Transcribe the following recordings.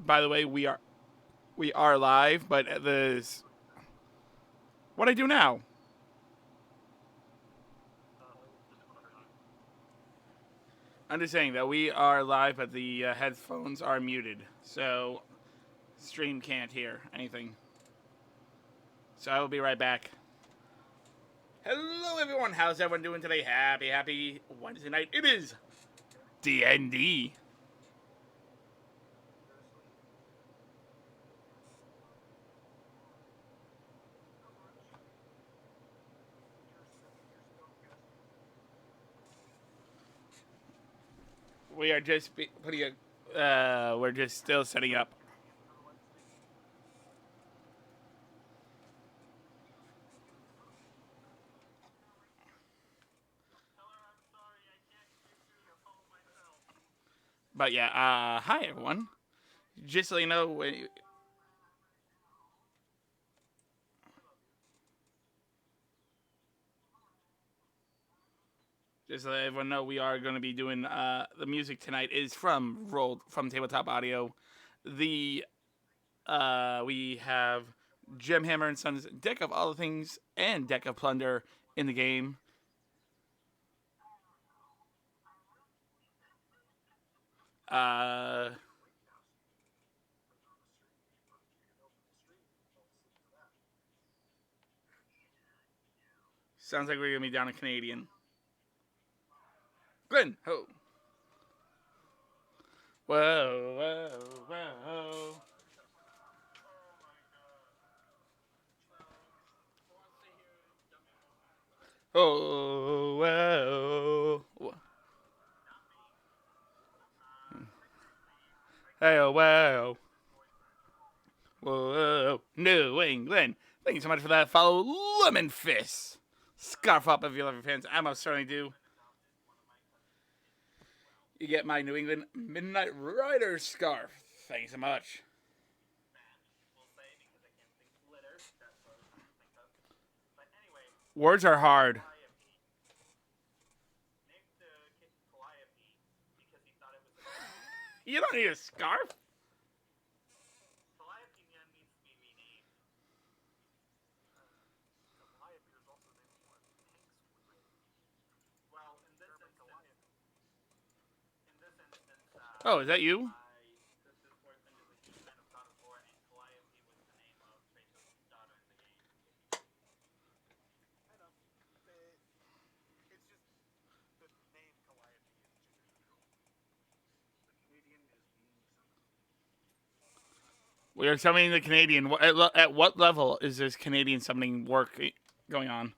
by the way, we are live, but what do I do now? I'm just saying that we are live, but the headphones are muted, so stream can't hear anything. So I will be right back. Hello, everyone. How's everyone doing today? Happy Wednesday night. It is D&D. We are just putting a. We're just still setting up. But yeah, hi everyone. Just so you know, just so everyone know, we are going to be doing the music tonight is from Rolled from Tabletop Audio. The we have Jim Hammer and Sons deck of all the things and deck of plunder in the game. Uh, Sounds like we're gonna be down a Canadian. Glenn, ho. Whoa, whoa, whoa. Oh, whoa. Hey, oh, wow. Whoa, New England. Thank you so much for that. Follow Lemon Fist. Scarf up if you love your fans. I most certainly do. You get my New England Midnight Rider scarf. Thank you so much. Words are hard. You don't need a scarf. Oh, is that you? We are summoning the Canadian. At what level is this Canadian summoning work going on?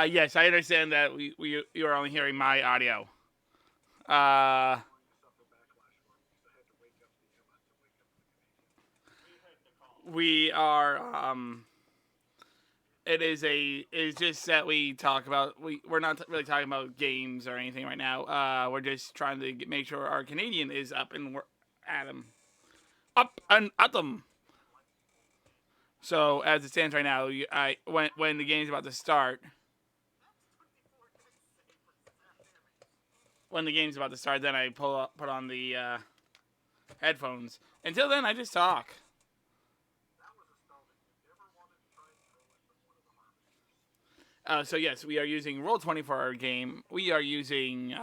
Yes, I understand that you are only hearing my audio. Uh, we are it's just that we talk about we're not really talking about games or anything right now. We're just trying to make sure our Canadian is up and we're at them, up and at them. So as it stands right now, I when the game's about to start, then I put on the headphones. Until then, I just talk. So yes, we are using Roll20 for our game. We are using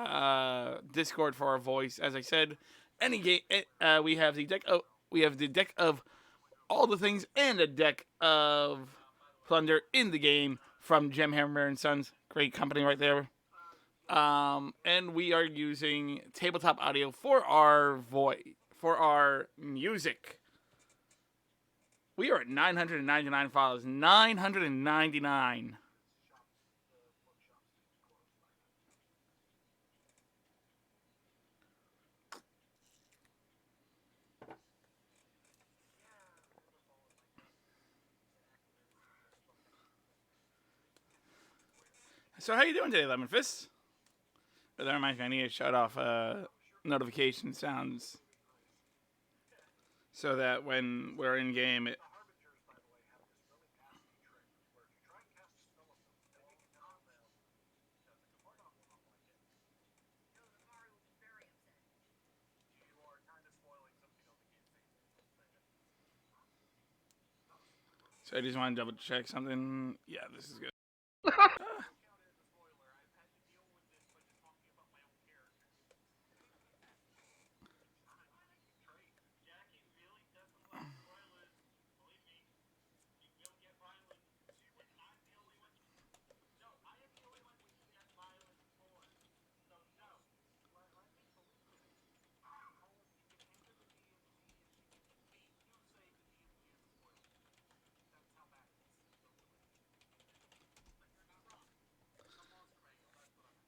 Discord for our voice. As I said, any game we have the deck of all the things and a deck of plunder in the game from Gem Hammer and Sons. Great company right there. And we are using tabletop audio for our for our music. We are at 999 follows. 999. So how you doing today, Lemon Fist? That reminds me, I need to shut off notification sounds so that when we're in game, So I just want to double check something. Yeah, this is good.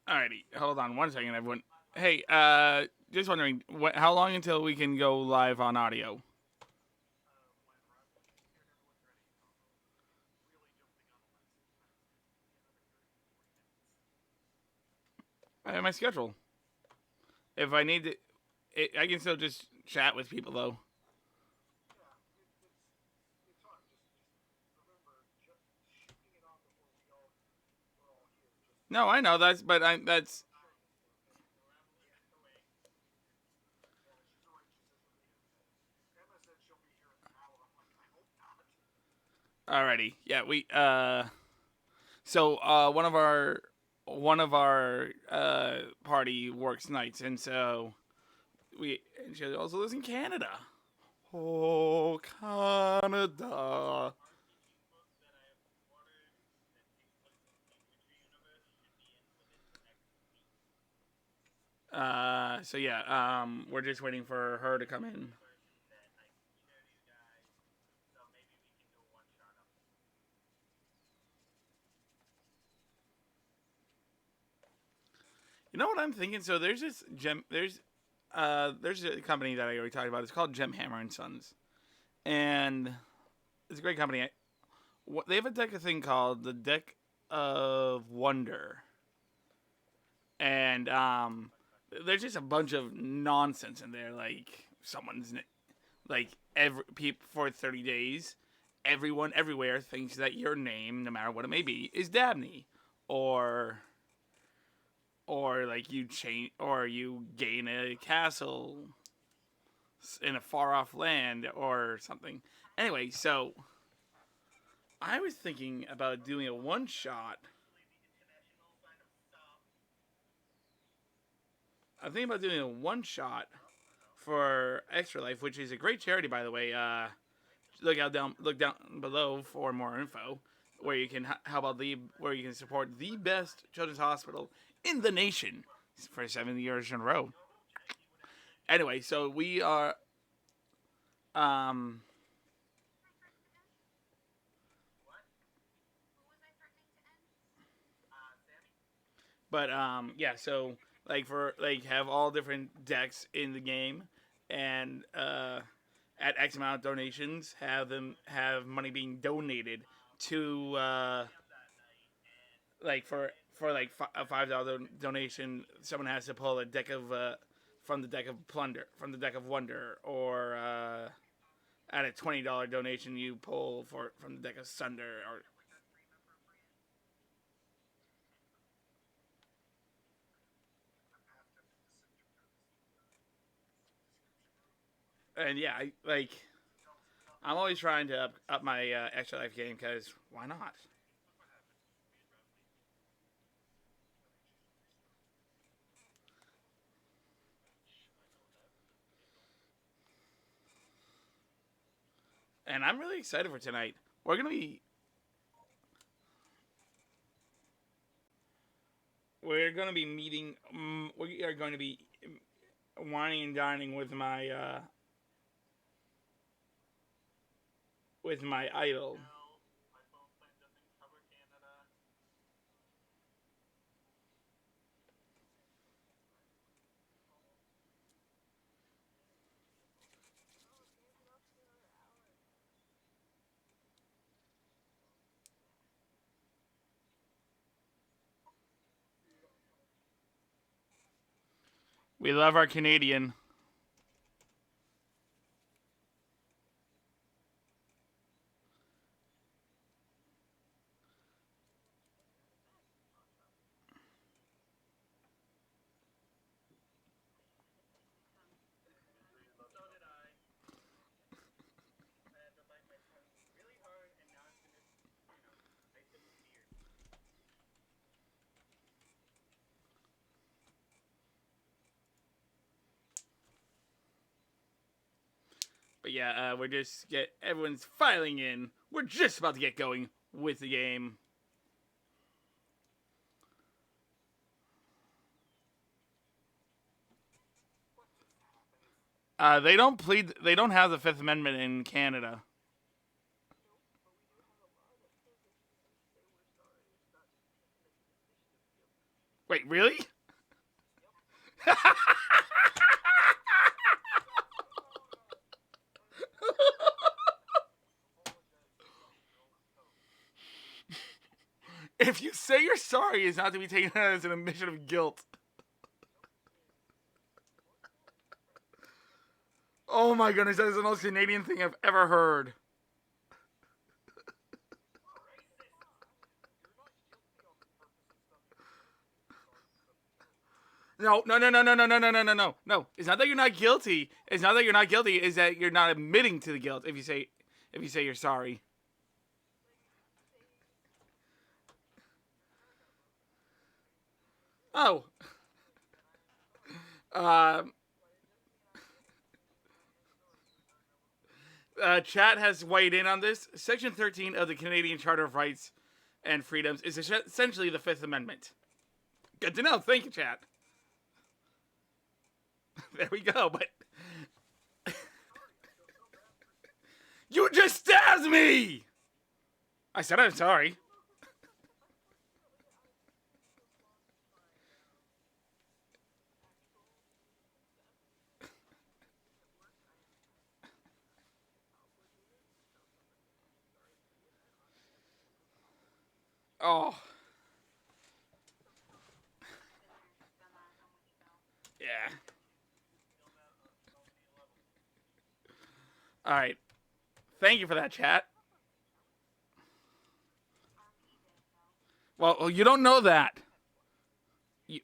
Alrighty, hold on one second, everyone. Hey, just wondering, how long until we can go live on audio? I have my schedule. If I need to, I can still just chat with people though. No, I know that's, but that's alrighty. Yeah, we so one of our party works nights, and so and she also lives in Canada. Oh, Canada. So yeah, we're just waiting for her to come in. You know what I'm thinking? So there's this gem. There's a company that I already talked about. It's called Gem Hammer and Sons, and it's a great company. They have a deck of thing called the Deck of Wonder, and there's just a bunch of nonsense in there. Like like every people for 30 days, everyone everywhere thinks that your name, no matter what it may be, is Dabney, or like you change or you gain a castle in a far off land or something. Anyway, so I was thinking about doing a one shot. I'm thinking about doing a one shot for Extra Life, which is a great charity, by the way. Look down below for more info, where you can where you can support the best children's hospital in the nation for 7 years in a row. Anyway, so we are um but yeah, so like for like have all different decks in the game, and at X amount of donations have money being donated to like for like a $5 donation, someone has to pull a deck of from the deck of plunder from the deck of wonder, or at a $20 donation you pull for from the deck of sunder, or and yeah, I'm always trying to up my extra life game, because why not? And I'm really excited for tonight. We're gonna be we're gonna be meeting. We are going to be wining and dining with my idol. We love our Canadian. But yeah, we're just everyone's filing in. We're just about to get going with the game. They don't plead. They don't have the Fifth Amendment in Canada. Wait, really? If you say you're sorry, it's not to be taken as an admission of guilt. Oh my goodness, that is the most Canadian thing I've ever heard. No, no, no, no, no, no, no, no, no, no, no, no. It's not that you're not guilty. It's not that you're not guilty. It's that you're not admitting to the guilt. If you say you're sorry. Oh. Uh, Chat has weighed in on this. Section 13 of the Canadian Charter of Rights and Freedoms is essentially the Fifth Amendment. Good to know. Thank you, Chat. There we go. But you just stabbed me. I said I'm sorry. Oh. Yeah. All right. Thank you for that, Chat. Well, you don't know that. You...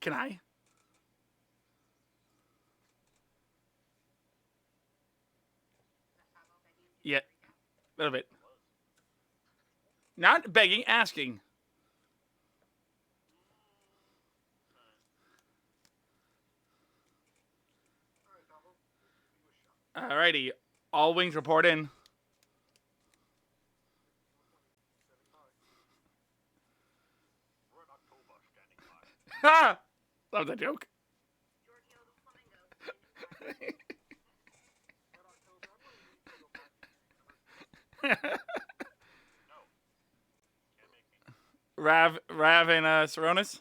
Can I? Yeah, a little bit. Not begging, asking. Alrighty. All wings report in. Ha! Love that joke. Rav, and Saronis.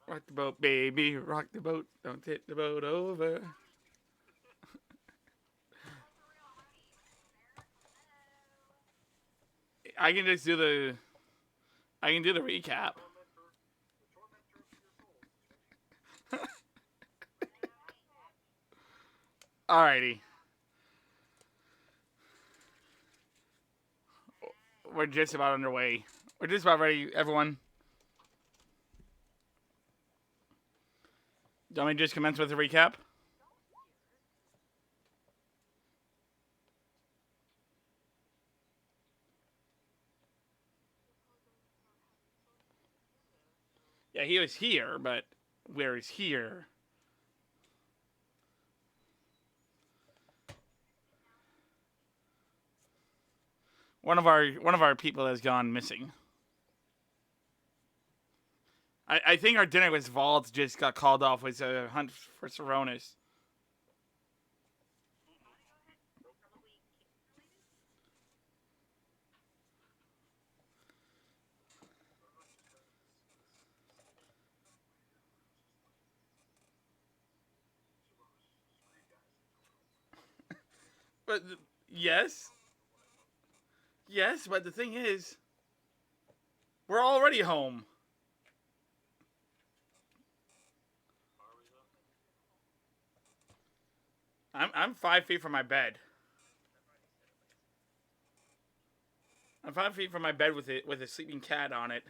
Rock the boat, baby. Rock the boat. Don't tip the boat over. I can just do the. I can do the recap. Alrighty. We're just about underway. We're just about ready, everyone. Do you want me to just commence with the recap? Yeah, he was here, but where is here? One of our people has gone missing. I think our dinner with vauld just got called off with a hunt for Saronis. But yes, yes, but the thing is, We're already home. I'm 5 feet from my bed. I'm 5 feet from my bed with a sleeping cat on it.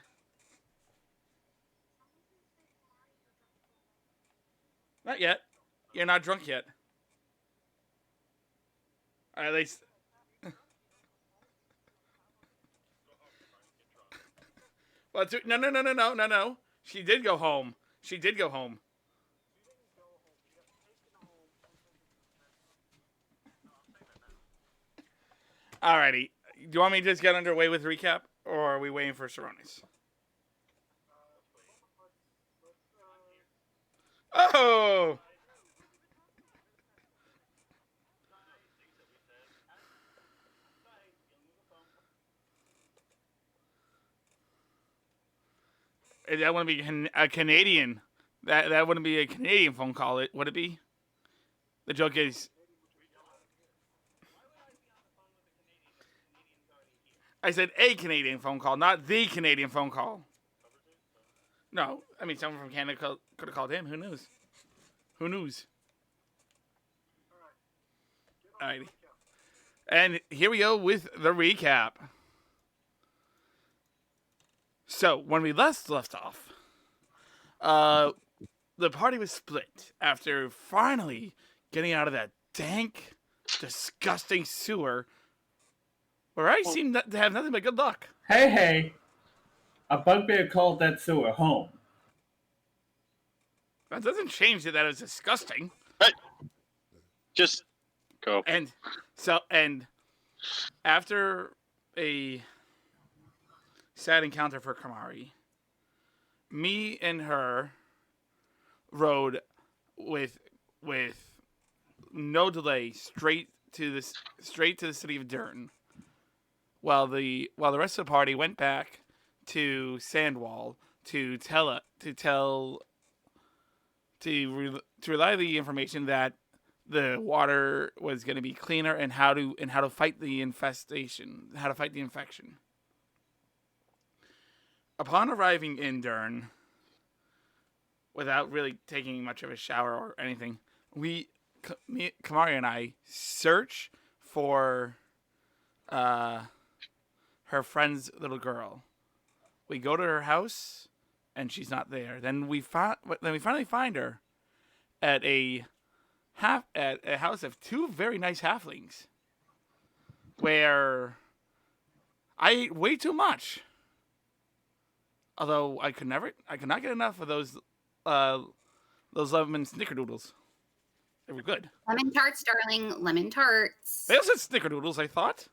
Not yet. You're not drunk yet. At least. Well, no. She did go home. She did go home. Alrighty. Do you want me to just get underway with recap, or are we waiting for Saronis? Oh, that wouldn't be a Canadian. That wouldn't be a Canadian phone call. Would it be? The joke is, I said a Canadian phone call, not the Canadian phone call. No, I mean someone from Canada could have called him. Who knows? Who knows? Alrighty. And here we go with the recap. So when we last left off, the party was split after finally getting out of that dank, disgusting sewer where I seem to have nothing but good luck. Hey, a bugbear called that sewer home. That doesn't change that it was disgusting. Right. Just go. And after a sad encounter for Kamari, me and her rode with no delay straight to the city of Durn, while the rest of the party went back to Sandwall to relay the information that the water was going to be cleaner and how to fight the infestation, how to fight the infection. Upon arriving in Durn, without really taking much of a shower or anything, Kamari and I search for her friend's little girl. We go to her house, and she's not there. Then we finally find her at a house of two very nice halflings, where I ate way too much. Although I could not get enough of those lemon snickerdoodles. They were good. Lemon tarts, darling. Lemon tarts. They also said snickerdoodles, I thought.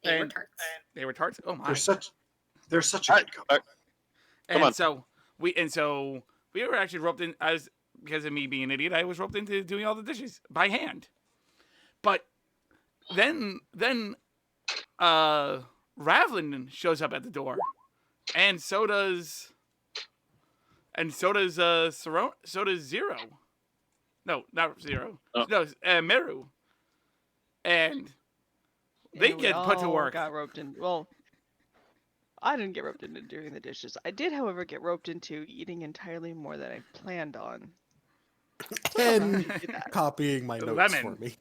They were tarts. They were tarts. Oh my! They're such a good couple. And so we were actually roped in because of me being an idiot. I was roped into doing all the dishes by hand. But then Ravlin shows up at the door, and so does Zero. No, not Zero. Oh. No, Meru. And they we get put to all work. Got roped in. Well, I didn't get roped into doing the dishes. I did, however, get roped into eating entirely more than I planned on. And copying my notes Lemon. for me.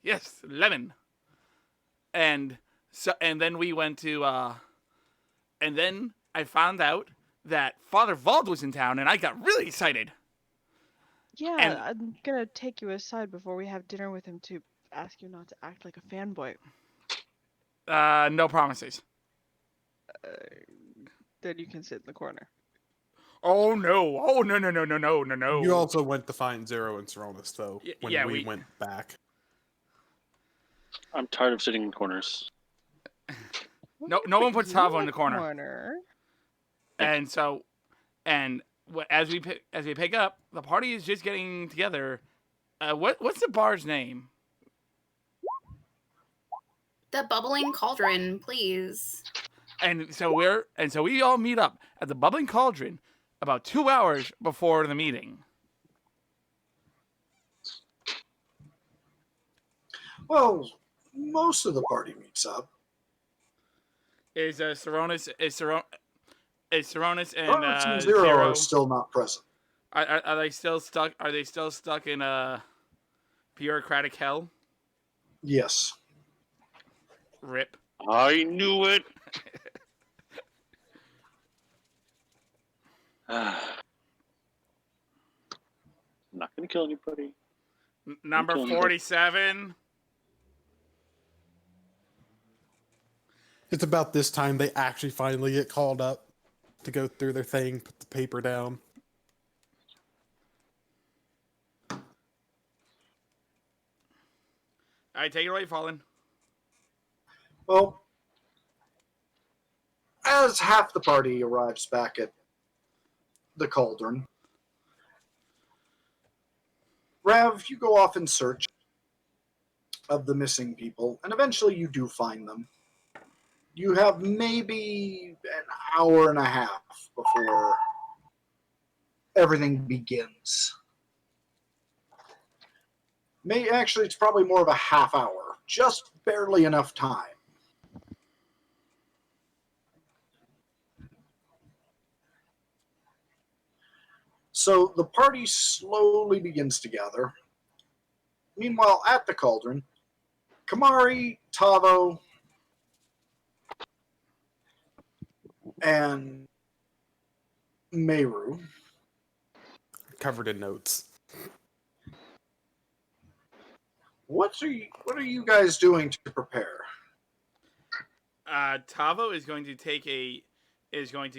Yes, lemon. And then we went to and then I found out that Father Vauld was in town, and I got really excited. Yeah, And- I'm gonna take you aside before we have dinner with him to ask you not to act like a fanboy. No promises. Then you can sit in the corner. Oh no! Oh no! You also went to find Zero and Saronis, though, when yeah, we we- went back. I'm tired of sitting in corners. No one puts You Tavo in the corner. And so, as we pick up, the party is just getting together. What's the bar's name? The bubbling cauldron, please. And so we all meet up at the Bubbling Cauldron about 2 hours before the meeting. Well, most of the party meets up. Is Saronis and Carlos and Zero Zero? are still not present. Are they still stuck? Are they still stuck in bureaucratic hell? Yes. Rip. I knew it. I'm not gonna kill anybody. Number Okay. 47. It's about this time they actually finally get called up to go through their thing, put the paper down. All right, take it away, Fallen. Well, as half the party arrives back at the cauldron, Rav, you go off in search of the missing people, and eventually you do find them. You have maybe an hour and a half before everything begins. Actually, it's probably more of a half hour, just barely enough time. So the party slowly begins to gather. Meanwhile, at the cauldron, Kamari, Tavo, and Meru. Covered in notes. What are you guys doing to prepare? Tavo is going to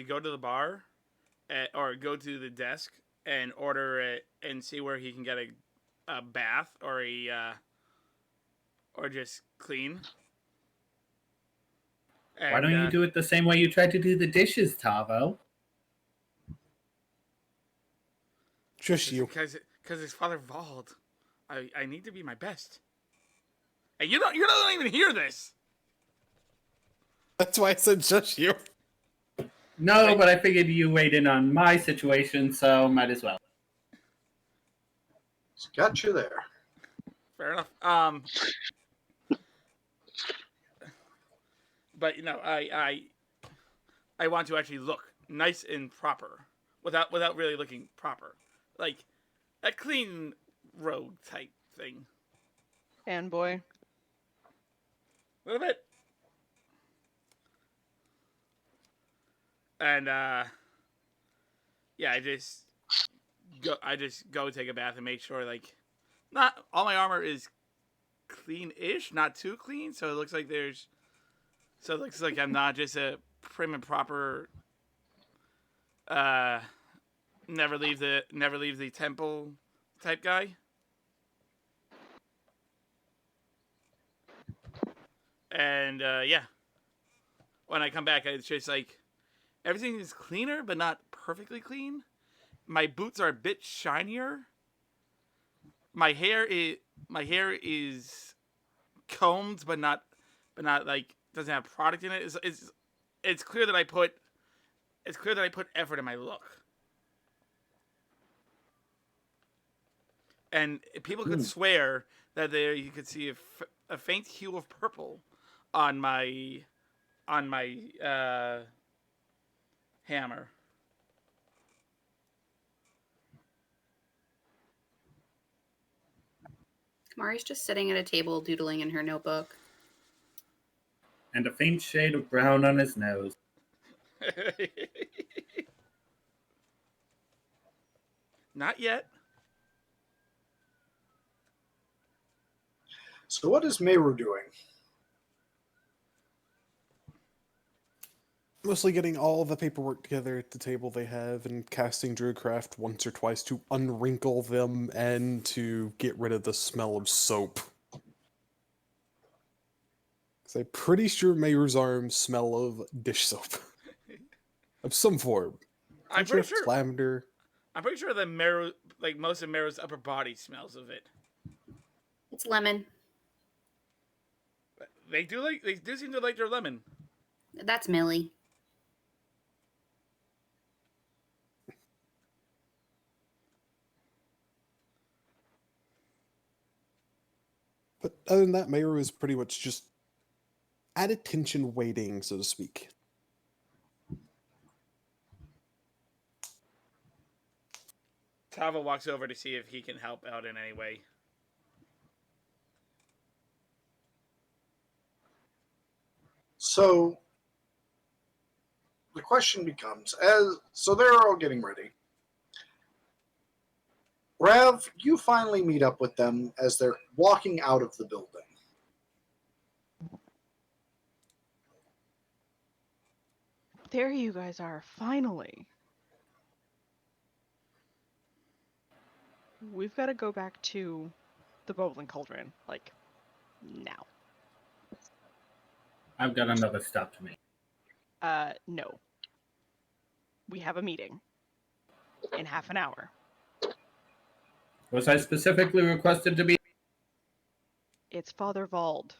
go to the bar, or go to the desk and order it and see where he can get a bath or or just clean. And, Why don't you do it the same way you tried to do the dishes, Tavo? Just you. Because his father vauld. I need to be my best. And you don't even hear this. That's why I said just you. No, but I figured you weighed in on my situation, so might as well. Got you there. Fair enough. But I want to actually look nice and proper, without really looking proper, like a clean rogue type thing. Fanboy. A little bit. And yeah, I just go take a bath and make sure, like, not all my armor is clean-ish, not too clean, so it looks like I'm not just a prim and proper never leave the temple type guy. And yeah, when I come back, it's just like everything is cleaner, but not perfectly clean. My boots are a bit shinier. My hair is combed, but not like, doesn't have product in it. It's clear that I put effort in my look. And people could swear that you could see a faint hue of purple on my hammer. Kamari's just sitting at a table doodling in her notebook. And a faint shade of brown on his nose. Not yet. So what is Meru doing? Mostly getting all the paperwork together at the table they have and casting Druidcraft once or twice to unwrinkle them and to get rid of the smell of soap. Because I'm pretty sure Mayor's arms smell of dish soap. Of some form. I'm Not sure pretty if it's sure. lavender. I'm pretty sure that Meru, like most of Meru's upper body, smells of it. It's lemon. They do seem to like their lemon. That's Millie. But other than that, Mayor is pretty much just at attention waiting, so to speak. Tava walks over to see if he can help out in any way. So the question becomes, so they're all getting ready. Rav, you finally meet up with them as they're walking out of the building. There you guys are, finally. We've got to go back to the Bowling Cauldron, like, now. I've got another stop to make. No. We have a meeting in half an hour. Was I specifically requested to be? It's Father Vauld,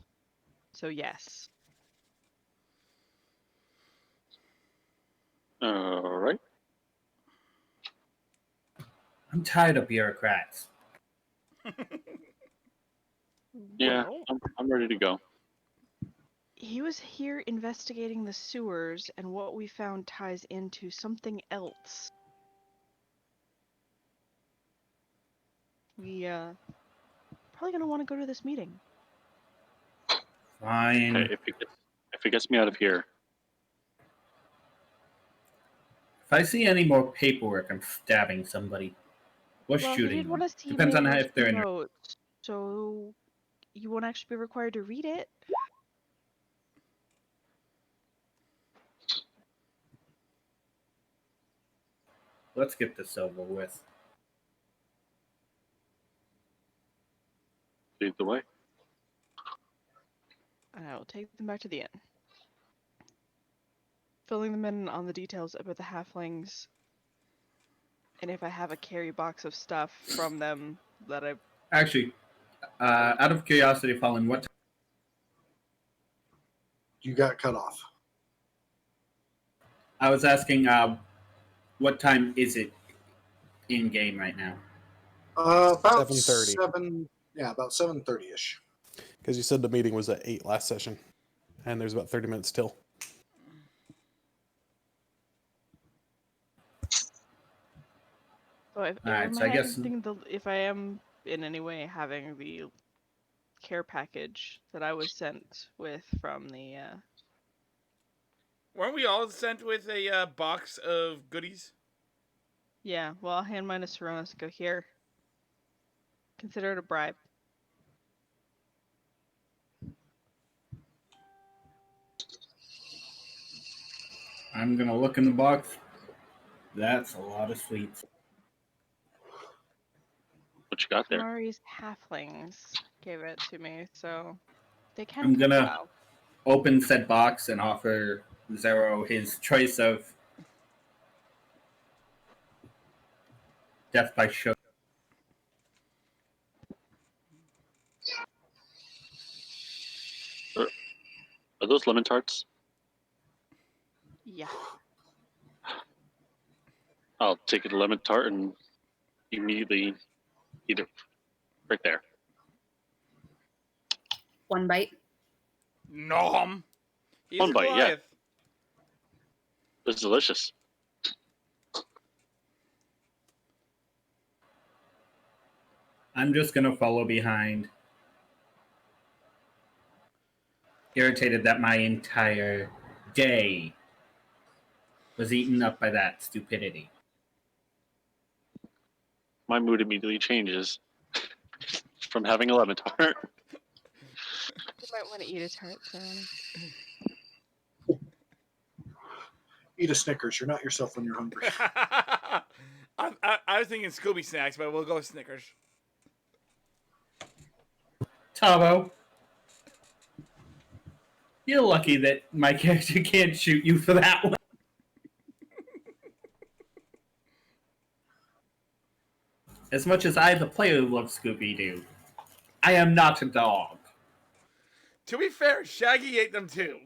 so yes. All right. I'm tired of bureaucrats. Yeah, Well, I'm ready to go. he was here investigating the sewers, and what we found ties into something else. We, probably gonna want to go to this meeting. Fine. Okay, if it gets me out of here, If I see any more paperwork, I'm stabbing somebody. Or Well, he shooting did them. want to see Depends on how, Mayor's if they're in. note, so you won't actually be required to read it. Let's get this over with. lead the way. And I will take them back to the inn. Filling them in on the details about the halflings. And if I have a carry box of stuff from them that I... Actually, out of curiosity, Fallen, what You got cut off. I was asking, what time is it in game right now? About 7:30. About 7:30ish. Because you said the meeting was at 8 last session. And there's about 30 minutes till. So Alright, so I guess- if I am in any way having the care package that I was sent with from the... Weren't we all sent with a box of goodies? Yeah, well, I'll hand mine to Saronis and go, here. Consider it a bribe. I'm gonna look in the box. That's a lot of sweets. What you got there? Mari's halflings gave it to me, so they can I'm cook gonna- well. Open said box and offer Zero his choice of death by sugar. Are those lemon tarts? Yeah. I'll take a lemon tart and immediately eat it right there. One bite. Nom. He's One a bite, yeah. Goliath. It's delicious. I'm just gonna follow behind. Irritated that my entire day was eaten up by that stupidity. My mood immediately changes from having a lemon tart. You might want to eat a tart, Saronis. Eat a Snickers. You're not yourself when you're hungry. I was thinking Scooby snacks, but we'll go with Snickers. Tavo, you're lucky that my character can't shoot you for that one. As much as I, the player, love Scooby-Doo, I am not a dog. To be fair, Shaggy ate them too.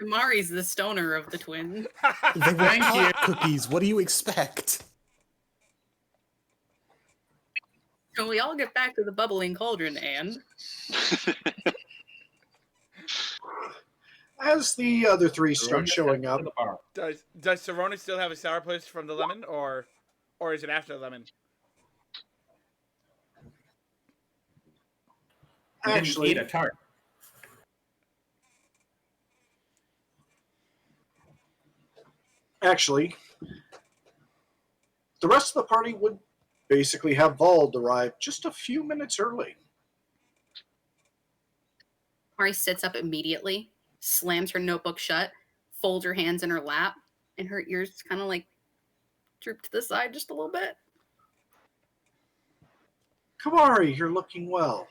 Kamari's the stoner of the twins. They were Thank you. cookies. What do you expect? Can we all get back to the bubbling cauldron, Anne? As the other three start Everyone showing step up, to the bar. Does Serona still have a sourpuss from the lemon, or is it after the lemon? You didn't actually, eat a tart. actually, the rest of the party would basically have vauld arrive just a few minutes early. Mari sits up immediately, slams her notebook shut, folds her hands in her lap, and her ears kind of like droop to the side just a little bit. Kamari, you're looking well.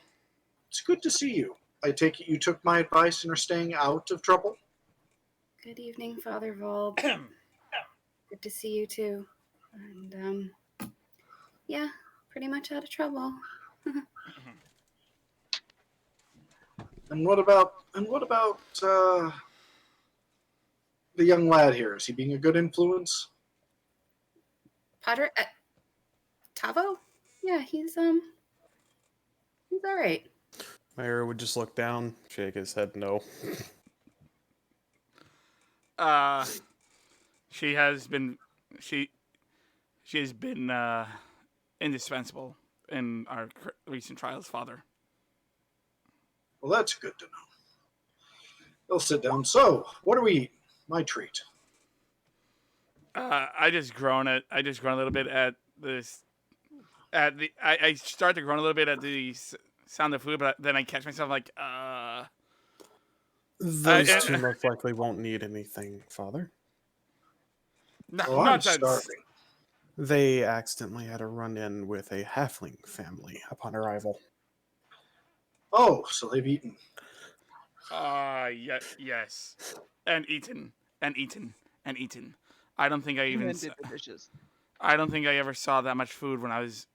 It's good to see you. I take it you took my advice and are staying out of trouble? Good evening, Father Vauld. Good to see you too. And yeah, pretty much out of trouble. And what about the young lad here? Is he being a good influence? Padre Tavo? Yeah, he's all right. Mayor would just look down, shake his head no. She has been indispensable in our recent trials, Father. Well, that's good to know. They'll sit down. So, what are we eating? My treat. I just groan a little bit at this. I start to groan a little bit at the sound of food, but then I catch myself like, Those and- two most likely won't need anything, Father. Oh, I'm nonsense. starving. They accidentally had a run-in with a halfling family upon arrival. Oh, so they've eaten. Yes, and eaten, and eaten, and eaten. I don't think I even. And did the dishes. I don't think I ever saw that much food when I was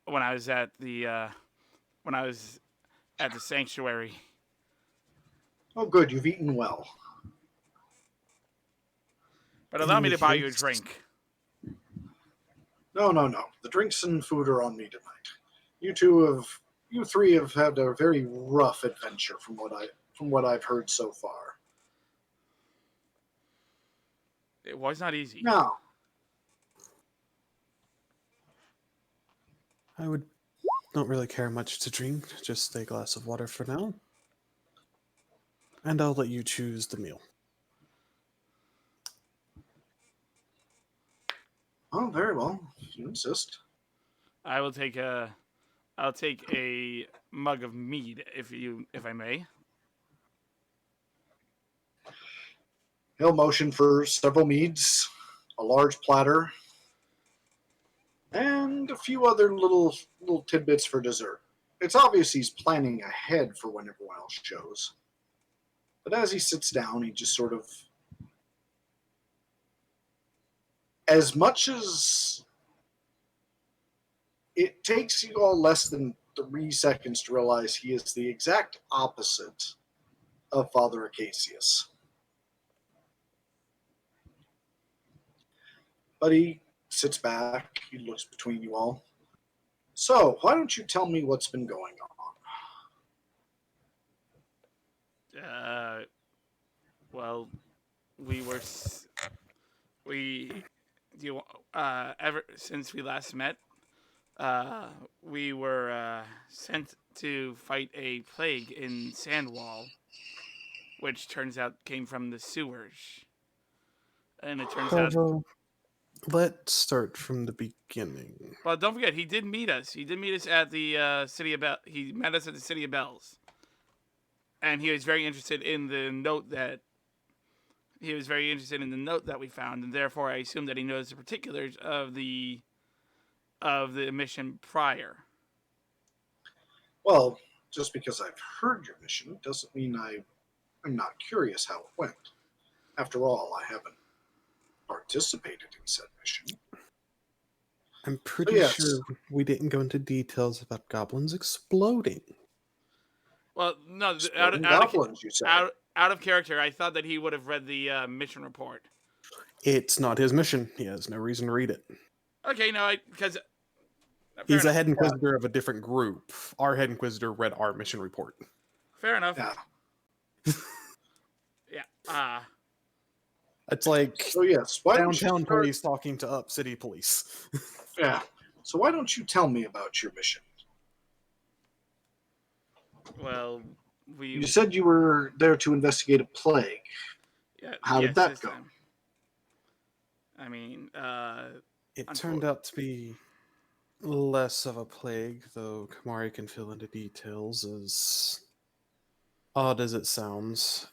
at the sanctuary. Oh, good. You've eaten well. But allow me to buy you a Yes. drink. No. The drinks and food are on me tonight. You three have had a very rough adventure from what I've heard so far. It was not easy. Now, I would not really care much to drink, just a glass of water for now. And I'll let you choose the meal. oh, very well. If you insist. I'll take a mug of mead if I may. He'll motion for several meads, a large platter, and a few other little tidbits for dessert. It's obvious he's planning ahead for when everyone else shows. But as he sits down, he just sort of, as much as it takes you all less than 3 seconds to realize he is the exact opposite of Father Acacius. But he sits back, he looks between you all. So, why don't you tell me what's been going on? Well, ever since we last met, we were sent to fight a plague in Sandwall, which turns out came from the sewers. And it turns out. Although, let's start from the beginning. Well, don't forget, he did meet us. He did meet us at the City of Bells. He met us at the City of Bells. And he was very interested in the note that we found, and therefore I assume that he knows the particulars of the mission prior. Well, just because I've heard your mission doesn't mean I'm not curious how it went. After all, I haven't participated in said mission. I'm pretty yes. sure we didn't go into details about goblins exploding. Well, no, Goblins, you say? out of character, I thought that he would have read the mission report. It's not his mission. He has no reason to read it. Okay, no, because He's a head inquisitor of a different group. Our head inquisitor read our mission report. Fair enough. Yeah. Yeah. It's like So yes, why don't you downtown start? police talking to up city police. Yeah. So why don't you tell me about your mission? Well, we. You said you were there to investigate a plague. Yeah. How did Yes, that this go? time. I mean, It turned out to be less of a plague, though Kamari can fill into details, as odd as it sounds.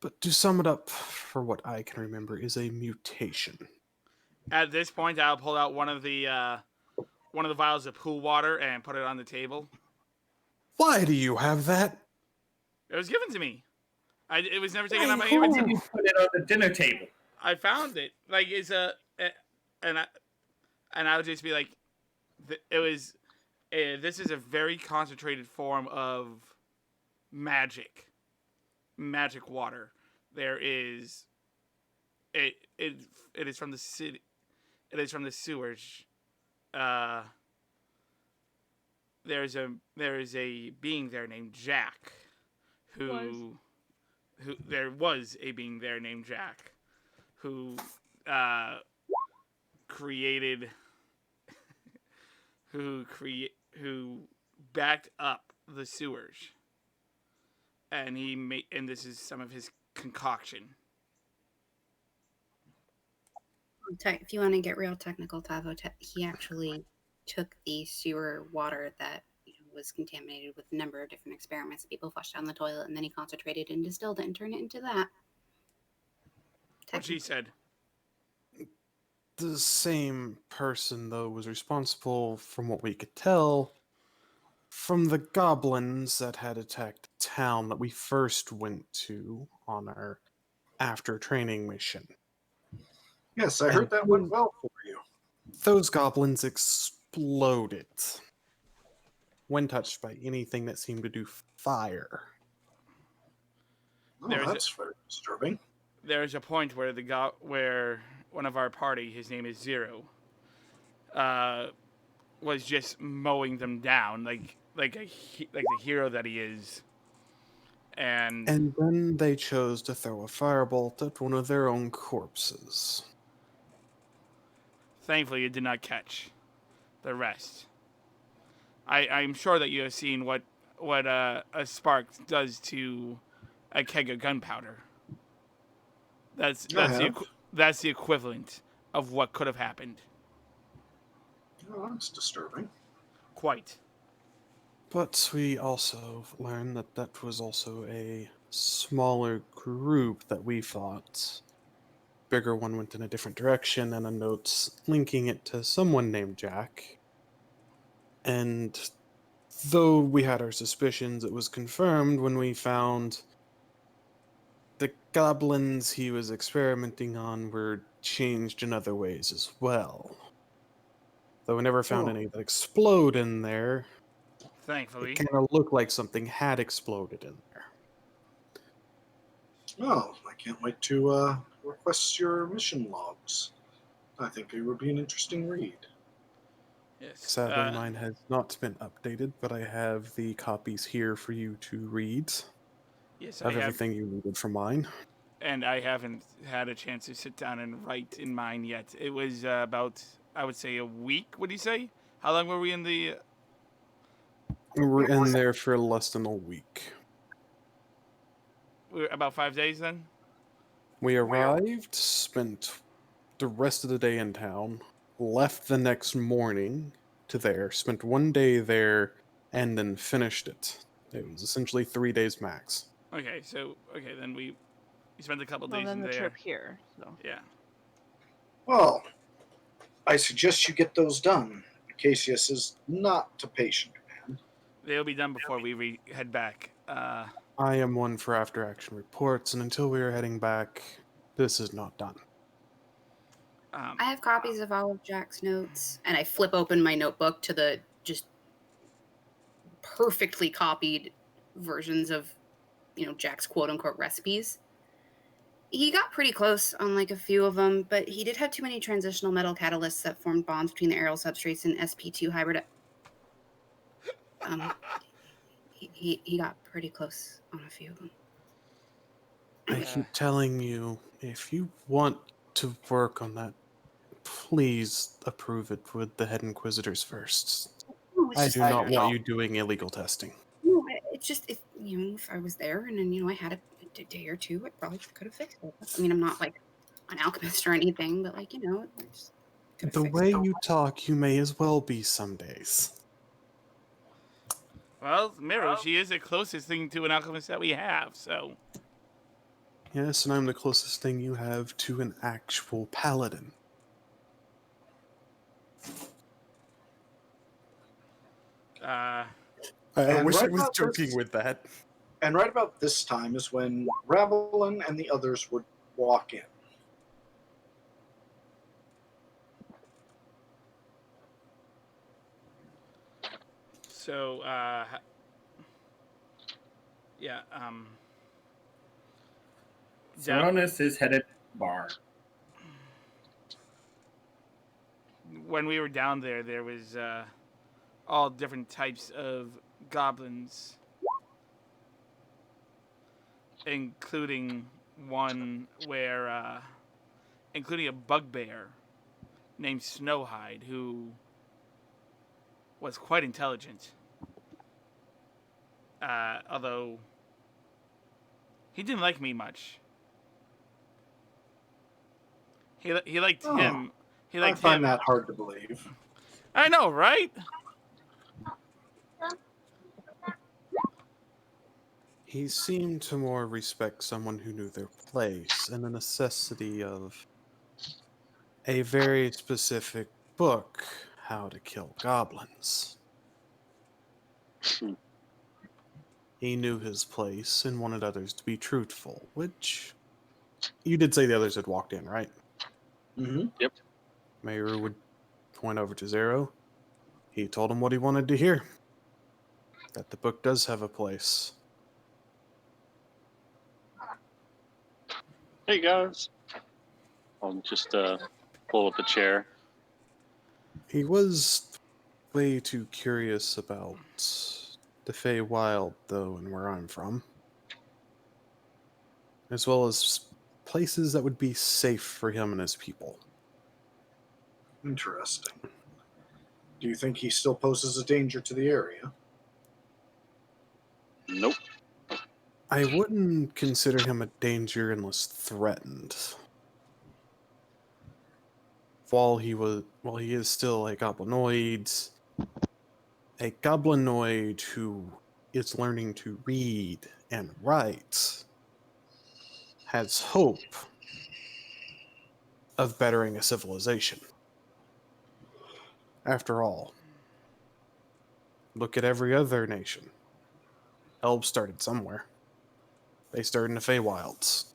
But to sum it up, for what I can remember, is a mutation. at this point, I'll pull out one of the vials of pool water and put it on the table. Why do you have that? It was given to me. It was never taken out of my Why did inventory. you put it on the dinner table? I found it. Like it's and I would just be like, it was. This is a very concentrated form of magic water. There is. It is from the city. It is from the sewers. There is a being there named Jack, who there was a being there named Jack, who created who backed up the sewers, and this is some of his concoction. If you want to get real technical, Tavo, he actually took the sewer water that was contaminated with a number of different experiments that people flushed down the toilet, and then he concentrated and distilled it and turned it into that. What she said. The same person, though, was responsible, from what we could tell, from the goblins that had attacked the town that we first went to on our after training mission. Yes, I heard that went well for you. Those goblins exploded when touched by anything that seemed to do fire. Oh, that's very disturbing. There's a point where where one of our party, his name is Zero, was just mowing them down like the hero that he is. And then they chose to throw a firebolt at one of their own corpses. Thankfully, it did not catch the rest. I'm sure that you have seen what a spark does to a keg of gunpowder. That's the equivalent of what could have happened. Oh, that's disturbing. Quite. But we also learned that was also a smaller group that we fought. Bigger one went in a different direction, and a note linking it to someone named Jack. And though we had our suspicions, it was confirmed when we found the goblins he was experimenting on were changed in other ways as well. Though we never found any that explode in there. Thankfully. It kind of looked like something had exploded in there. Well, I can't wait to request your mission logs. I think it would be an interesting read. Yes. Sadly, mine has not been updated, but I have the copies here for you to read. Yes, I have everything you needed from mine. And I haven't had a chance to sit down and write in mine yet. It was about, I would say, a week, would you say? How long were we in the... We were in there for less than a week. We were about 5 days then? We arrived, spent the rest of the day in town, left the next morning to there, spent 1 day there, and then finished it. It was essentially 3 days max. Okay, then we spent a couple days in then the there. trip here. So. Yeah. Well, I suggest you get those done. Cassius is not a patient man. They'll be done before we head back. I am one for after-action reports, and until we are heading back, this is not done. I have copies of all of Jack's notes, and I flip open my notebook to the just perfectly copied versions of, Jack's quote-unquote recipes. He got pretty close on a few of them, but he did have too many transitional metal catalysts that formed bonds between the aryl substrates and sp2 hybrid. He got pretty close on a few of them. I keep telling you, if you want to work on that, please approve it with the head inquisitors first. No, it's I just do not want you doing illegal testing. no. It's just if if I was there and then I had a day or two, I probably could have fixed it. I mean, I'm not like an alchemist or anything, but I just could have The fixed way it. you talk, you may as well be some days. Well, Miro, she is the closest thing to an alchemist that we have, so. Yes, and I'm the closest thing you have to an actual paladin. Uh, I And wish I right was about joking this- with that. And right about this time is when Ravelin and the others would walk in. so, yeah, down, Cronus is headed to the bar. when we were down there, there was, all different types of goblins, including one where, including a bugbear named Snowhide, who was quite intelligent. Although he didn't like me much. He liked Oh, him. He I liked find him. that hard to believe. I know, right? He seemed to more respect someone who knew their place and the necessity of a very specific book, How to Kill Goblins. He knew his place and wanted others to be truthful, which you did say the others had walked in, right? Mm-hmm. Mayru would point over to Zero. He told him what he wanted to hear. That the book does have a place. Hey guys. I'll just pull up a chair. He was way too curious about the Feywild, though, and where I'm from. As well as places that would be safe for him and his people. Interesting. Do you think he still poses a danger to the area? Nope. I wouldn't consider him a danger unless threatened. While he is still a goblinoid who is learning to read and write, has hope of bettering a civilization. After all, look at every other nation. Elves started somewhere. They started in the Feywilds.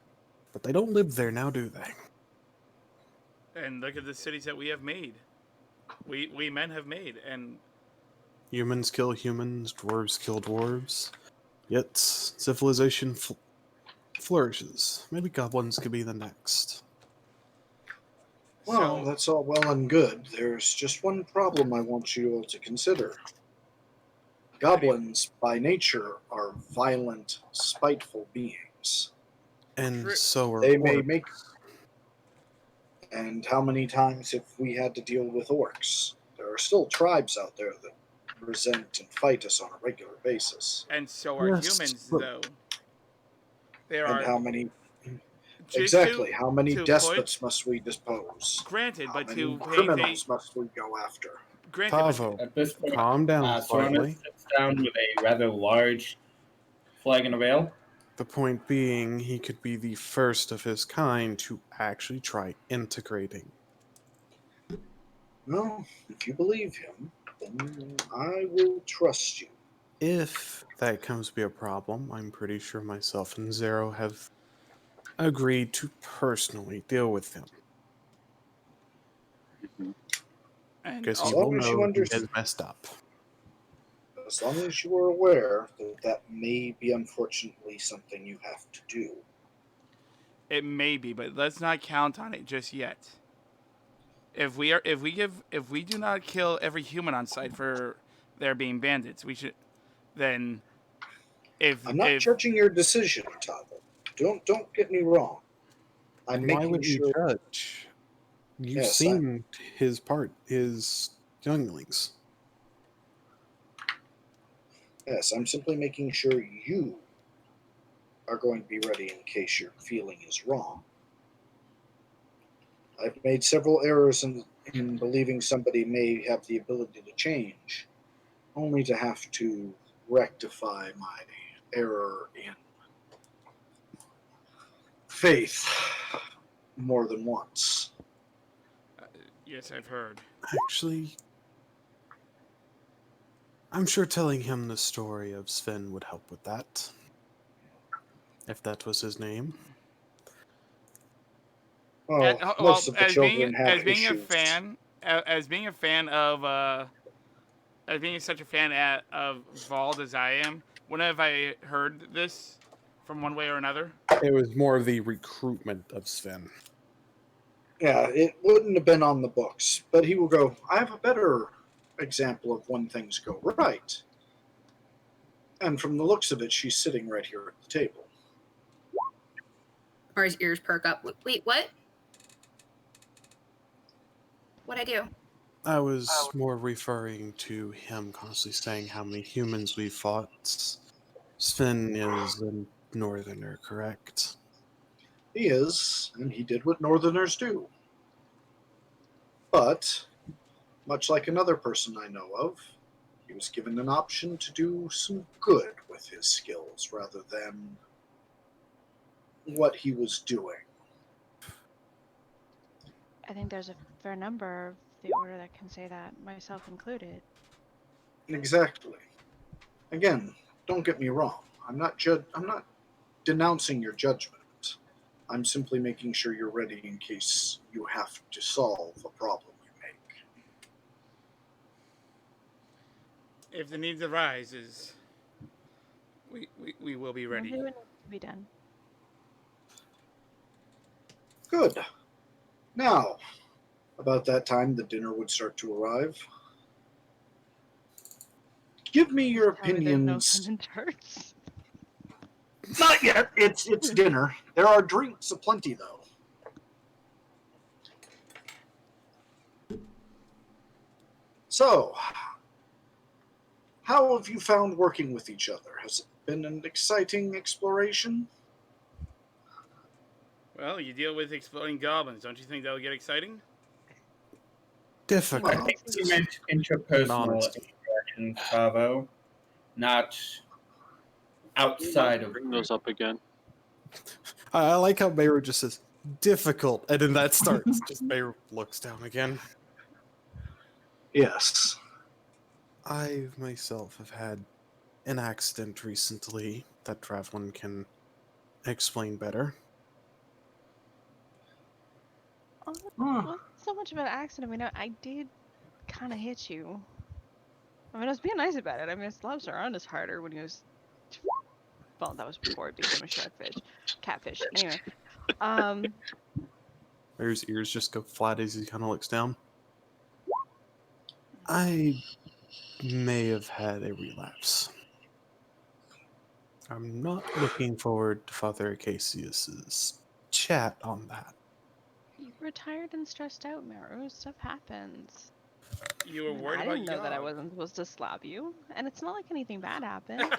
But they don't live there now, do they? And look at the cities that we have made. We men have made, and Humans kill humans, dwarves kill dwarves. Yet civilization flourishes. Maybe goblins could be the next. Well, so that's all well and good. There's just one problem I want you all to consider. Goblins, by nature, are violent, spiteful beings. And so are They may orcs. make. And how many times have we had to deal with orcs? There are still tribes out there that resent and fight us on a regular basis. and so are Yes, humans, but- though. There And are how many to- exactly? How many to despots must we depose? Granted, How but many to paint criminals must we go after? granted, but, Tavo, At this point, calm down slightly. Cronus sits down with a rather large flagon of ale. The point being, he could be the first of his kind to actually try integrating. Well, if you believe him, then I will trust you. If that comes to be a problem, I'm pretty sure myself and Zero have agreed to personally deal with him. and Because As he all- will long as you know he understand- has messed up. As long as you are aware that may be unfortunately something you have to do. it may be, but let's not count on it just yet. If we do not kill every human on site for there being bandits, we should then. I'm not judging your decision, Tavo. Don't get me wrong. I'm Why making would you sure. judge? You've Yes, seen his younglings. Yes, I'm simply making sure you are going to be ready in case your feeling is wrong. I've made several errors in believing somebody may have the ability to change, only to have to rectify my error in faith more than once. Yes, I've heard. Actually, I'm sure telling him the story of Sven would help with that. If that was his name. Well, Well, most of the as being children have issues. as being a fan of as being such a fan of vauld as I am, when have I heard this from one way or another? It was more of the recruitment of Sven. Yeah, it wouldn't have been on the books, but he will go, I have a better example of when things go right. And from the looks of it, she's sitting right here at the table. Or his ears perk up. Wait, what? What'd I do? I was more referring to him constantly saying how many humans we fought. Sven is a northerner, correct? He is, and he did what Northerners do. But, much like another person I know of, he was given an option to do some good with his skills rather than what he was doing. I think there's a fair number of the order that can say that, myself included. Exactly. Again, don't get me wrong. I'm not denouncing your judgment. I'm simply making sure you're ready in case you have to solve a problem you make. If the need arises, we will be We'll ready. do what needs to be done. Good. Now, about that time, the dinner would start to arrive. Give me your Tell me there's no opinions. lemon tarts. Not yet. It's dinner. There are drinks aplenty, though. So, how have you found working with each other? Has it been an exciting exploration? Well, you deal with exploding goblins. Don't you think that'll get exciting? I Difficult. think you meant in interpersonal honesty. interactions, Bravo, not outside of. Bring those up again. I like how Mayro just says difficult, and then that starts. Just Mayro looks down again. Yes. I myself have had an accident recently that Travlin can explain better. Oh, Huh. well, so much of an accident. I mean, I did kind of hit you. I mean, I was being nice about it. I mean, his gloves are on his harder when he was. Well, that was before it became a catfish. Anyway, Mayro's ears just go flat as he kind of looks down. I may have had a relapse. I'm not looking forward to Father Acacius's chat on that. you were tired and stressed out, Meru. Stuff happens. You were I mean, worried I about didn't know that I Yogg. wasn't supposed to slap you, and it's not like anything bad happened.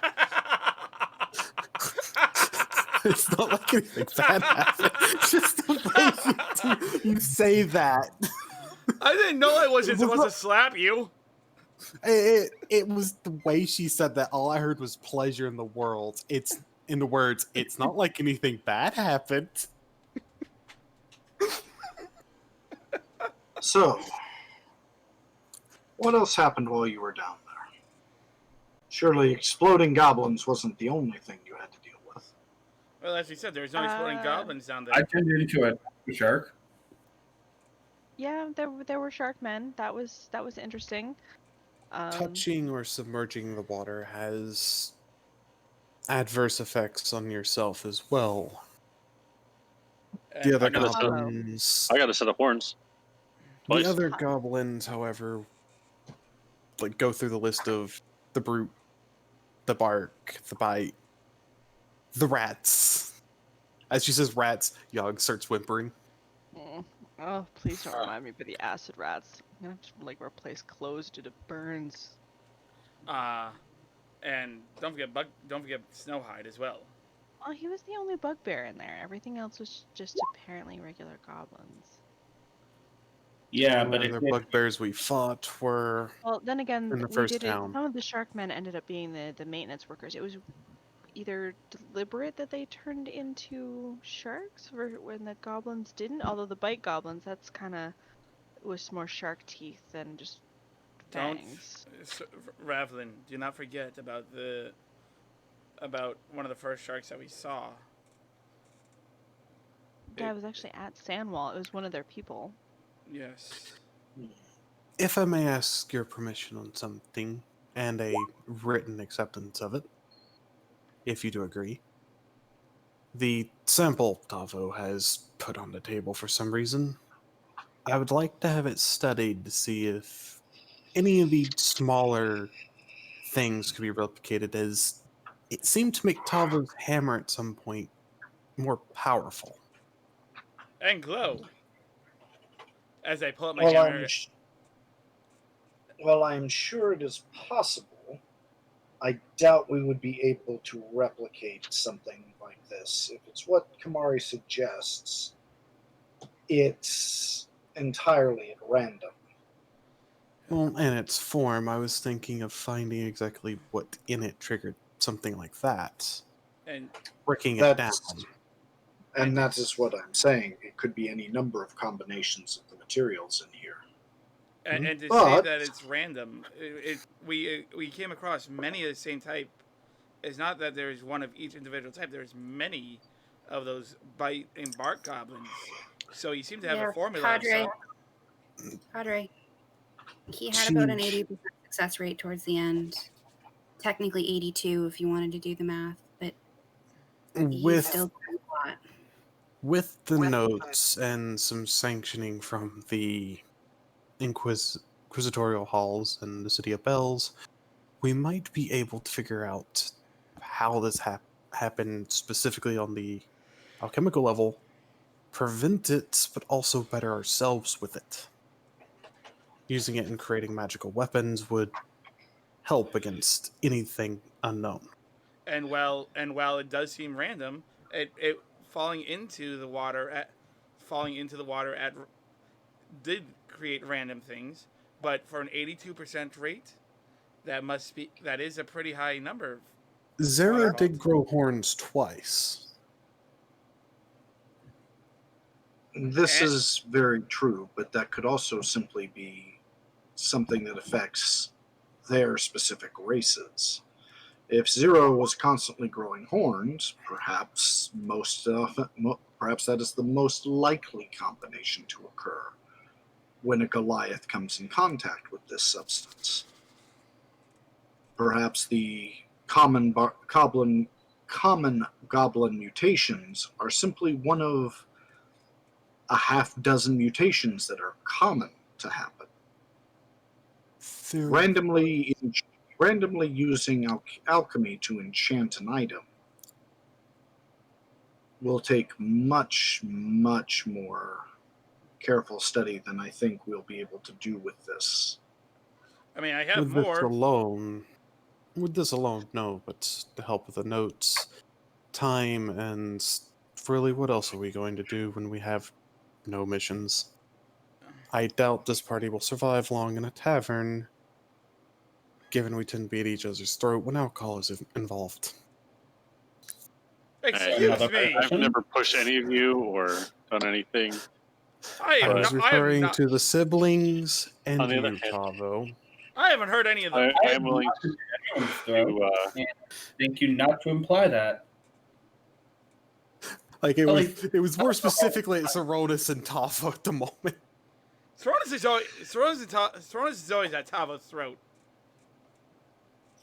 It's not like anything bad happened. Just the way you say that. I didn't know I wasn't It was supposed to not- slap you. It was the way she said that. All I heard was pleasure in the world. It's in the words. It's not like anything bad happened. So, what else happened while you were down there? Surely exploding goblins wasn't the only thing you had to deal with. Well, as you said, there's no exploding goblins down there. I turned into a shark. Yeah, there were shark men. That was interesting. Touching or submerging the water has adverse effects on yourself as well. The other I know- goblins. I got a set of horns. The Twice. other goblins, however, like go through the list of the brute, the bark, the bite, the rats. As she says rats, Yogg starts whimpering. Mm. Oh, please don't remind me of the acid rats. I'm gonna have to like replace clothes due to burns. And don't forget Snowhide as well. Oh, he was the only bugbear in there. Everything else was just apparently regular goblins. Yeah, The but other bugbears we fought were Well, then again, in the we first did it. town. Some of the shark men ended up being the maintenance workers. It was either deliberate that they turned into sharks, or when the goblins didn't. Although the bite goblins, that's kind of was more shark teeth than just Don't, fangs. Ravlin, do not forget about one of the first sharks that we saw. Yeah, I was actually at Sandwall. It was one of their people. Yes. If I may ask your permission on something, and a written acceptance of it, if you do agree. The sample Tavo has put on the table for some reason. I would like to have it studied to see if any of the smaller things could be replicated, as it seemed to make Tavo's hammer at some point more powerful. And glow. As I pull up my Well, hammer. I'm sure it is possible. I doubt we would be able to replicate something like this. If it's what Kamari suggests, it's entirely at random. Well, in its form, I was thinking of finding exactly what in it triggered something like that. And Breaking it down. That's and that is what I'm saying. It could be any number of combinations of the materials in here. and to say But- that it's random, we came across many of the same type. It's not that there's one of each individual type. There's many of those bite and bark goblins. So you seem to have a formula. Padre. He had about an 80% success rate towards the end. Technically 82 if you wanted to do the math, but he's still doing a lot. With the notes and some sanctioning from the inquisitorial halls and the city of bells, we might be able to figure out how this happened specifically on the alchemical level, prevent it, but also better ourselves with it. Using it in creating magical weapons would help against anything unknown. And while it does seem random, it falling into the water at did create random things, but for an 82% rate, that is a pretty high number. Zera did grow horns twice. This is very true, but that could also simply be something that affects their specific races. If Zero was constantly growing horns, perhaps that is the most likely combination to occur when a Goliath comes in contact with this substance. Perhaps the common goblin mutations are simply one of a half dozen mutations that are common to happen. Randomly using alchemy to enchant an item will take much, much more careful study than I think we'll be able to do with this. I mean, I have With more. this alone, no, but the help with the notes, time, and really, what else are we going to do when we have no missions? I doubt this party will survive long in a tavern, given we tend to be at each other's throat when alcohol is involved. Excuse me. I've never pushed any of you or done anything. I was referring to the siblings and On the you, other hand- Tavo. I haven't heard any of them. I am willing to Thank you not to imply that. Like it was more specifically at Saronis and Tavo at the moment. Thronis is always at Tavo's throat.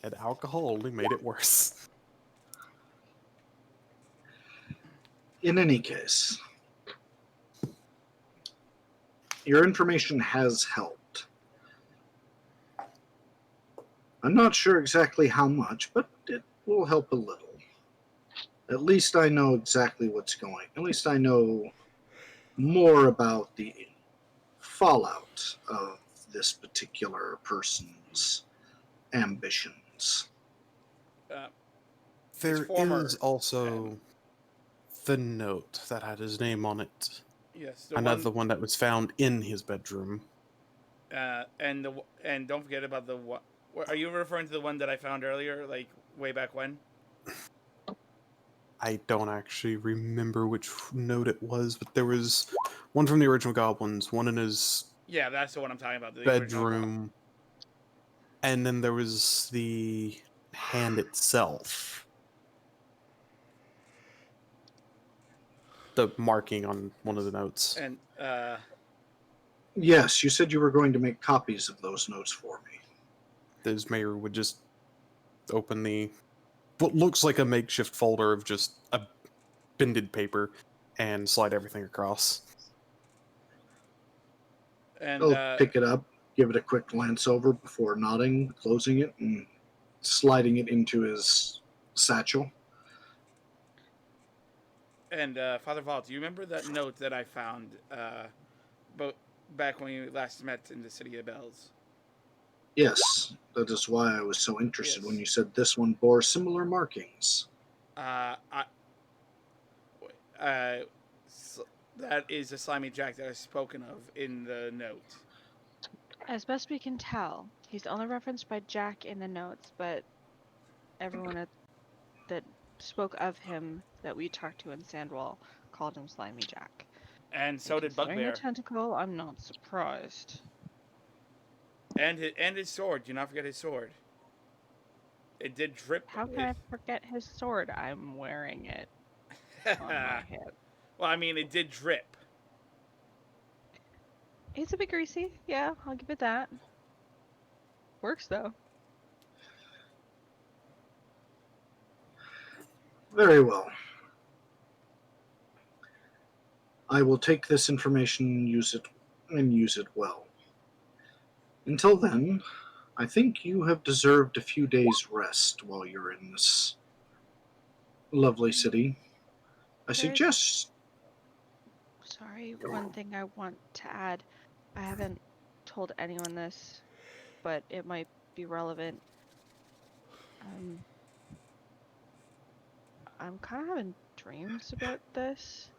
And alcohol only made it worse. In any case, your information has helped. I'm not sure exactly how much, but it will help a little. At least I know exactly what's going. At least I know more about the fallout of this particular person's ambitions. Uh, his There former. is also the note that had his name on it. Yes, the Another one. one that was found in his bedroom. And don't forget about the what. Are you referring to the one that I found earlier, like way back when? I don't actually remember which note it was, but there was one from the original Goblins, one in his Yeah, that's the one I'm talking about. The original one. bedroom, and then there was the hand itself. The marking on one of the notes. And Yes, you said you were going to make copies of those notes for me. This mayor would just open the what looks like a makeshift folder of just a bended paper and slide everything across. and I'll pick it up, give it a quick glance over before nodding, closing it, and sliding it into his satchel. Father Vault, do you remember that note that I found? But back when we last met in the City of Bells. Yes, that is why I was so interested Yes. when you said this one bore similar markings. I. Uh, s that is the slimy Jack that is spoken of in the note. As best we can tell, he's only referenced by Jack in the notes, but everyone that spoke of him that we talked to in Sandwall called him Slimy Jack. And so did Considering a Bugbear. tentacle, I'm not surprised. And his sword. Do not forget his sword. It did drip. How can I forget his sword? I'm wearing it on my hip. Well, I mean, it did drip. It's a bit greasy, yeah, I'll give it that. Works though. Very well. I will take this information and use it well. Until then, I think you have deserved a few days' rest while you're in this lovely city. I There's- suggest. Sorry, one thing I want to add. I haven't told anyone this, but it might be relevant. I'm kind of having dreams about this.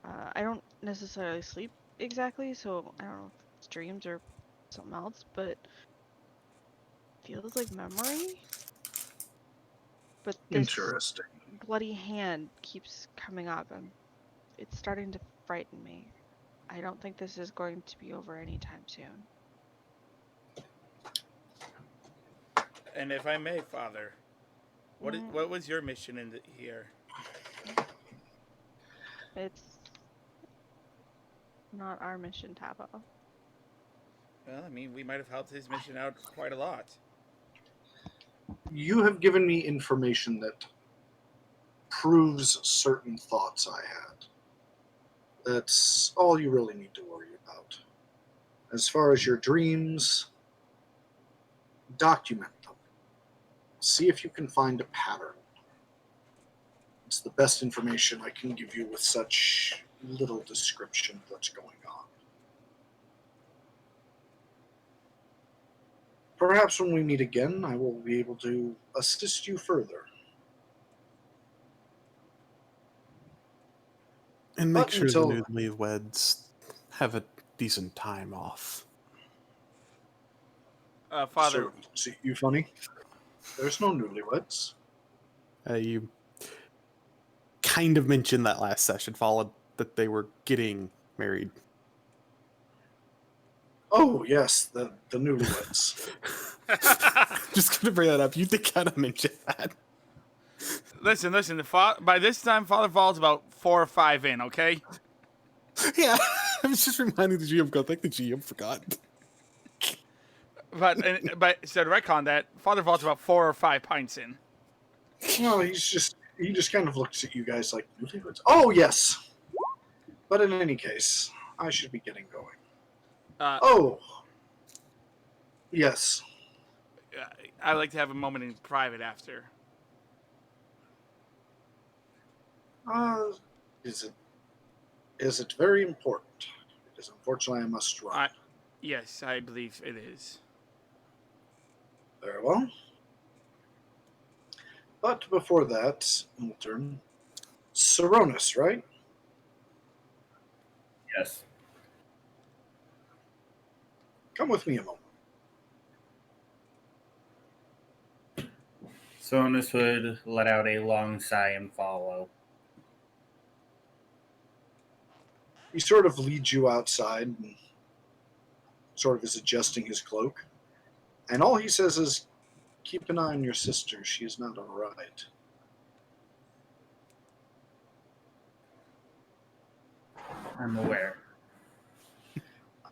I don't necessarily sleep exactly, so I don't know if it's dreams or something else, but feels like memory. But this Interesting. bloody hand keeps coming up, and it's starting to frighten me. I don't think this is going to be over anytime soon. And if I may, Father, what was your mission in here? It's not our mission, Tavo. Well, I mean, we might have helped his mission out quite a lot. You have given me information that proves certain thoughts I had. That's all you really need to worry about. As far as your dreams, document them. See if you can find a pattern. It's the best information I can give you with such little description of what's going on. Perhaps when we meet again, I will be able to assist you further. And make But sure the until- newlyweds have a decent time off. Father, Sir, see, you funny? There's no newlyweds. You kind of mentioned that last session, followed that they were getting married. Oh, yes, the newlyweds. Just gonna bring that up. You did kind of mention that. listen. By this time, Father Vault's about 4 or 5 in. Okay. Yeah, I was just reminding the GM. I think the GM forgot. But so to retcon that, Father Vault's about 4 or 5 pints in. No, he just kind of looks at you guys like, newlyweds? Oh, yes. But in any case, I should be getting going. Oh, yes. I'd like to have a moment in private after. Is it? Is it very important? Because unfortunately I must run. Yes, I believe it is. Very well. But before that, we'll turn. Saronis, right? Yes. Come with me a moment. Sonus would let out a long sigh and follow. He sort of leads you outside and sort of is adjusting his cloak. And all he says is, keep an eye on your sister. She is not all right. I'm aware.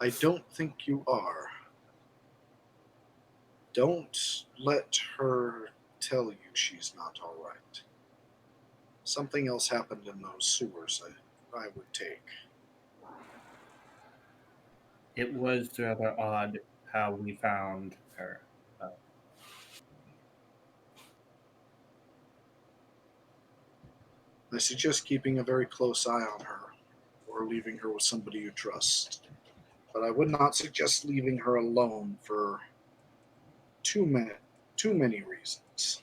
I don't think you are. Don't let her tell you she's not all right. Something else happened in those sewers I would take. It was rather odd how we found her. I suggest keeping a very close eye on her or leaving her with somebody you trust. But I would not suggest leaving her alone for too many reasons.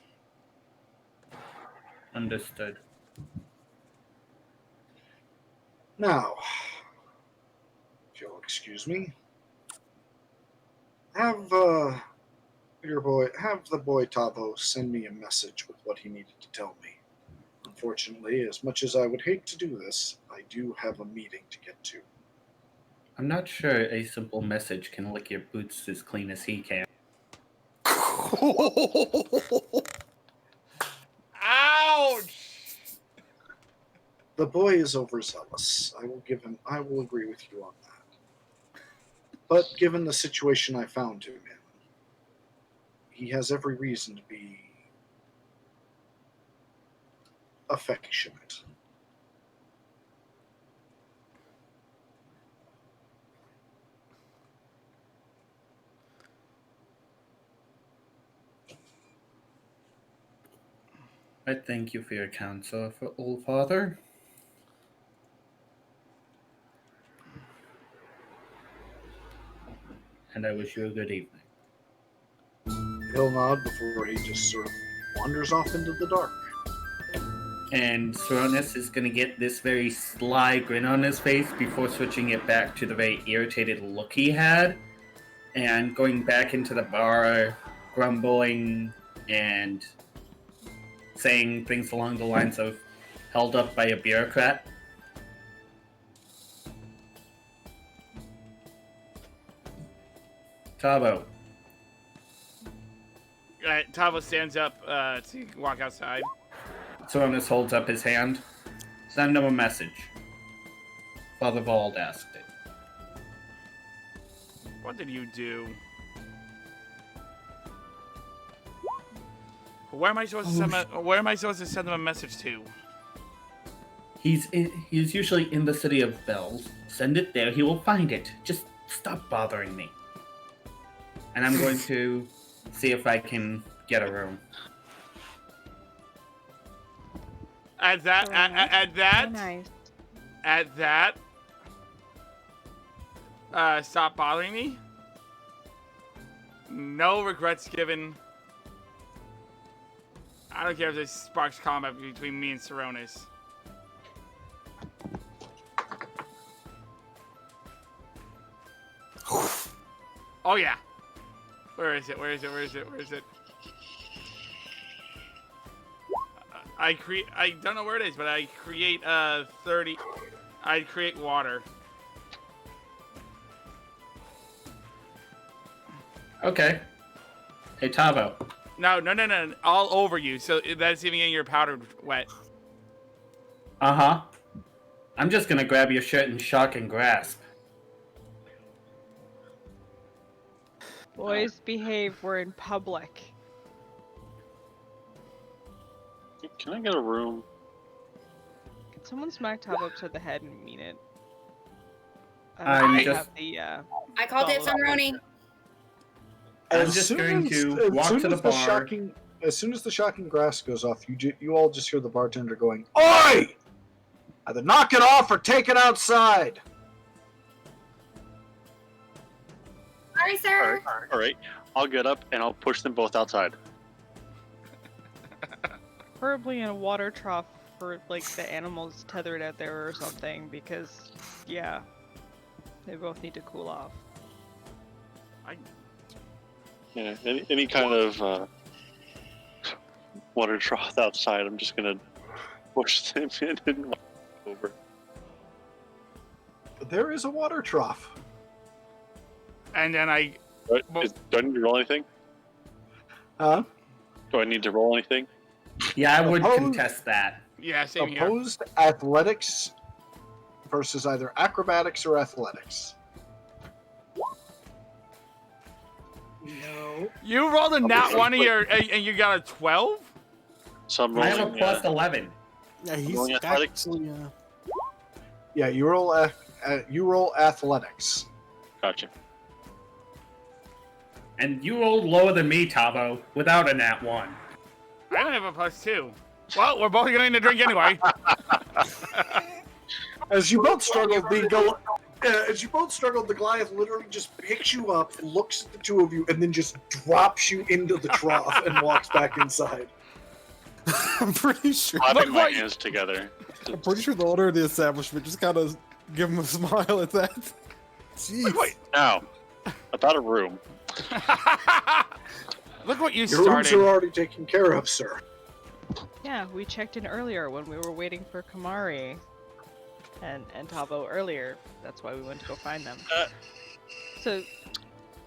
Understood. Now, if you'll excuse me, have the boy Tavo send me a message with what he needed to tell me. Unfortunately, as much as I would hate to do this, I do have a meeting to get to. I'm not sure a simple message can lick your boots as clean as he can. Ouch! The boy is overzealous. I will agree with you on that. But given the situation I found him in, he has every reason to be affectionate. I thank you for your counsel, old father. And I wish you a good evening. He'll nod before he just sort of wanders off into the dark. And Saronis is going to get this very sly grin on his face before switching it back to the very irritated look he had. And going back into the bar, grumbling and saying things along the lines of held up by a bureaucrat. Tavo. Tavo stands up to walk outside. Saronis holds up his hand. Send him a message. Father Vauld asked it. What did you do? Where am I supposed to send him a message to? He's usually in the city of Bells. Send it there, he will find it. Just stop bothering me. And I'm going to see if I can get a room. At that, Nice. stop bothering me. No regrets given. I don't care if this sparks combat between me and Saronis. Oh yeah. Where is it? I don't know where it is, but I create 30. I create water. Okay. Hey, Tavo. No. All over you. So that's even getting your powder wet. Uh-huh. I'm just gonna grab your shirt and shock and grasp. Boys, behave. We're in public. Can I get a room? Can someone smack Tub upside the head and mean it? I'm I just- have the, I called it follow-up. Sunroni. I'm just going to walk to the bar. As soon as the shocking grass goes off, you all just hear the bartender going, "Oi! Either knock it off or take it outside. Sorry, sir. All right. I'll get up and I'll push them both outside. Preferably in a water trough for like the animals tethered out there or something, because yeah, they both need to cool off. Yeah, any kind of water trough outside, I'm just gonna push them in and walk over. There is a water trough. And then I Do Well- I need to roll anything? Huh? Do I need to roll anything? Yeah, I would Opposed- contest that. yeah, same here. Opposed athletics versus either acrobatics or athletics. No. You rolled a nat 1 here and you got a 12? So I'm I have a rolling. plus 11. Yeah, he's Rolling athletics? actually. Yeah, you roll athletics. Gotcha. And you rolled lower than me, Tavo, without a nat 1. I don't have a +2. Well, we're both going to drink anyway. As you both struggle, the Goliath literally just picks you up, looks at the two of you, and then just drops you into the trough and walks back inside. I'm pretty sure. Clapping my what- hands together. I'm pretty sure the owner of the establishment just kind of give him a smile at that. Jeez. Wait. Now, about a room. Look what you Your rooms started. are already taken care of, sir. Yeah, we checked in earlier when we were waiting for Kamari and Tavo earlier. That's why we went to go find them. So,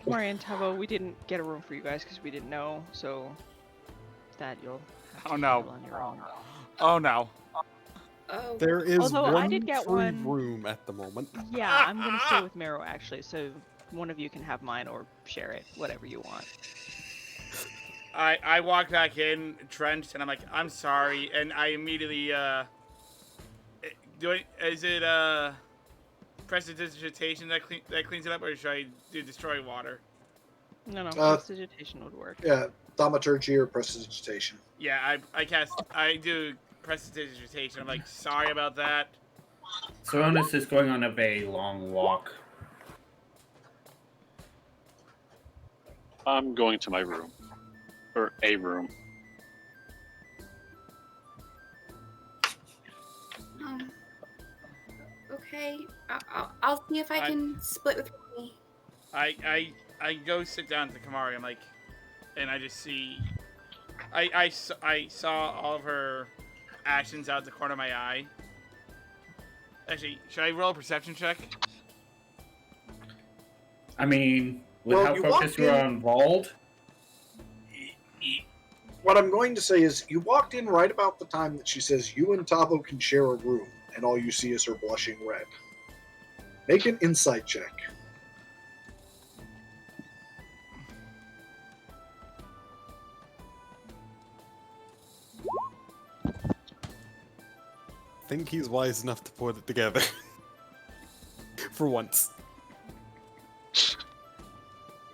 Kamari and Tavo, we didn't get a room for you guys because we didn't know. So, that you'll have to Oh, no. handle on your own. Oh no. Oh, There is Although I one did get free one- room at the moment. Yeah, I'm gonna stay with Mero actually. So one of you can have mine or share it, whatever you want. I walk back in, drenched, and I'm like, I'm sorry, and I immediately is it prestidigitation that cleans it up, or should I do destroy water? No, Uh, prestidigitation would work. Yeah, thaumaturgy or prestidigitation. Yeah, I do prestidigitation. I'm like, sorry about that. Saronis is going on a very long walk. I'm going to my room. Or a room. Okay. I'll see if I I- can split with me. I go sit down to Kamari. I'm like, and I just see, I saw all of her actions out the corner of my eye. Actually, should I roll a perception check? I mean, with Well, how you focused walked you are in- on vauld, What I'm going to say is, you walked in right about the time that she says you and Tavo can share a room, and all you see is her blushing red. Make an insight check. I think he's wise enough to put it together. For once.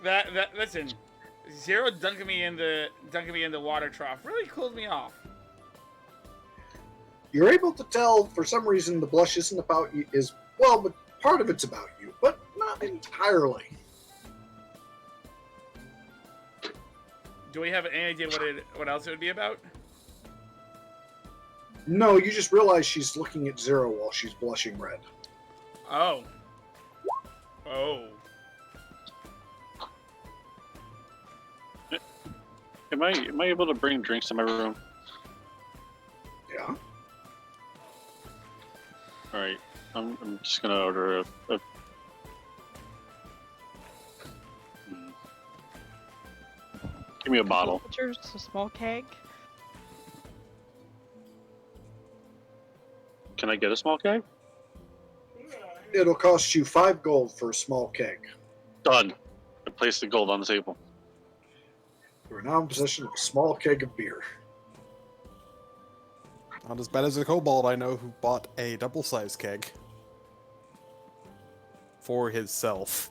That listen, Zero dunking me in the water trough really cooled me off. You're able to tell, for some reason, the blush isn't about you, but part of it's about you, but not entirely. Do we have any idea what else it would be about? No, you just realize she's looking at Zero while she's blushing red. Oh. Oh. Am I able to bring drinks to my room? Yeah. Alright. I'm just gonna order a Give me a bottle. Just a small keg. Can I get a small keg? It'll cost you 5 gold for a small keg. Done. I place the gold on the table. You are now in possession of a small keg of beer. Not as bad as a kobold I know who bought a double-sized keg. For himself.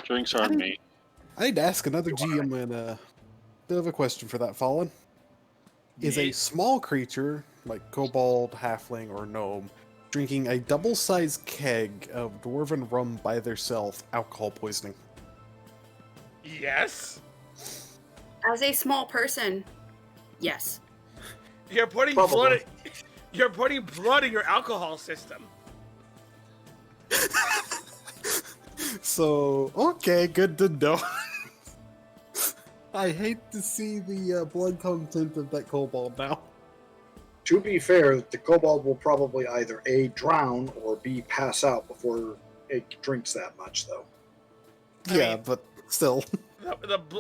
Drinks are on me. I need to ask another GM and a bit of a question for that, Fallen. is a small creature, like kobold, halfling, or gnome, drinking a double-sized keg of dwarven rum by theirself, alcohol poisoning. Yes. As a small person, yes. You're putting Probably. You're putting blood in your alcohol system. So, okay, good to know. I hate to see the blood content of that kobold now. To be fair, the kobold will probably either A, drown, or B, pass out before it drinks that much, though. Yeah, mean- but still.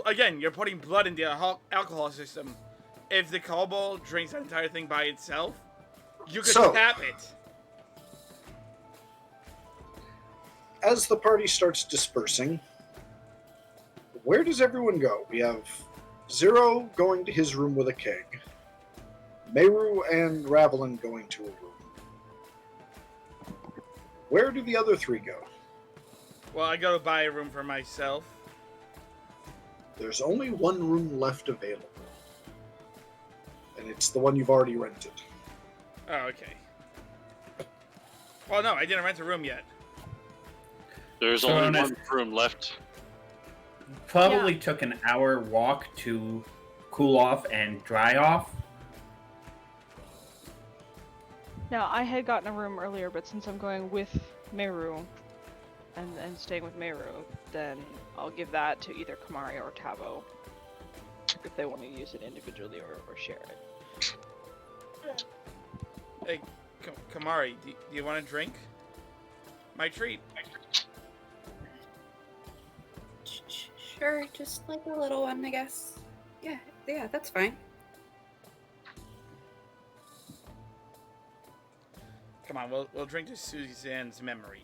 Again, you're putting blood in the alcohol system. If the kobold drinks that entire thing by itself, you could So- tap it. As the party starts dispersing, where does everyone go? We have Zero going to his room with a keg, Meru and Ravelin going to a room. Where do the other three go? Well, I go to buy a room for myself. There's only one room left available, and it's the one you've already rented. Oh, okay. Well, no, I didn't rent a room yet. There's So only honest- one room left. Probably took an hour walk to cool off and dry off. Now, I had gotten a room earlier, but since I'm going with Meru and staying with Meru, then I'll give that to either Kamari or Tavo if they want to use it individually or share it. Hey, Kamari, do you want a drink? My treat. Sure, just like a little one, I guess. Yeah, that's fine. Come on, we'll drink to Suzanne's memory.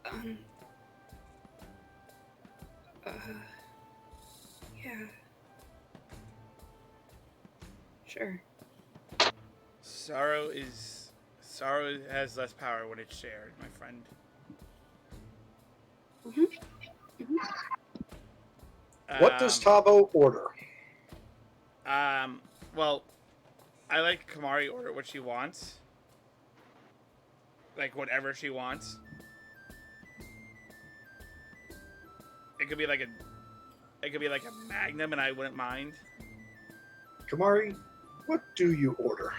Um. Yeah. Sure. Sorrow has less power when it's shared, my friend. What does Tabo order? Well, I like Kamari order what she wants. Like whatever she wants. It could be like a magnum and I wouldn't mind. Kamari, what do you order?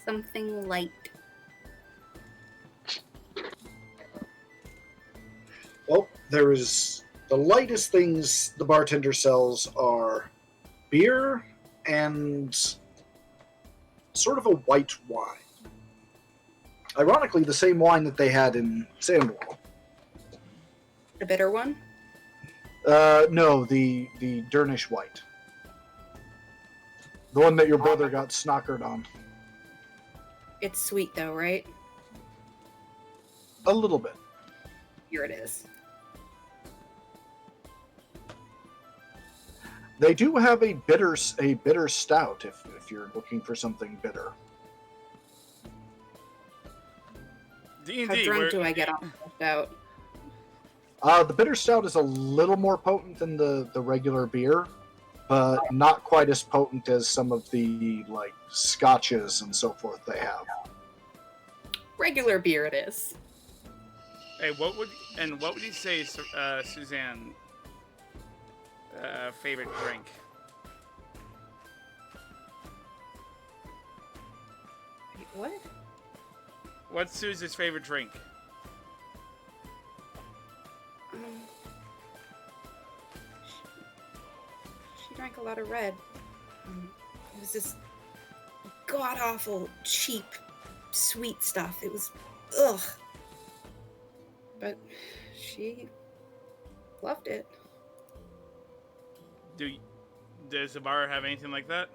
Something light. Well, there is the lightest things the bartender sells are beer and sort of a white wine. Ironically, the same wine that they had in Sandwall. A bitter one? No, the Dernish white. The one that your brother got snockered on. It's sweet though, right? A little bit. Here it is. They do have a bitter stout if you're looking for something bitter. D&D, How drunk do I get on out? The bitter stout is a little more potent than the regular beer, but not quite as potent as some of the like scotches and so forth they have. Regular beer it is. Hey, what would you say, Suzanne? Favorite drink? Wait, what? What's Suze's favorite drink? She drank a lot of red. It was this god awful, cheap, sweet stuff. It was ugh. But she loved it. Does the bar have anything like that?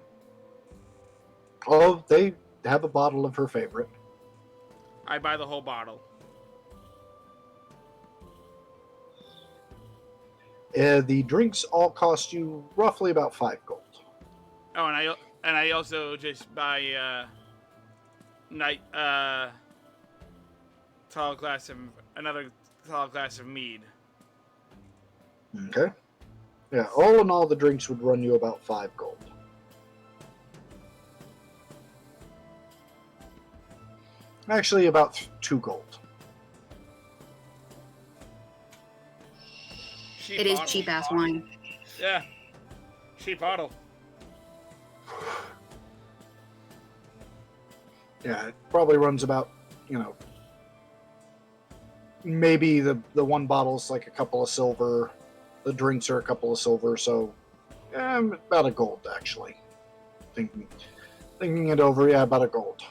Oh, they have a bottle of her favorite. I buy the whole bottle. The drinks all cost you roughly about 5 gold. Oh, and I also just buy another tall glass of mead. Okay. Yeah, all in all, the drinks would run you about 5 gold. Actually, about 2 gold. Cheap It is bottle. cheap ass wine. Yeah. Cheap bottle. Yeah, it probably runs about, maybe the one bottle's like a couple of silver. The drinks are a couple of silver, so about a gold actually. Thinking it over, yeah, about a gold.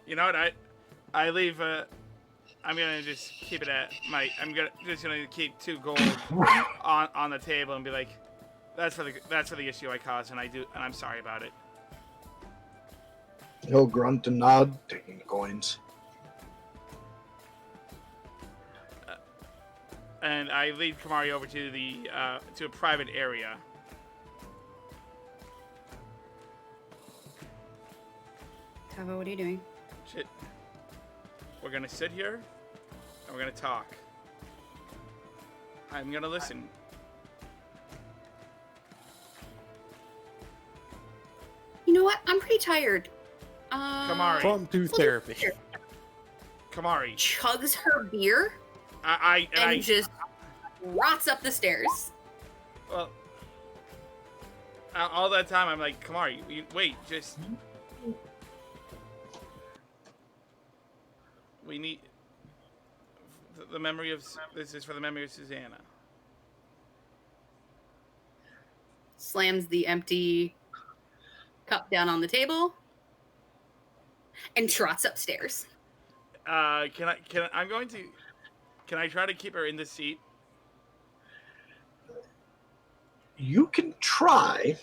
You know what? I leave. I'm gonna just keep it at my. Just gonna keep 2 gold on the table and be like, that's for the issue I caused, and I'm sorry about it. He'll grunt and nod, taking the coins. And I lead Kamari over to to a private area. Tavo, what are you doing? Shit. We're gonna sit here and we're gonna talk. I'm gonna listen. You know what? I'm pretty tired. Kamari. Prompt therapy. Kamari. Chugs her beer I and just rots up the stairs. well, all that time I'm like, Kamari, wait, just. We need the memory of. This is for the memory of Susanna. Slams the empty cup down on the table and trots upstairs. Can I try to keep her in the seat? You can try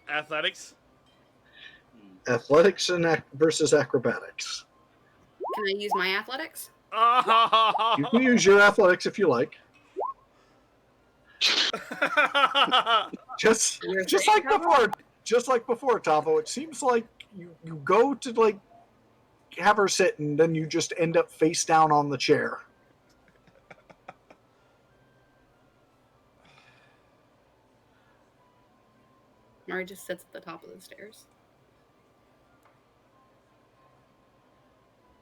Athletics. athletics versus acrobatics. Can I use my athletics? You can use your athletics if you like. Just like before, Tavo. It seems like you go to like have her sit, and then you just end up face down on the chair. Mari just sits at the top of the stairs.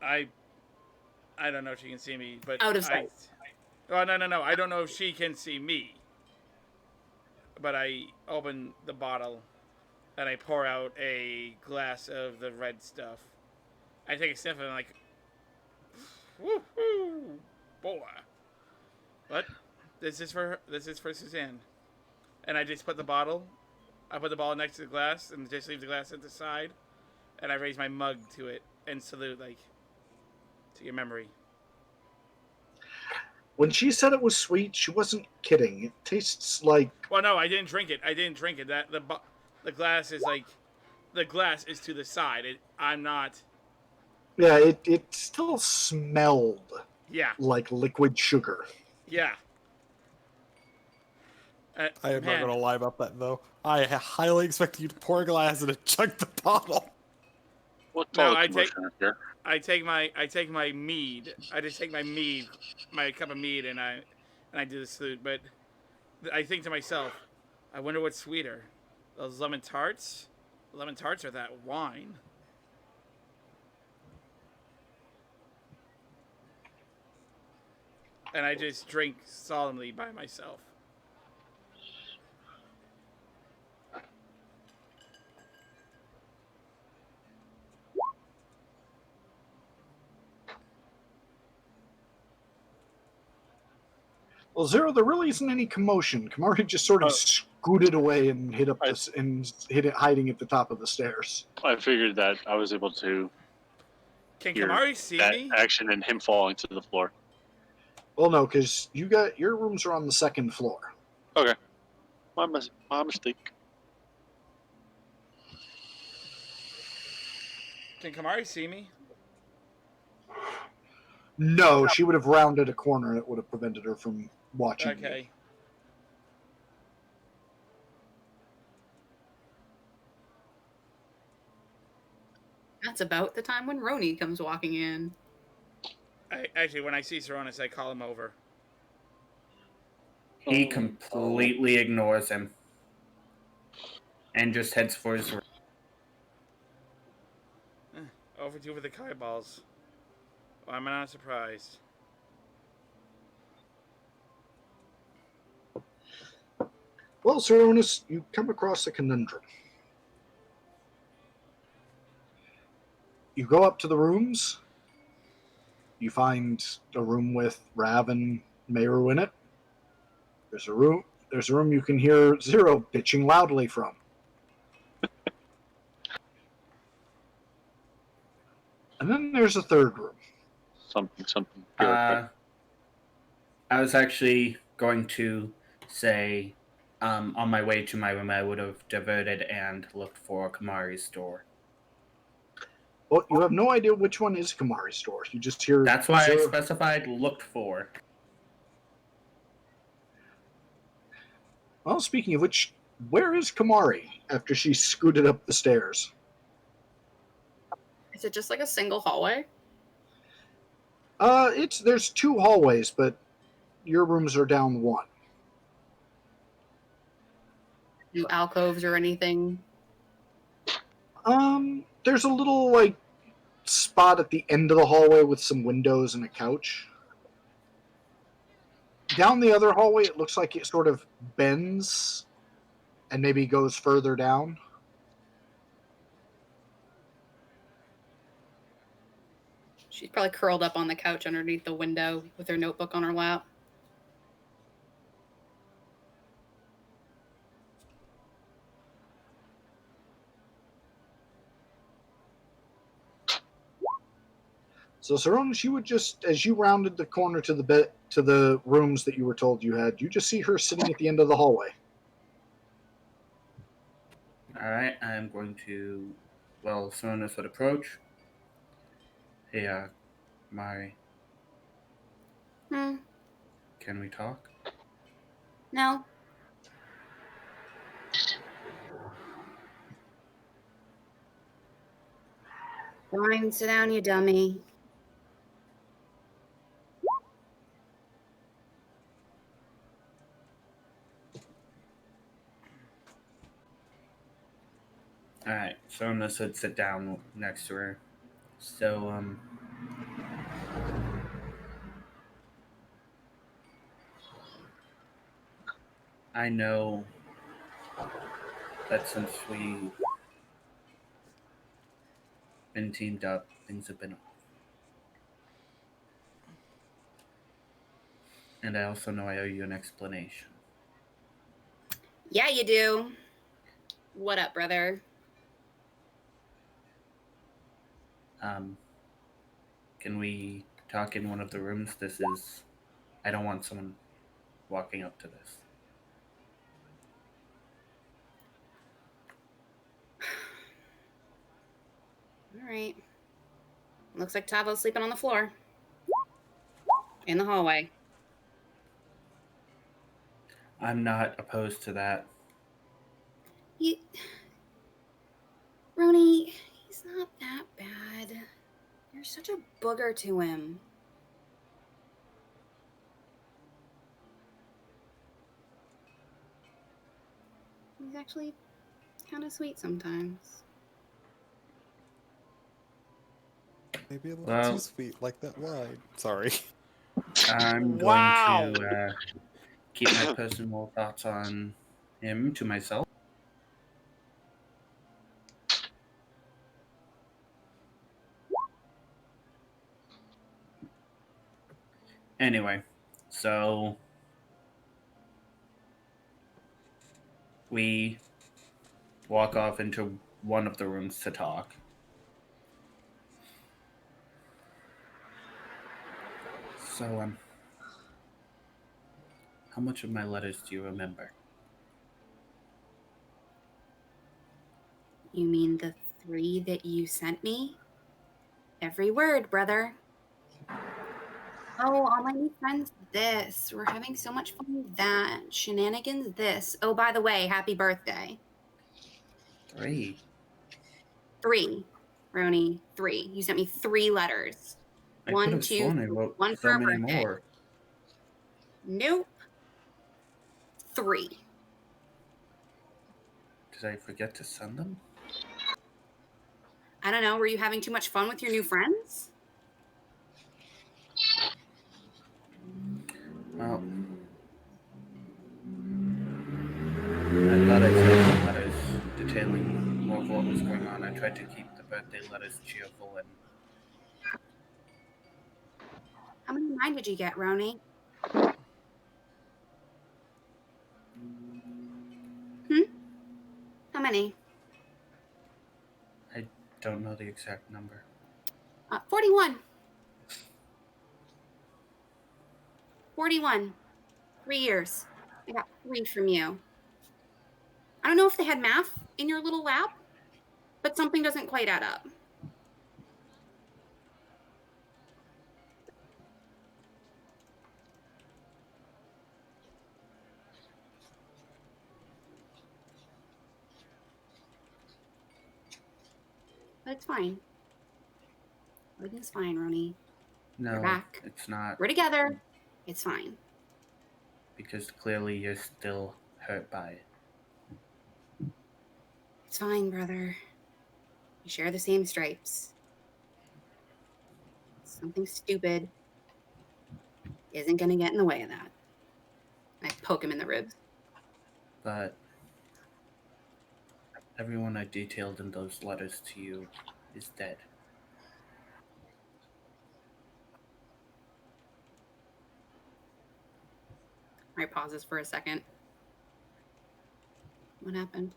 I don't know if she can see me, but Out of sight. Oh no! I don't know if she can see me. But I open the bottle, and I pour out a glass of the red stuff. I take a sniff and I'm like, woohoo, boy. But this is for Suzanne. And I just put the bottle. I put the bottle next to the glass and just leave the glass at the side. And I raise my mug to it and salute, like, to your memory. When she said it was sweet, she wasn't kidding. It tastes like. Well, no, I didn't drink it. That the glass is like, the glass is to the side. I'm not. Yeah, it still smelled. Yeah. Like liquid sugar. Yeah. I am not going to lie about that, though. I highly expect you to pour a glass and chug the bottle. What's No, all the I commotion here? take my mead. I just take my mead, my cup of mead, and I do the salute. But I think to myself, I wonder what's sweeter, those lemon tarts. Lemon tarts or that wine. And I just drink solemnly by myself. Well, Zero, there really isn't any commotion. Kamari just sort of scooted away and hid it hiding at the top of the stairs. I figured that I was able to Can hear Kamari see that me? action and him falling to the floor. Well, no, because your rooms are on the second floor. Okay. My mistake. Can Kamari see me? No, she would have rounded a corner and it would have prevented her from watching. Okay. That's about the time when Roni comes walking in. Actually, when I see Saronis, I call him over. He completely ignores him and just heads for his room. Over to you with the Kai balls. Well, I'm not surprised. Well, Saronis, you come across a conundrum. You go up to the rooms. You find a room with Rav and Meru in it. There's a room. There's a room you can hear Zero bitching loudly from. And then there's a third room. Something bureaucrat. I was actually going to say, on my way to my room, I would have diverted and looked for Kamari's door. Well, you have no idea which one is Kamari's door. You just hear. That's why I Zero. specified looked for. Well, speaking of which, where is Kamari after she scooted up the stairs? Is it just like a single hallway? There's 2 hallways, but your rooms are down 1. No alcoves or anything? There's a little like spot at the end of the hallway with some windows and a couch. Down the other hallway, it looks like it sort of bends and maybe goes further down. She's probably curled up on the couch underneath the window with her notebook on her lap. So, Saronis, you would just, as you rounded the corner to the bed, to the rooms that you were told you had, you just see her sitting at the end of the hallway. All right, I'm going to. Well, Saronis would approach. Hey, Mari, Hmm. can we talk? No. Fine, sit down, you dummy. All right, Saronis would sit down next to her. So, I know that since we've been teamed up, things have been off. And I also know I owe you an explanation. Yeah, you do. What up, brother? Can we talk in one of the rooms? I don't want someone walking up to this. All right. Looks like Tavo's sleeping on the floor. In the hallway. I'm not opposed to that. Roni, he's not that bad. You're such a booger to him. He's actually kind of sweet sometimes. Maybe a little Well- too sweet, like that wine. Sorry. I'm Wow. going to keep my personal thoughts on him to myself. Anyway, so we walk off into one of the rooms to talk. So, how much of my letters do you remember? You mean the 3 that you sent me? Every word, brother. Oh, all my new friends this. We're having so much fun with that. Shenanigans this. Oh, by the way, happy birthday. 3. 3. Roni, 3. You sent me 3 letters. I could One, have two, sworn I three. wrote One so for a many birthday. more. Nope. 3. Did I forget to send them? I don't know. Were you having too much fun with your new friends? Well, I thought I sent some letters detailing more of what was going on. I tried to keep the birthday letters cheerful and How many of mine did you get, Roni? How many? I don't know the exact number. 41. 41. 3 years. I got 3 from you. I don't know if they had math in your little lab, but something doesn't quite add up. But it's fine. Everything's fine, Roni. We're No, back. it's not, We're together. It's fine. because clearly you're still hurt by it. It's fine, brother. We share the same stripes. Something stupid isn't going to get in the way of that. I poke him in the ribs. But everyone I detailed in those letters to you is dead. I pauses for a second. What happened?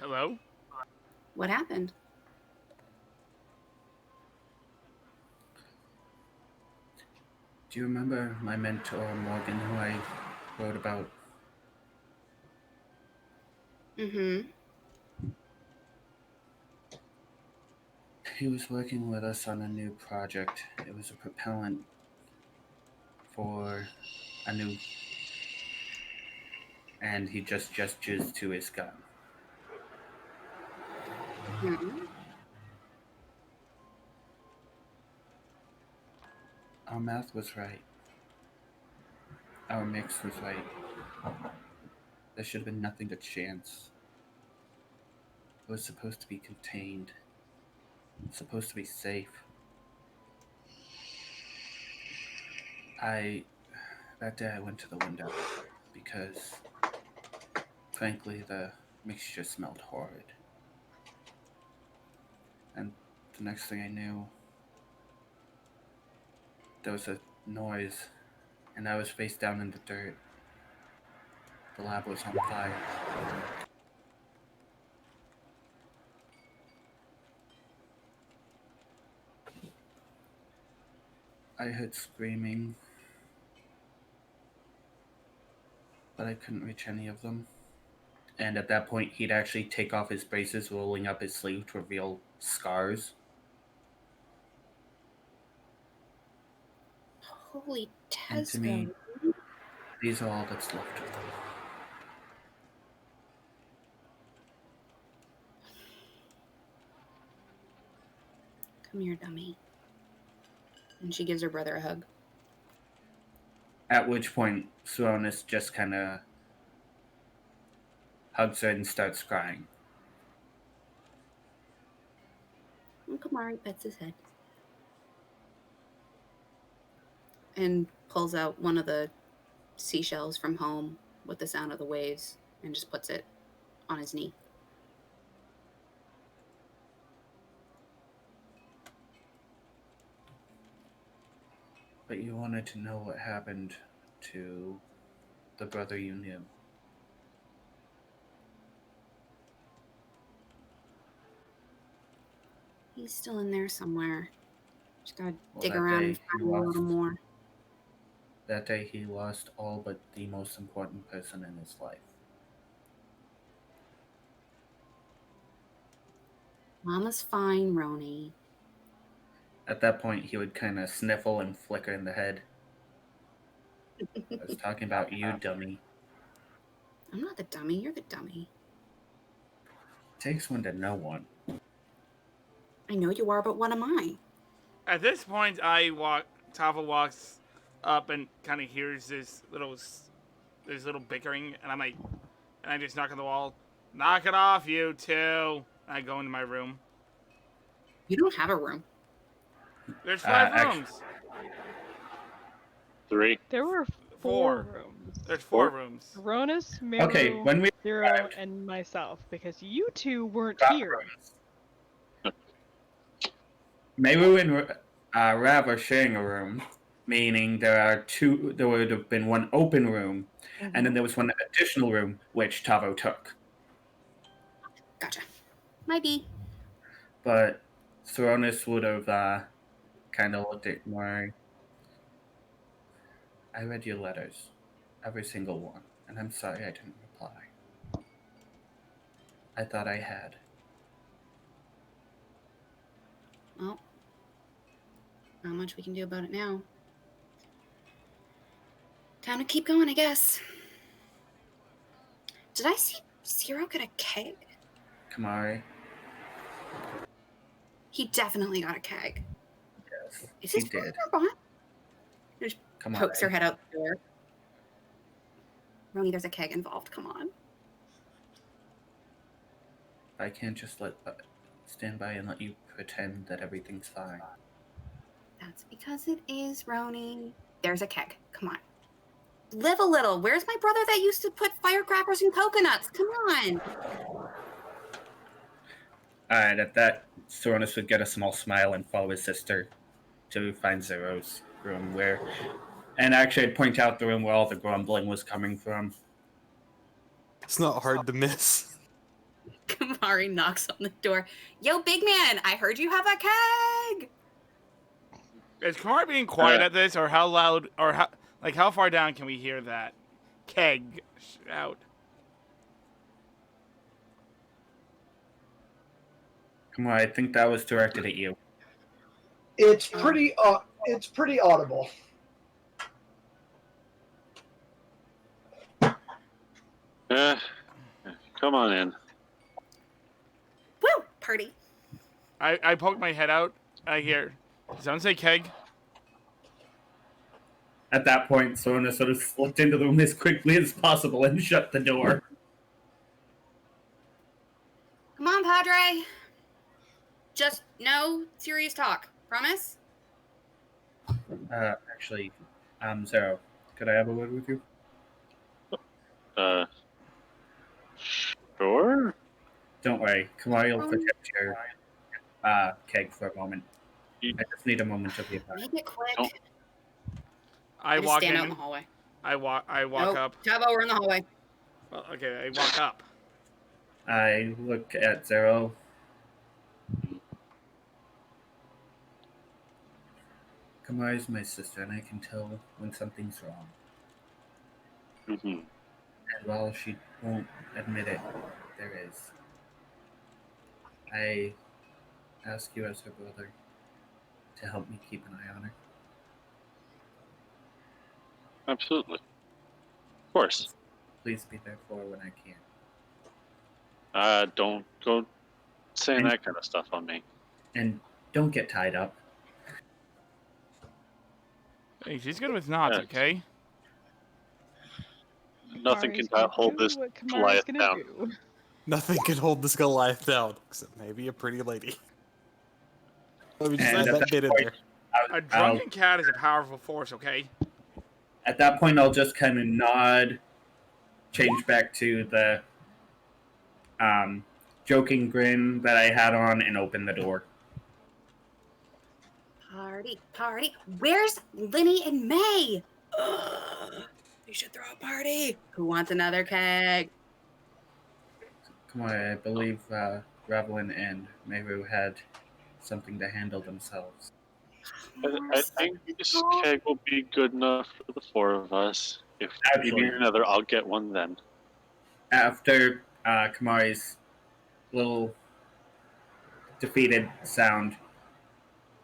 Hello? What happened? Do you remember my mentor, Morgan, who I wrote about? Mm-hmm. He was working with us on a new project. It was a propellant for a new... And he just gestures to his gun. Mm-hmm. Our math was right. Our mix was right. There should have been nothing to chance. It was supposed to be contained. Supposed to be safe. That day I went to the window because, frankly, the mixture smelled horrid. And the next thing I knew, there was a noise, and I was face down in the dirt. The lab was on fire. I heard screaming, but I couldn't reach any of them. And at that point, he'd actually take off his braces, rolling up his sleeve to reveal scars. Holy And to Tesco. me, these are all that's left of them. Come here, dummy. And she gives her brother a hug. At which point, Suonis just kind of hugs her and starts crying. And Kamari pets his head. And pulls out one of the seashells from home with the sound of the waves and just puts it on his knee. But you wanted to know what happened to the brother you knew. He's still in there somewhere. Just gotta Well, dig that around day and he find a little lost. more. That day he lost all but the most important person in his life. Mama's fine, Roni. At that point, he would kind of sniffle and flicker in the head. I was talking about you, dummy. I'm not the dummy. You're the dummy. Takes one to know one. I know you are, but what am I? At this point, Tava walks up and kind of hears this little bickering, and I just knock on the wall. Knock it off, you two. I go into my room. You don't have a room. There's 5 rooms. 3. There were Four. 4 rooms. There's 4 rooms. Ronus, Miru, Okay, when we Zero, arrived, and myself, because you two weren't got here. rooms. Meru and Rav are sharing a room, meaning there would have been one open room, and then there was one additional room, which Tavo took. Gotcha. Might be. But Thronis would have kind of looked at Mari. I read your letters, every single one, and I'm sorry I didn't reply. I thought I had. Well, not much we can do about it now. Time to keep going, I guess. Did I see Zero get a keg? Kamari, He definitely got a keg. yes, Is he his did. brother bought? Just pokes her Kamari, head out the door. Roni, there's a keg involved. Come on. I can't just stand by and let you pretend that everything's fine. That's because it is, Roni. There's a keg. Come on. Live a little. Where's my brother that used to put firecrackers and coconuts? Come on. Alright, at that, Thronis would get a small smile and follow his sister to find Zero's room and actually I'd point out the room where all the grumbling was coming from. It's not hard to miss. Kamari knocks on the door. Yo, big man, I heard you have a keg. Is Kamar being quiet at this, or how loud, or how far down can we hear that keg shout? Come on, I think that was directed at you. It's pretty audible. Come on in. Woo, party. I poke my head out. I hear, did someone say keg? At that point, Sona sort of slipped into the room as quickly as possible and shut the door. Come on, Padre. Just no serious talk. Promise? Actually, Zero, could I have a word with you? Sure. Don't worry, Kamari will protect your keg for a moment. I just need a moment of your time. Make it quick. Don't- I just walk stand in. out in the hallway. I walk Nope. up. Tabo, we're in the hallway. Well, okay, I walk up. I look at Zero. Kamari's my sister, and I can tell when something's wrong. Mm-hmm. And while she won't admit it, there is. I ask you as her brother to help me keep an eye on her. Absolutely. Of course. Please be there for her when I can. Don't go saying that kind of stuff on me. And don't get tied up. Hey, she's good with knots, Yeah. okay? Nothing Kamari's can gonna hold do this what Kamari's Goliath gonna down. do. Nothing can hold this Goliath down, except maybe a pretty lady. Let me just And add at that that bit in point, there. A drunken cat is a powerful force, okay? At that point, I'll just kind of nod, change back to the joking grin that I had on, and open the door. Party, party. Where's Linny and May? Ugh, we should throw a party. Who wants another keg? Come on, I believe Ravelin and Meru had something to handle themselves. I think this keg will be good enough for the 4 of us. If you Absolutely. need another, I'll get one then. After Kamari's little defeated sound,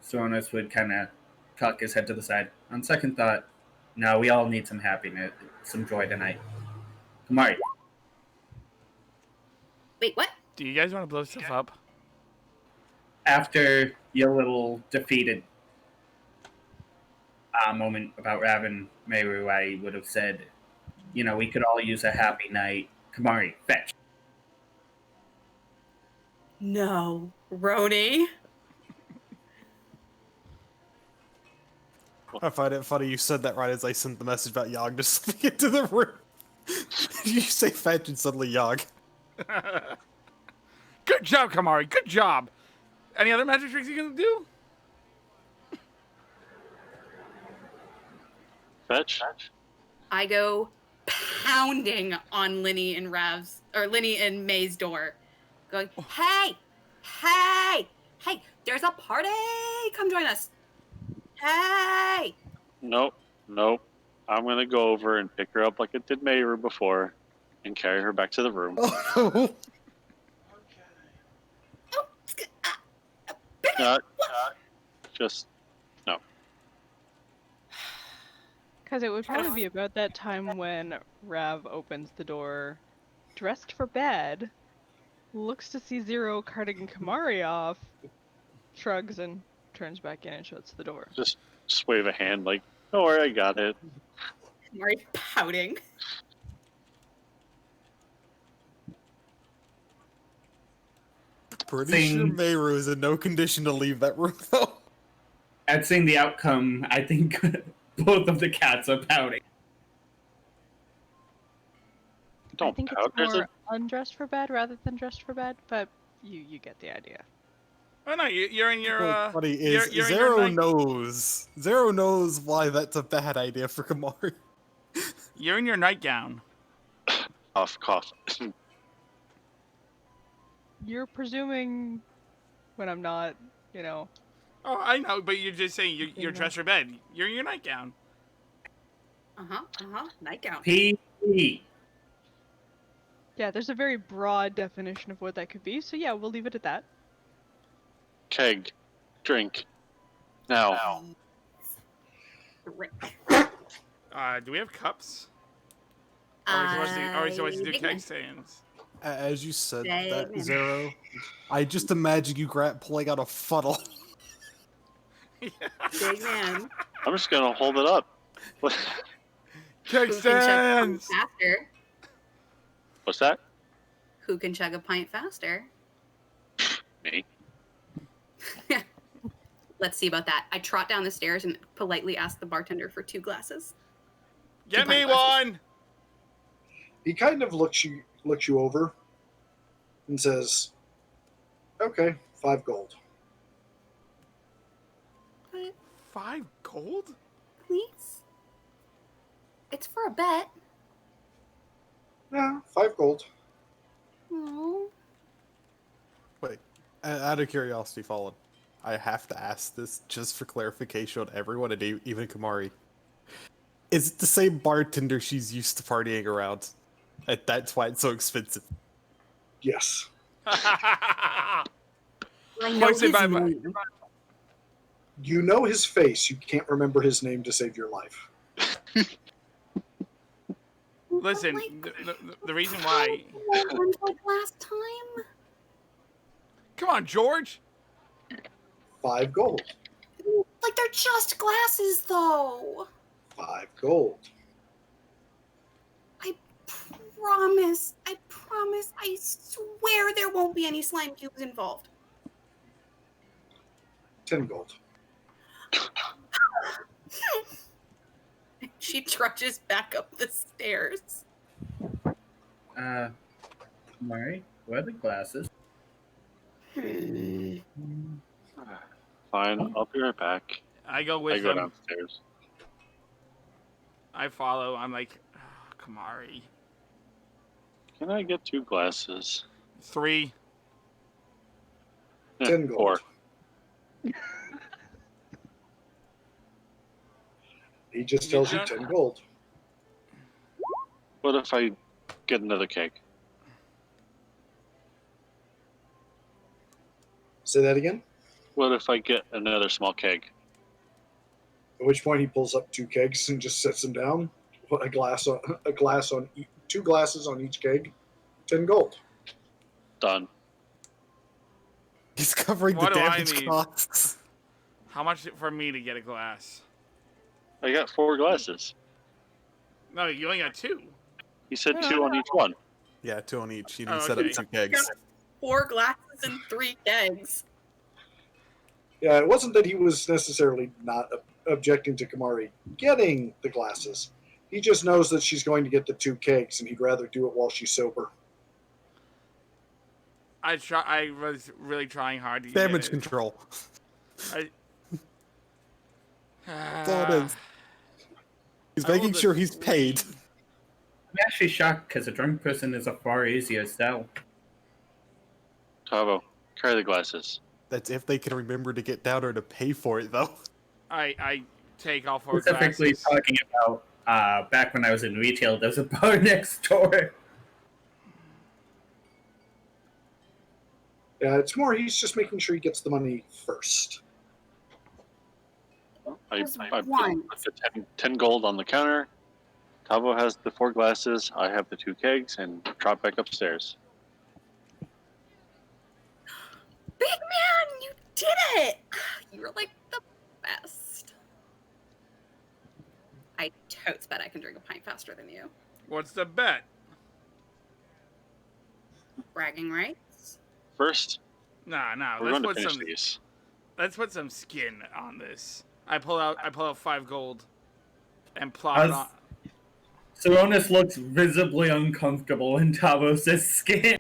Soros would kind of cock his head to the side. On second thought, no, we all need some happiness, some joy tonight. Kamari, Wait, what? Do you guys want to blow stuff up? after your little defeated moment about Raven Meru, I would have said, we could all use a happy night. Kamari, fetch. No, Roni. I find it funny you said that right as I sent the message about Yogg just slipping into the room. You say fetch and suddenly Yogg. Good job, Kamari. Good job. Any other magic tricks you can do? Fetch? I go pounding on Linny and May's door, going, hey, there's a party. Come join us. Hey. Nope. I'm gonna go over and pick her up like I did Mayru before and carry her back to the room. Oh, Just no. Because it would probably be about that time when Rav opens the door, dressed for bed, looks to see Zero carting Kamari off, shrugs and turns back in and shuts the door. Just wave a hand like, don't worry, I got it. Kamari pouting. pretty sure Mayru is in no condition to leave that room, though. At seeing the outcome, I think both of the cats are pouting. I think it's more undressed for bed rather than dressed for bed, but you get the idea. Oh no, you're in your. What's funny is you're Zero knows. Zero knows why that's a bad idea for Kamari. You're in your nightgown. Cough. You're presuming when I'm not, Oh, I know, but you're just saying you're dressed for bed. You're in your nightgown. Nightgown. P. Yeah, there's a very broad definition of what that could be, so yeah, we'll leave it at that. Keg. Drink. Now. Do we have cups? Or are we supposed to do keg stands? As you said that, Zero, I just imagine you pulling out a funnel. Big man. I'm just gonna hold it up. Keg stands! Faster? What's that? Who can chug a pint faster? Me. Let's see about that. I trot down the stairs and politely ask the bartender for 2 glasses. Get me one! He kind of looks you over and says, "Okay, 5 gold." What? 5 gold? Please? It's for a bet. Yeah, 5 gold. Oh. Wait, out of curiosity, Fallen, I have to ask this just for clarification on everyone, and even Kamari. Is it the same bartender she's used to partying around? And that's why it's so expensive. Yes. I know his name. You know his face. You can't remember his name to save your life. Listen, the reason why... Like last time? Come on, George! 5 gold. Like, they're just glasses, though. 5 gold. I promise, I swear there won't be any slime cubes involved. 10 gold. She trudges back up the stairs. Mari, where are the glasses? Fine, I'll be right back. I go with I go them. downstairs. I follow. I'm like, oh, Kamari. Can I get 2 glasses? 3. 10 gold. 4. He just tells you don't- 10 gold. What if I get another keg? Say that again. What if I get another small keg? At which point he pulls up 2 kegs and just sets them down. A glass on 2 glasses on each keg. 10 gold. Done. He's covering What the do I damage need? costs. How much for me to get a glass? I got 4 glasses. No, you only got 2. He said 2 on each one. Yeah, 2 on each. He Oh, set up okay. 2 kegs. 4 glasses and 3 kegs. Yeah, it wasn't that he was necessarily not objecting to Kamari getting the glasses. He just knows that she's going to get the 2 kegs, and he'd rather do it while she's sober. I was really trying hard to Damage get it. control. I, That's all it is. He's I rolled making a sure he's 3. paid. I'm actually shocked because a drunk person is a far easier sell. Tavo, carry the glasses. That's if they can remember to get down or to pay for it, though. I take all 4 Specifically glasses. talking about back when I was in retail, there's a bar next door. Yeah, it's more he's just making sure he gets the money first. I Just put one. the 10 gold on the counter. Tavo has the 4 glasses. I have the 2 kegs, and drop back upstairs. Big man, you did it! You were like the best. I totes bet I can drink a pint faster than you. What's the bet? Bragging rights? First, Nah. we're Let's going to put finish some. these. Let's put some skin on this. I pull out 5 gold, and plop it on. Saronis looks visibly uncomfortable in Tavos' skin.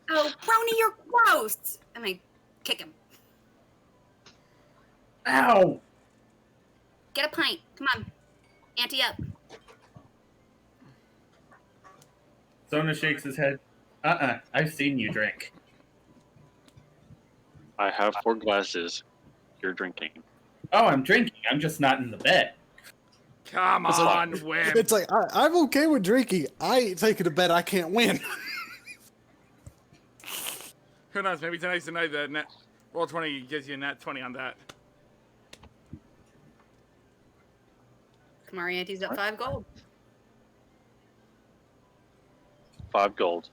Oh, Brony, you're gross! And I kick him. Ow! Get a pint. Come on. Ante up. Saronis shakes his head. I've seen you drink. I have 4 glasses. You're drinking. Oh, I'm drinking. I'm just not in the bet. Come It's on, like- win. It's like, I'm okay with drinking. I ain't taking a bet I can't win. Who knows? Maybe tonight's the night that roll 20 gives you a nat 20 on that. Kamari Ante's up 5 gold. 5 gold.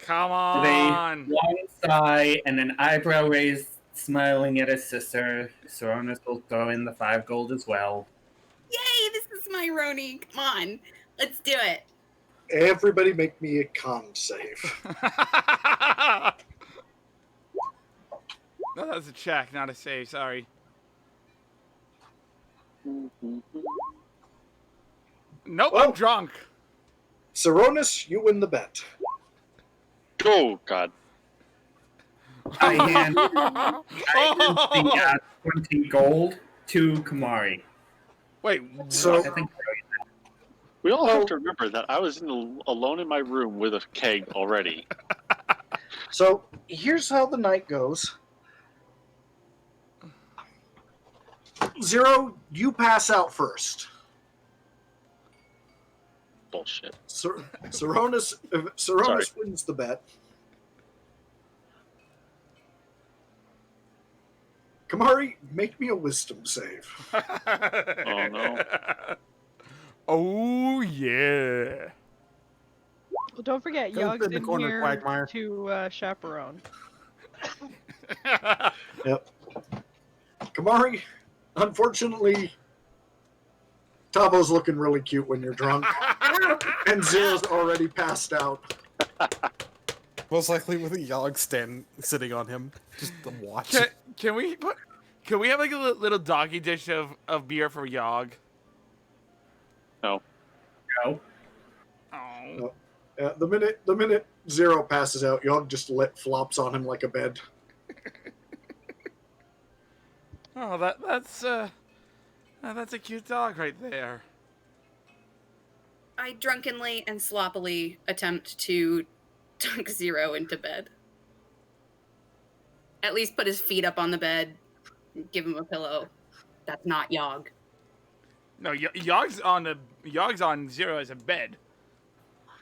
Come They on. long sigh and an eyebrow raised, smiling at his sister. Saronis will throw in the 5 gold as well. Yay, this is my Roni. Come on. Let's do it. Everybody make me a con save. No, that's a check, not a save. Sorry. Nope, I'm Well- drunk. Saronis, you win the bet. Oh, God. I hand the 20 gold to Kamari. Wait, So- I think We all have to remember that I was alone in my room with a keg already. So here's how the night goes. 0, you pass out first. Bullshit. Saronis wins the bet. Kamari, make me a wisdom save. Oh, no. Oh, yeah. Well, don't forget, Go Yogg's sit in the in corner, here Quagmire. to chaperone. Yep. Kamari, unfortunately, Tavo's looking really cute when you're drunk, and Zero's already passed out. Most likely with a Yogg stand sitting on him. Just to watch. Can we have like a little doggy dish of beer for Yogg? No. go. Oh. The minute Zero passes out, Yog just flops on him like a bed. Oh, that's a cute dog right there. I drunkenly and sloppily attempt to dunk Zero into bed. At least put his feet up on the bed, give him a pillow. that's not Yogg. No, Yogg's on Zero as a bed.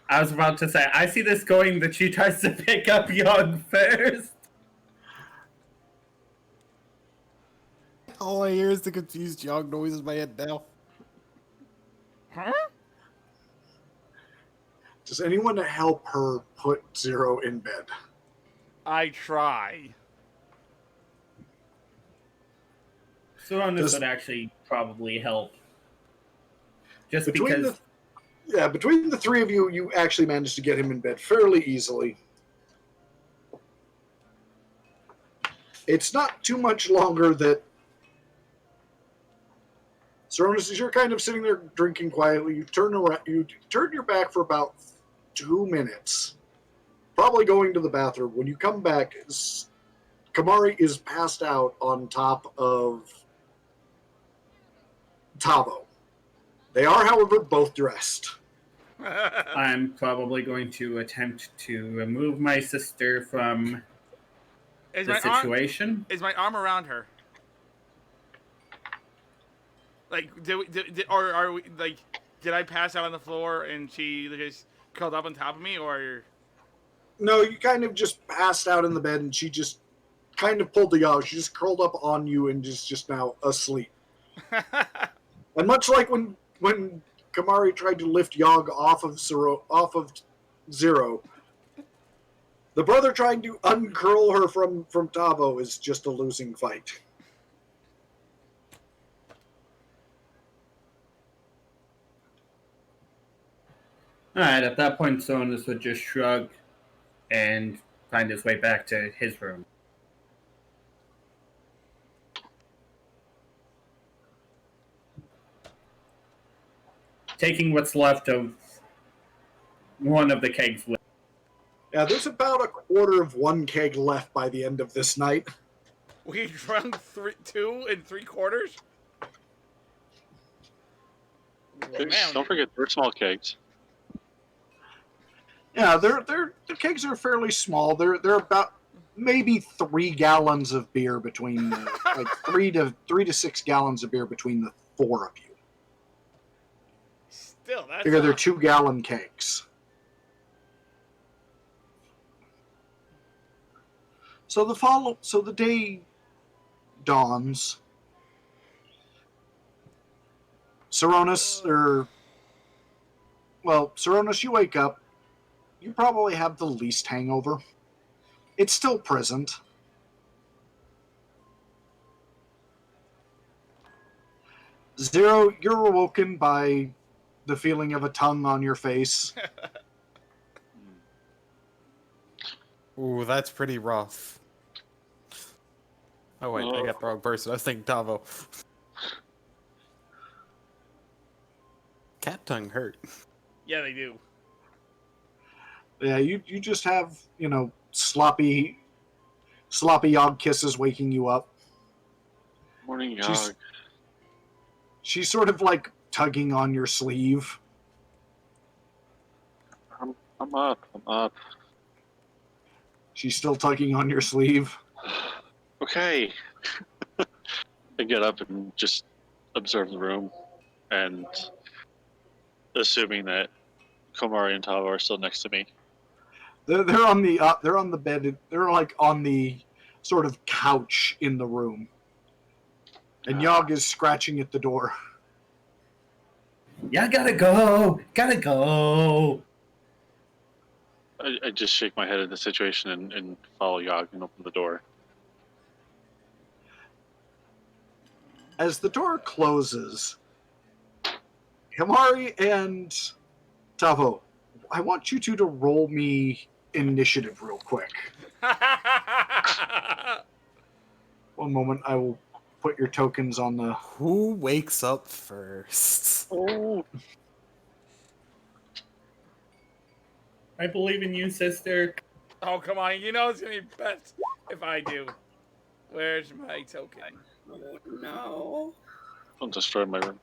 I was about to say, I see this going that she tries to pick up Young first. All I hear is the confused Yogg noise in my head now. Huh? Does anyone help her put Zero in bed? I try. So on this Does- would actually probably help. Just Between because between the three of you, you actually managed to get him in bed fairly easily. It's not too much longer that Saronis, as you're kind of sitting there drinking quietly, you turn your back for about 2 minutes, probably going to the bathroom. When you come back, Kamari is passed out on top of Tavo. They are, however, both dressed. I'm probably going to attempt to remove my sister from Is the my situation. Is my arm around her? Like, or are we like? Did I pass out on the floor and she just curled up on top of me, or? No, you kind of just passed out in the bed, and she just kind of pulled the yaw. She just curled up on you and is just now asleep. And much like when Kamari tried to lift Yogg off of Zero, the brother trying to uncurl her from Tavo is just a losing fight. Alright, at that point, Sonus would just shrug and find his way back to his room. Taking what's left of one of the kegs with. Yeah, there's about a quarter of one keg left by the end of this night. We drunk 2 3/4. Don't forget, they're small kegs. Yeah, the kegs are fairly small. They're about maybe 3 gallons of beer between like 3 to 6 gallons of beer between the 4 of you. Still, that's Figure they're 2-gallon kegs. So the day dawns. Saronis, you wake up. You probably have the least hangover. It's still present. Zero, you're awoken by the feeling of a tongue on your face. Ooh, that's pretty rough. Oh wait, I got the wrong person. I was thinking Tavo. Cat tongue hurt. Yeah, they do. Yeah, you just have, sloppy Yogg kisses waking you up. Morning, Yogg. She's sort of like tugging on your sleeve. I'm up. She's still tugging on your sleeve. Okay. I get up and just observe the room, and assuming that Komari and Tavo are still next to me. They're on the bed. They're like on the sort of couch in the room, and Yogg is scratching at the door. Yeah, gotta go. I just shake my head at the situation and follow Yogg and open the door. As the door closes, Himari and Tavo, I want you two to roll me initiative real quick. One moment, I will put your tokens on the... Who wakes up first? Oh. I believe in you, sister. Oh, come on. You know it's going to be best if I do. Where's my token? Oh no. Don't destroy my room.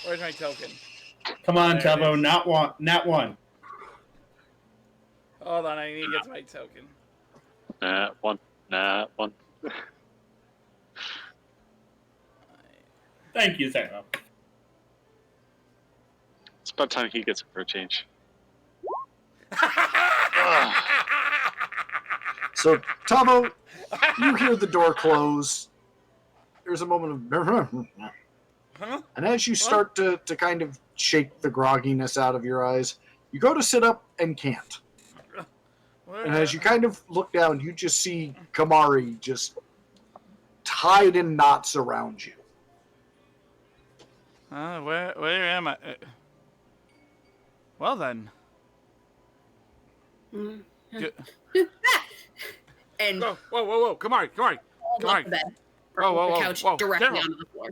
Where's my token? Come on, There it Tavo, is. not one. Hold on, I need to get to my token. Nah, one. Thank you, Sarah. It's about time he gets it for a change. So, Tavo, you hear the door close. There's a moment of... Huh? And as you start to kind of shake the grogginess out of your eyes, you go to sit up and can't. And as you kind of look down, you just see Kamari just tied in knots around you. Where am I? Well then. And Whoa! Kamari! off Kamari! the bed. Whoa, Or whoa, the whoa, couch whoa, directly careful. onto the floor.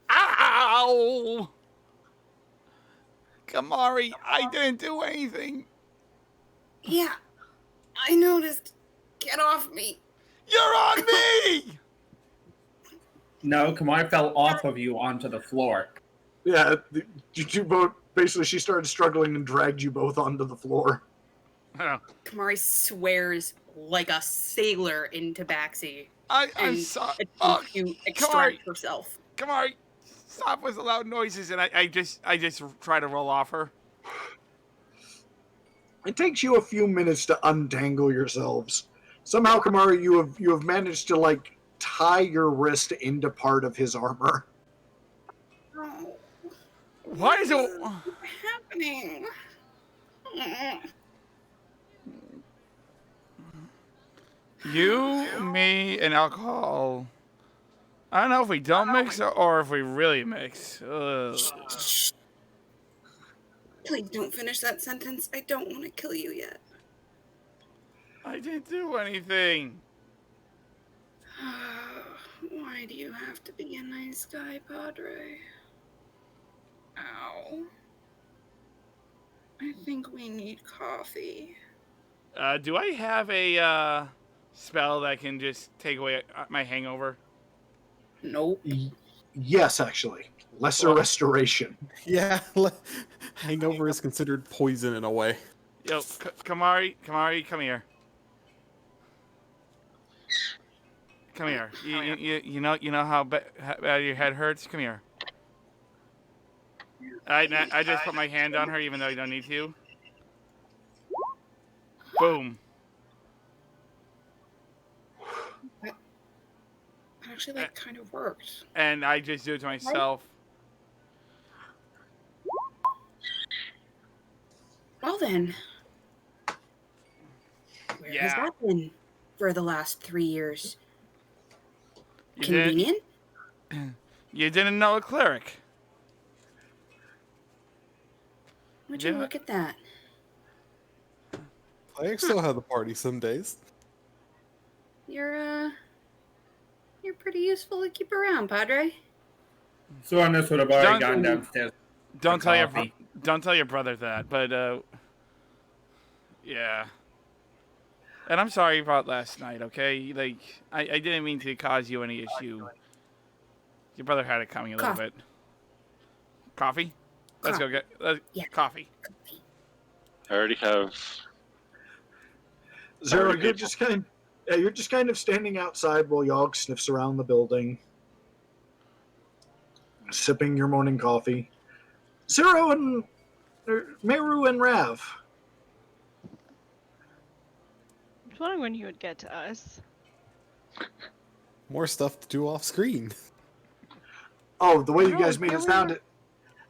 Ow! Kamari, I didn't do anything. Yeah, I noticed. Get off me. You're on me! No, Kamar fell off of you onto the floor. Yeah, you two both... Basically, she started struggling and dragged you both onto the floor. Oh, Kamari swears like a sailor in Tabaxi I'm and sorry. attempts Oh, to extract herself. Kamari, stop with the loud noises, and I just try to roll off her. It takes you a few minutes to untangle yourselves. Somehow, Kamari, you have managed to like tie your wrist into part of his armor. Oh, Why is it? happening? You, me, and alcohol. I don't know if we don't mix or if we really mix. Ugh. Please don't finish that sentence. I don't want to kill you yet. I didn't do anything. Why do you have to be a nice guy, Padre? Ow. I think we need coffee. Do I have a spell that can just take away my hangover? Nope. Yes, actually. Lesser Well- restoration. Yeah, hangover is considered poison in a way. Yo, Kamari, come here. Come here. You know how bad your head hurts. Come here. I just put my hand on her, even though you don't need to. Boom. Actually, that kind of worked. And I just do it to myself. Well then, where has Yeah. that been for the last 3 years? You Convenient? You didn't know a cleric. Would you Yeah. look at that? I still have the party some days. You're pretty useful to keep around, Padre. Soranis would have already Don't- gone downstairs. Don't For tell your coffee. don't tell your brother that. But yeah. And I'm sorry about last night. Okay, like I didn't mean to cause you any issue. Your brother had it coming a little Coffee. bit. Coffee? Let's go get Yeah. coffee. I already have. Zero, Alright, you're just kind of standing outside while Yogg sniffs around the building, sipping your morning coffee. Zero and Meru and Rav. I was wondering when you would get to us. More stuff to do off screen. Oh, the way you Oh, guys made here it we sound, are.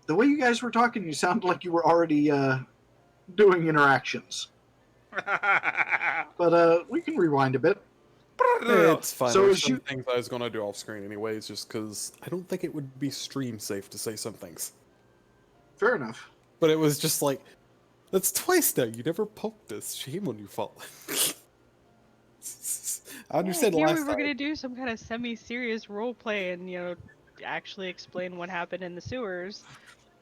the way you guys were talking, you sounded like you were already doing interactions. But we can rewind a bit. It's fine. So There's is some you- things I was gonna do off screen anyways, just because I don't think it would be stream safe to say some things. Fair enough. But it was just like, that's twice now. You never poked us. Shame on you, Fallen. I understand Here last we were time. gonna do some kind of semi-serious role play and actually explain what happened in the sewers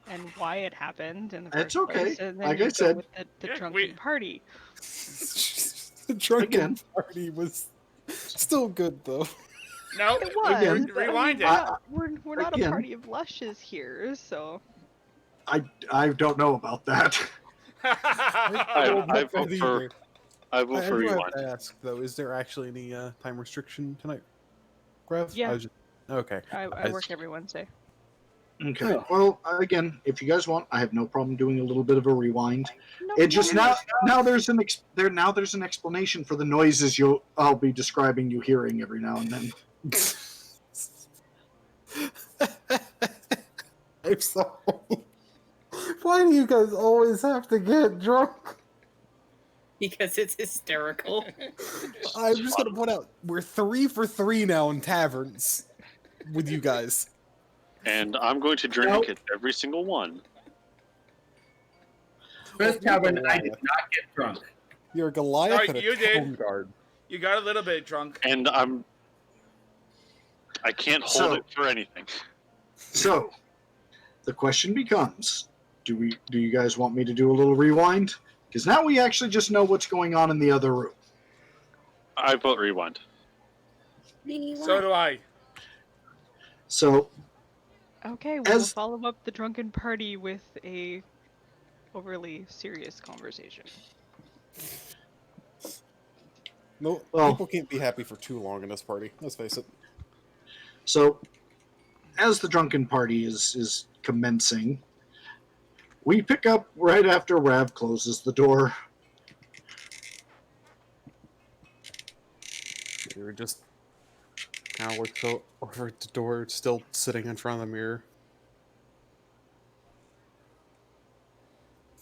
and why it happened in the first It's okay. place. And then Like you I go said- with the Yeah, drunken party. The drunken Again. party was still good though. No, It was. Again, but I mean, rewind it. We're not Again. a party of lushes here, so. I don't know about that. I vote for. I vote I for do have rewind. to ask though, is there actually any time restriction tonight, Grav? Yeah. I was just Okay. I work every Wednesday. Okay. Oh. Well, again, if you guys want, I have no problem doing a little bit of a rewind. No, It just now there's an explanation for the noises I'll be describing you hearing every now and then. I'm sorry. Why do you guys always have to get drunk? Because it's hysterical. I'm just gonna point out we're 3 for 3 now in taverns with you guys. And I'm going to drink at every single one. First Well, tavern, I did Goliath. not get drunk. You're a Goliath Sorry, and a you did. town guard. You got a little bit drunk. And I can't hold it for anything. So, the question becomes: do you guys want me to do a little rewind? Because now we actually just know what's going on in the other room. I vote rewind. So do I. So, Okay, we will As- follow up the drunken party with a overly serious conversation. No, Well- people can't be happy for too long in this party. Let's face it. So, as the drunken party is commencing, we pick up right after Rav closes the door. You were just kind of looks over at the door, still sitting in front of the mirror.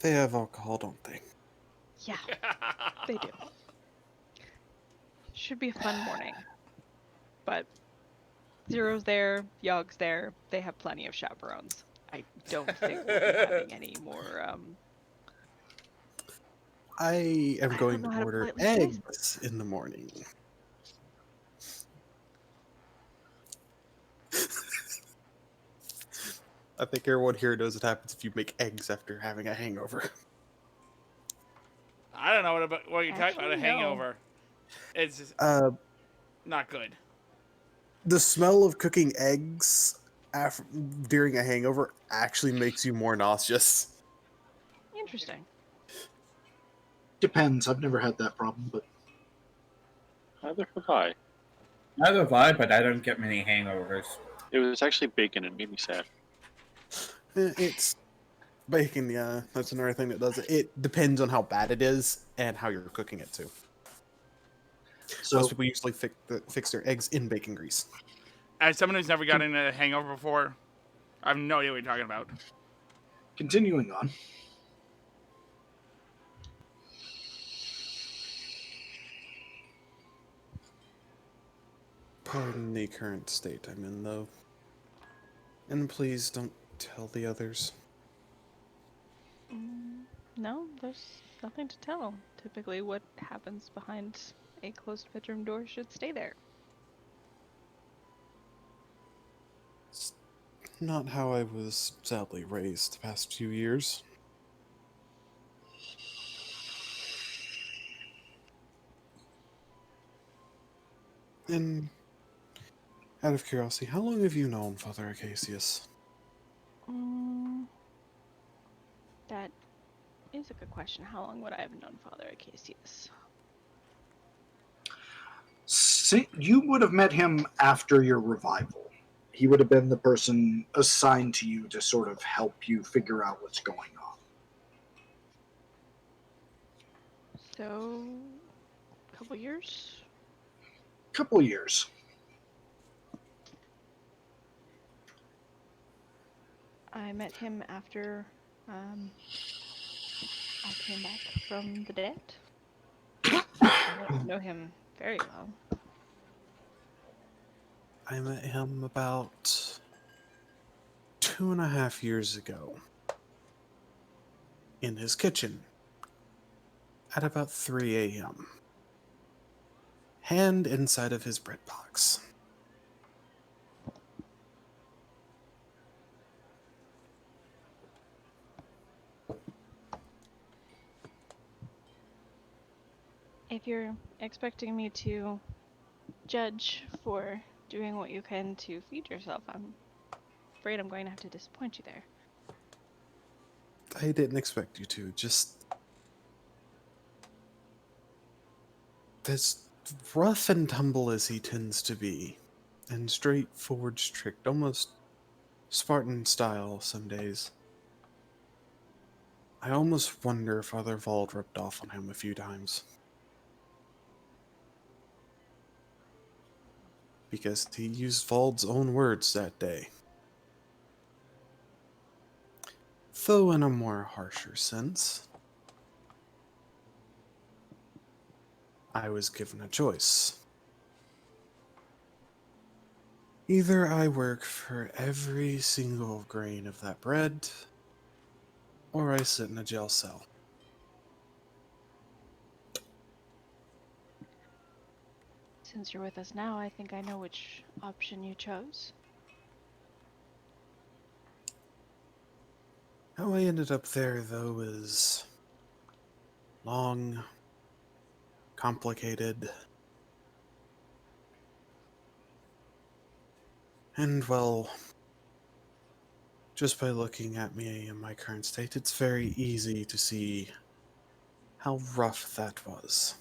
They have alcohol, don't they? Yeah, they do. Should be a fun morning. But Zero's there, Yogg's there, they have plenty of chaperones. I don't think we'll be having any more, I am I going don't know to how to order politely phrase eggs in the morning. I think everyone here knows what happens if you make eggs after having a hangover. I don't know what you're talking about. A Actually, no. hangover. It's just not good. The smell of cooking eggs during a hangover actually makes you more nauseous. interesting. Depends. I've never had that problem, but Neither have I. Neither have I, but I don't get many hangovers. It was actually bacon and made me sad. It's bacon, yeah. That's another thing that does it. It depends on how bad it is and how you're cooking it too. so Most people usually fix their eggs in bacon grease. As someone who's never gotten a hangover before, I have no idea what you're talking about. continuing on. Pardon the current state I'm in, though. And please don't tell the others. No, there's nothing to tell. Typically, what happens behind a closed bedroom door should stay there. It's not how I was sadly raised the past few years. And out of curiosity, how long have you known Father Acacius? That is a good question. How long would I have known Father Acacius? You would have met him after your revival. He would have been the person assigned to you to sort of help you figure out what's going on. So, a couple years? Couple years. I met him after I came back from the dead. I don't know him very well. I met him about 2.5 years ago. In his kitchen. At about 3 a.m. Hand inside of his bread box. If you're expecting me to judge for doing what you can to feed yourself, I'm afraid I'm going to have to disappoint you there. I didn't expect you to, just... As rough and tumble as he tends to be, and straightforward, strict, almost Spartan style some days. I almost wonder if Father Vauld rubbed off on him a few times. Because he used Vauld's own words that day. Though in a more harsher sense. I was given a choice. Either I work for every single grain of that bread, or I sit in a jail cell. Since you're with us now, I think I know which option you chose. How I ended up there, though, is long, complicated, and well, just by looking at me in my current state, it's very easy to see how rough that was.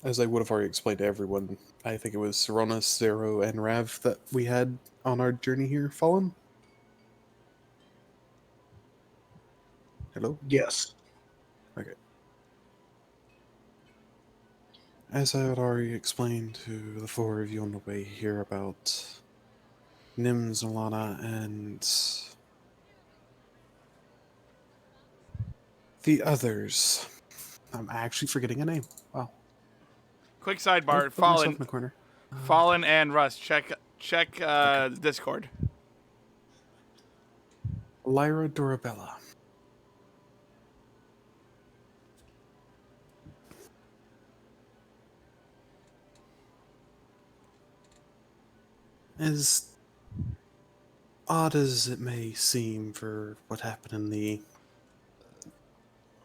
As I would have already explained to everyone, I think it was Saronis, Zero, and Rav that we had on our journey here fallen. Hello? Yes. Okay. As I had already explained to the four of you on the way here about Nims, Alana, and the others, I'm actually forgetting a name. Wow. Quick I sidebar: put myself Fallen, in a corner. Fallen, and Rust. Check Okay. Discord. Lyra Dorabella. As odd as it may seem for what happened in the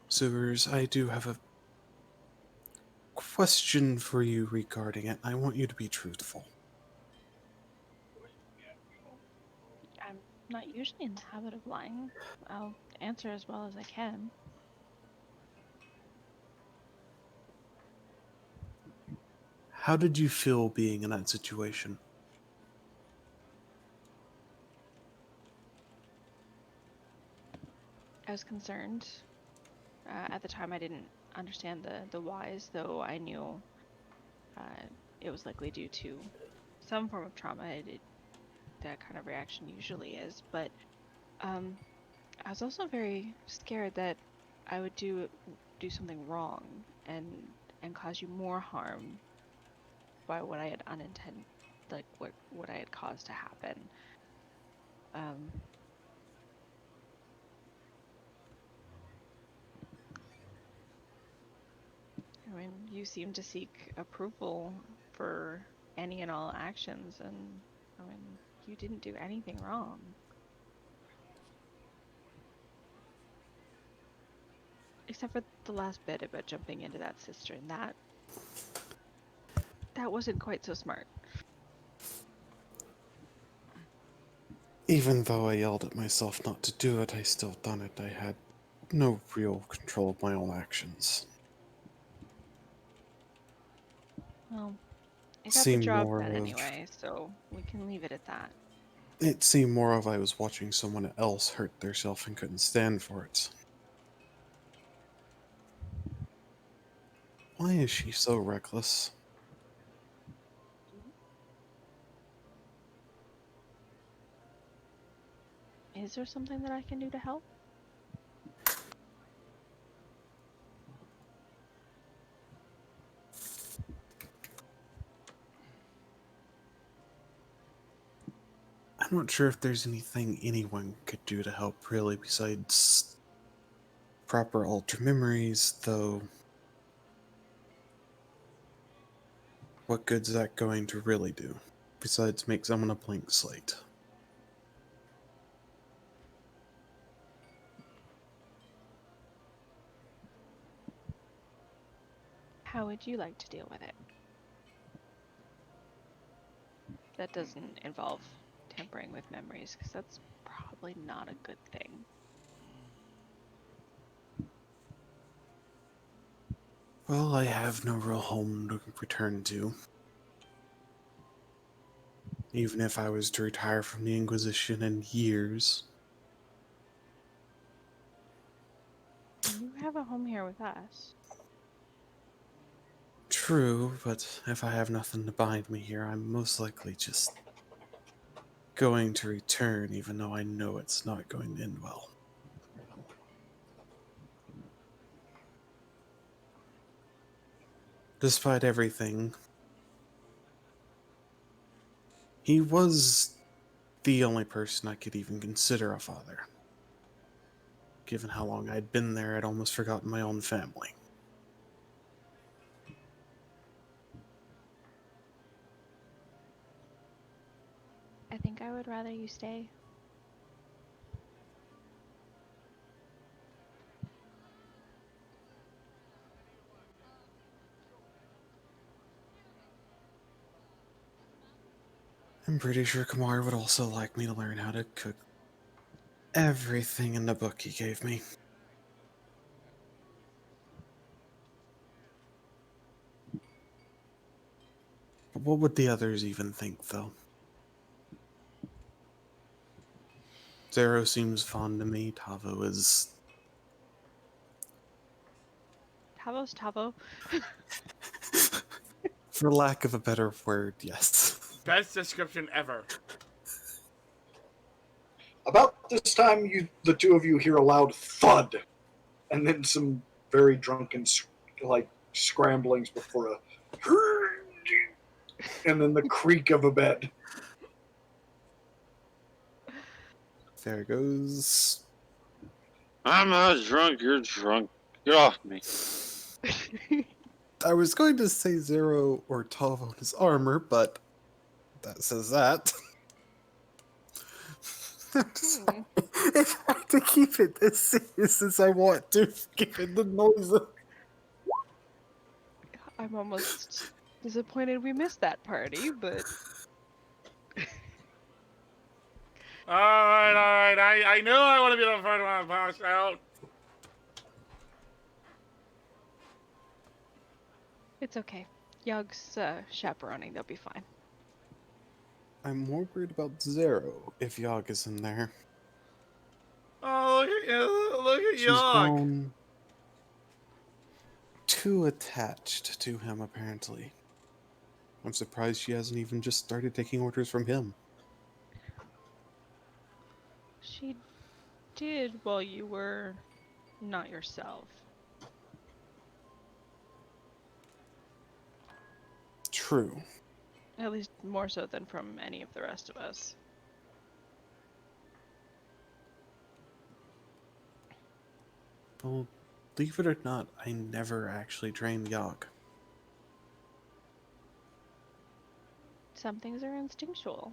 sewers, I do have a question for you regarding it. I want you to be truthful. I'm not usually in the habit of lying. I'll answer as well as I can. How did you feel being in that situation? I was concerned. At the time, I didn't understand the whys, though I knew it was likely due to some form of trauma. That kind of reaction usually is. But I was also very scared that I would do something wrong and cause you more harm by what I had like what I had caused to happen. Um, I mean, you seem to seek approval for any and all actions, and I mean, you didn't do anything wrong. Except for the last bit about jumping into that cistern. That wasn't quite so smart. Even though I yelled at myself not to do it, I still done it. I had no real control of my own actions. Well, I got the Seemed job more done of anyway, so we can leave it at that. it seemed more of I was watching someone else hurt theirself and couldn't stand for it. Why is she so reckless? Is there something that I can do to help? I'm not sure if there's anything anyone could do to help really besides proper alter memories, though. What good's that going to really do? Besides make someone a blank slate. How would you like to deal with it? That doesn't involve tampering with memories, because that's probably not a good thing. Well, I have no real home to return to. Even if I was to retire from the Inquisition in years. You have a home here with us. True, but if I have nothing to bind me here, I'm most likely just going to return, even though I know it's not going to end well. Despite everything, he was the only person I could even consider a father. Given how long I'd been there, I'd almost forgotten my own family. I think I would rather you stay. I'm pretty sure Kamar would also like me to learn how to cook everything in the book he gave me. But what would the others even think, though? Zero seems fond of me, Tavo is... Tavo's Tavo. For lack of a better word, yes. Best description ever. About this time, the two of you hear a loud thud, and then some very drunken scramblings before a, and then the creak of a bed. There goes... I'm not drunk. You're drunk. Get off me. I was going to say Zero or Tavo in his armor, but that says that. Hmm. It's hard to keep it as serious as I want to, given the noise. I'm almost disappointed we missed that party, but Alright. I knew I want to be the first one to pass out. it's okay. Yug's chaperoning, they'll be fine. I'm more worried about Zero if Yog is in there. Oh, look at you. Look at She's Yog. grown too attached to him, apparently. I'm surprised she hasn't even just started taking orders from him. She did while you were not yourself. True. At least more so than from any of the rest of us. Well, believe it or not, I never actually trained Yog. Some things are instinctual.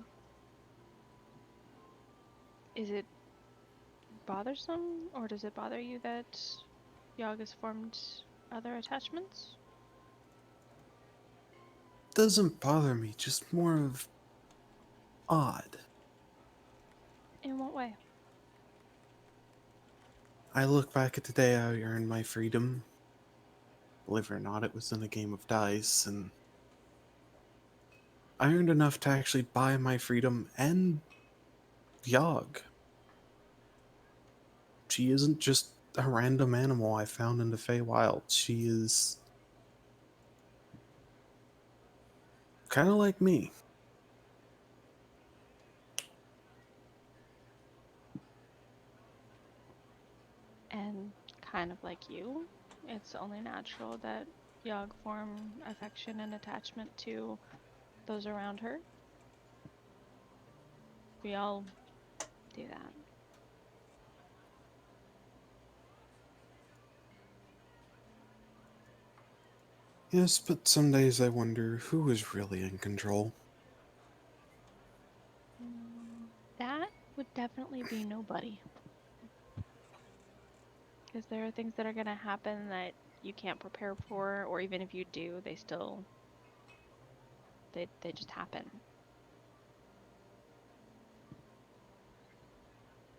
Is it bothersome, or does it bother you that Yog has formed other attachments? Doesn't bother me, just more of odd. In what way? I look back at the day I earned my freedom. Believe it or not, it was in a game of dice, and I earned enough to actually buy my freedom and Yog. She isn't just a random animal I found in the Feywild. She is kind of like me. And kind of like you, it's only natural that Yog form affection and attachment to those around her. We all do that. Yes, but some days I wonder who is really in control. That would definitely be nobody. Because there are things that are going to happen that you can't prepare for, or even if you do, they still, they just happen.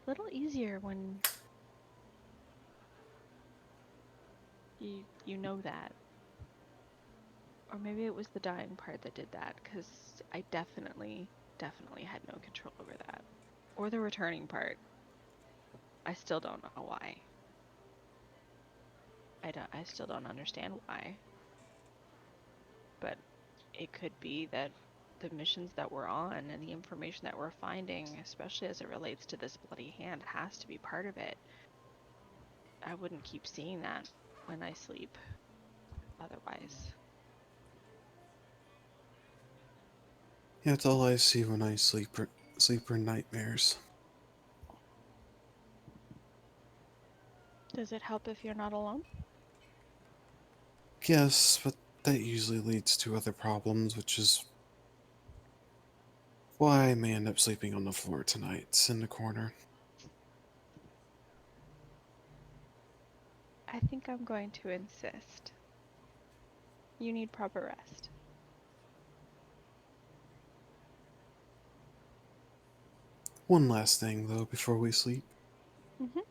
A little easier when you know that. Or maybe it was the dying part that did that, because I definitely had no control over that. Or the returning part. I still don't know why. I still don't understand why. But it could be that the missions that we're on and the information that we're finding, especially as it relates to this bloody hand, has to be part of it. I wouldn't keep seeing that when I sleep otherwise. Yet all I see when I sleep are nightmares. Does it help if you're not alone? Yes, but that usually leads to other problems, which is why I may end up sleeping on the floor tonight, in the corner. I think I'm going to insist. You need proper rest. One last thing, though, before we sleep. Mm-hmm.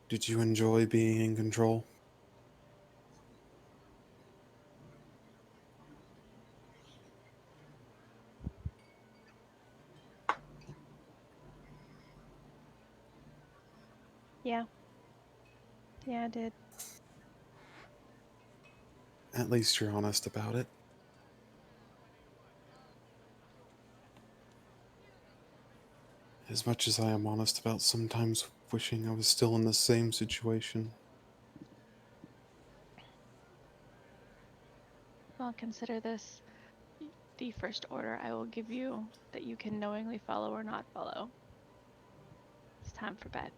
Did you enjoy being in control? Yeah. Yeah, I did. At least you're honest about it. As much as I am honest about sometimes wishing I was still in the same situation. Well, consider this the first order I will give you that you can knowingly follow or not follow. It's time for bed.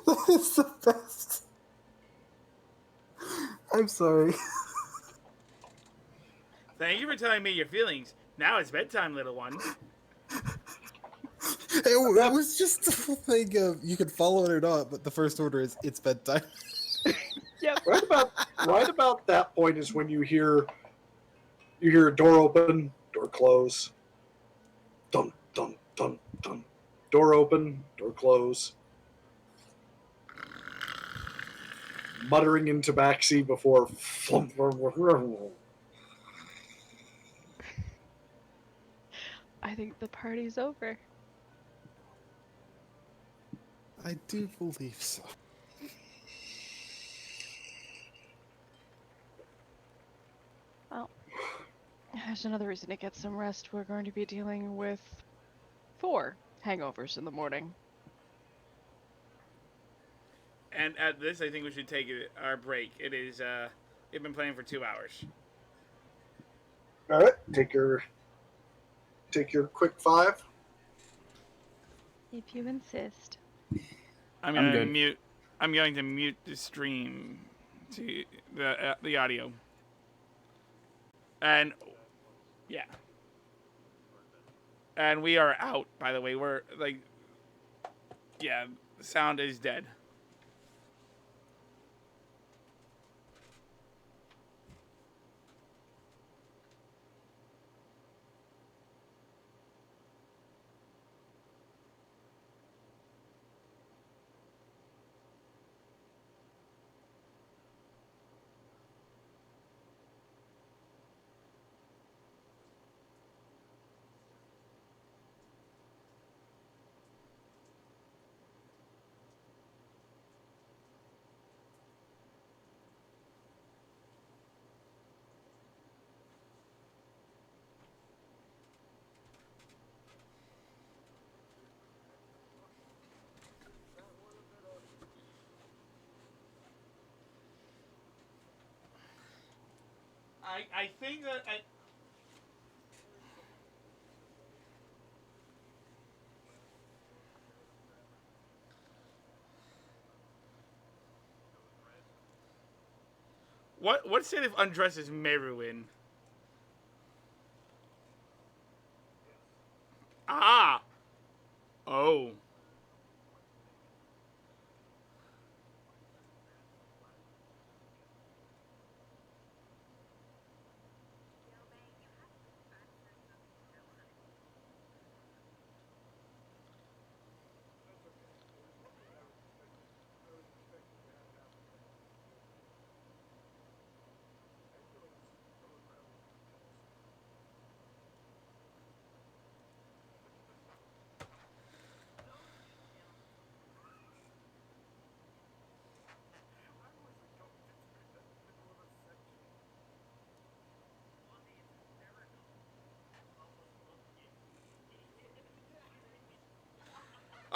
That is the best. I'm sorry. Thank you for telling me your feelings. Now it's bedtime, little one. It was just the whole thing of you can follow it or not, but the first order is it's bedtime. Yep. Right about that point is when you hear a door open, door close, dun dun dun dun, door open, door close, muttering into backseat before. I think the party's over. I do believe so. Well, there's another reason to get some rest. We're going to be dealing with 4 hangovers in the morning. And at this, I think we should take our break. It is, we've been playing for 2 hours. All right, take your quick 5. If you insist. I'm I'm gonna good. mute. I'm going to mute the stream to the audio. And yeah, and we are out. By the way, we're like, yeah, the sound is dead. I think that what state of undress is Meru in? Ah, oh.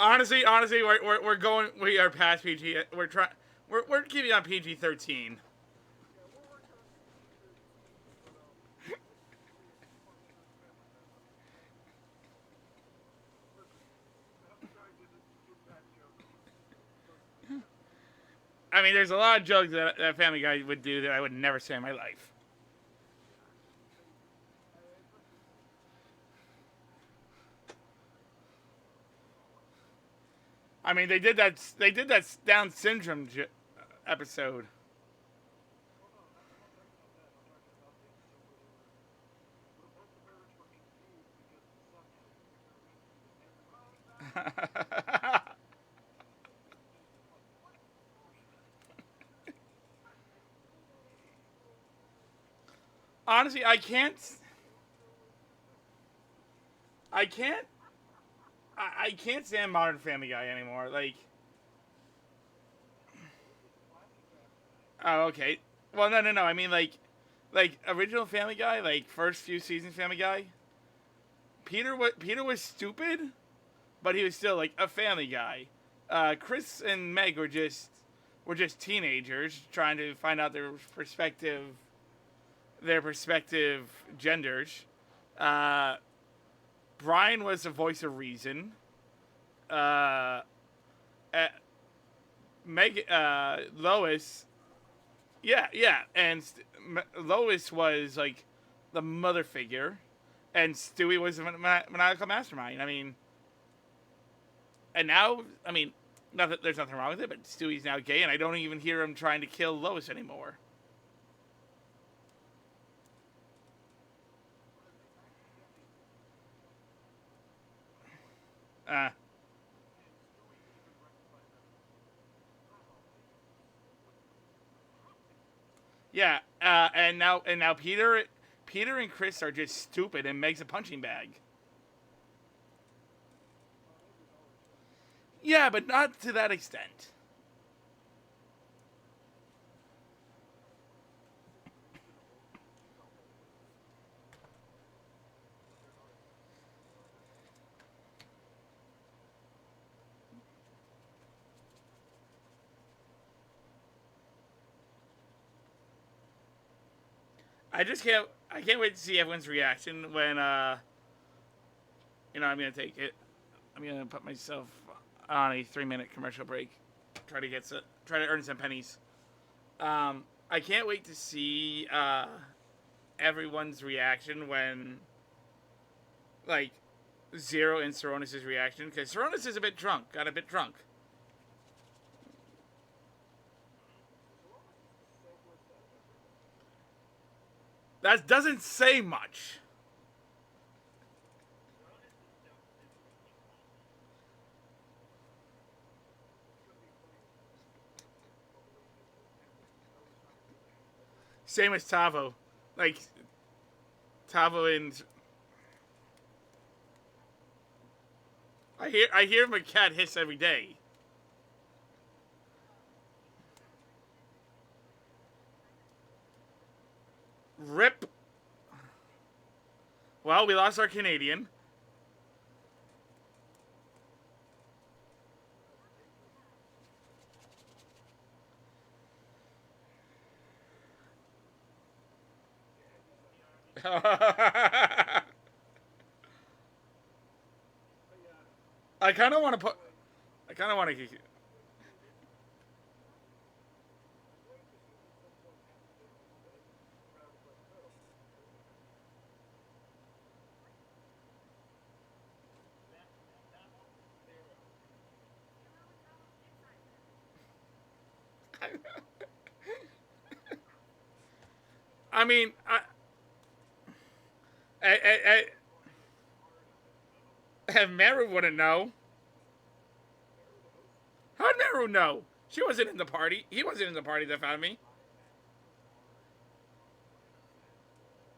honestly, we're going. We are past PG. We're trying. We're keeping on PG-13. I mean, there's a lot of jokes that Family Guy would do that I would never say in my life. I mean, they did that. They did that Down syndrome episode. Honestly, I can't. I can't. I can't stand Modern Family Guy anymore. Like, oh, okay. Well, no. I mean, like original Family Guy, like first few seasons Family Guy. Peter was stupid, but he was still like a Family Guy. Chris and Meg were just teenagers trying to find out their perspective genders. Uh, Brian was the voice of reason. Uh, uh, Lois, yeah, and Lois was like the mother figure, and Stewie was a maniacal mastermind. I mean, and now, I mean, not that there's nothing wrong with it, but Stewie's now gay, and I don't even hear him trying to kill Lois anymore. Uh, yeah, and now Peter and Chris are just stupid, and Meg's a punching bag. Yeah, but not to that extent. I can't wait to see everyone's reaction when I'm gonna take it. I'm gonna put myself on a 3-minute commercial break. Try to earn some pennies. I can't wait to see everyone's reaction when like Zero and Saronis' reaction, because Saronis is got a bit drunk. That doesn't say much. Same as Tavo. Like, Tavo and... I hear my cat hiss every day. Rip. Well, we lost our Canadian. I kind of want to put... I kind of want to... I mean, Meru wouldn't know. How'd Meru know? She wasn't in the party. He wasn't in the party that found me.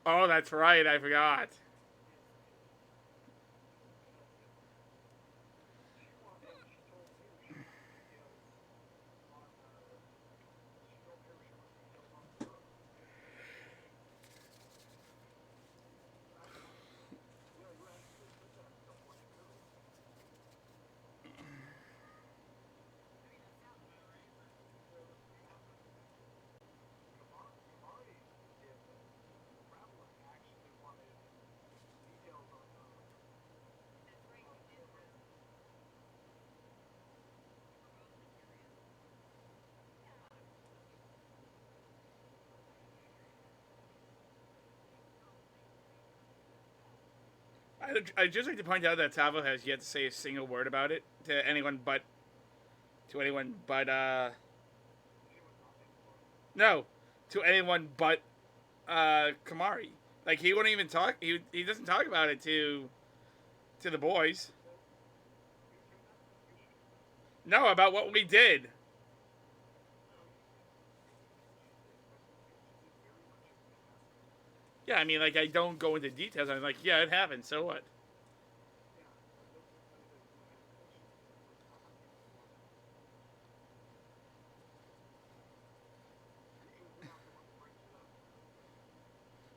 Oh, that's right. I forgot. I'd just like to point out that Tavo has yet to say a single word about it to anyone but no, to anyone but Kamari. Like he wouldn't even talk. He doesn't talk about it to the boys. No, about what we did. Yeah, I mean, like I don't go into details. I'm like, yeah, it happened. So what?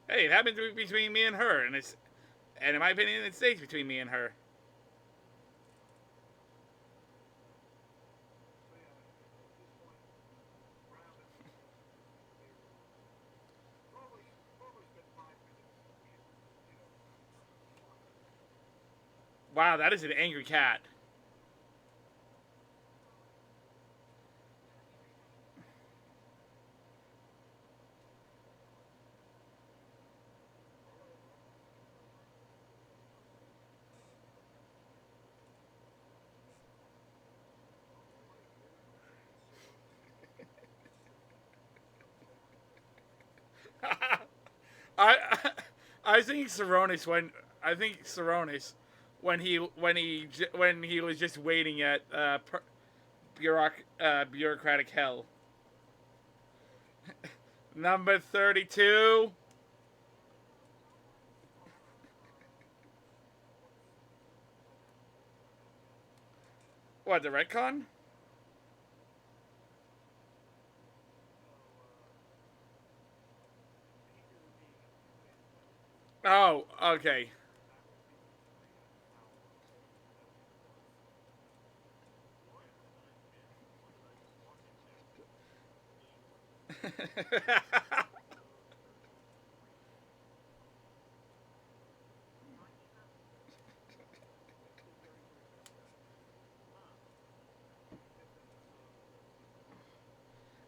Hey, it happened between me and her, and in my opinion, it stays between me and her. Wow, that is an angry cat. I I think Saronis when he was just waiting at bureaucratic hell. Number 32. What, the retcon? Oh, okay.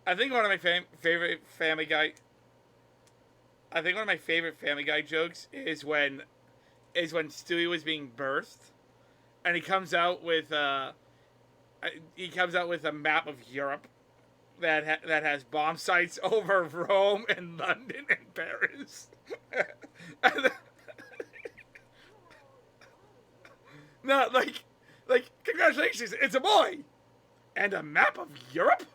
I think one of my favorite Family Guy. I think one of my favorite Family Guy jokes is when Stewie was being birthed, and he comes out with a map of Europe that has bomb sites over Rome and London and Paris. And no, like congratulations, it's a boy, and a map of Europe.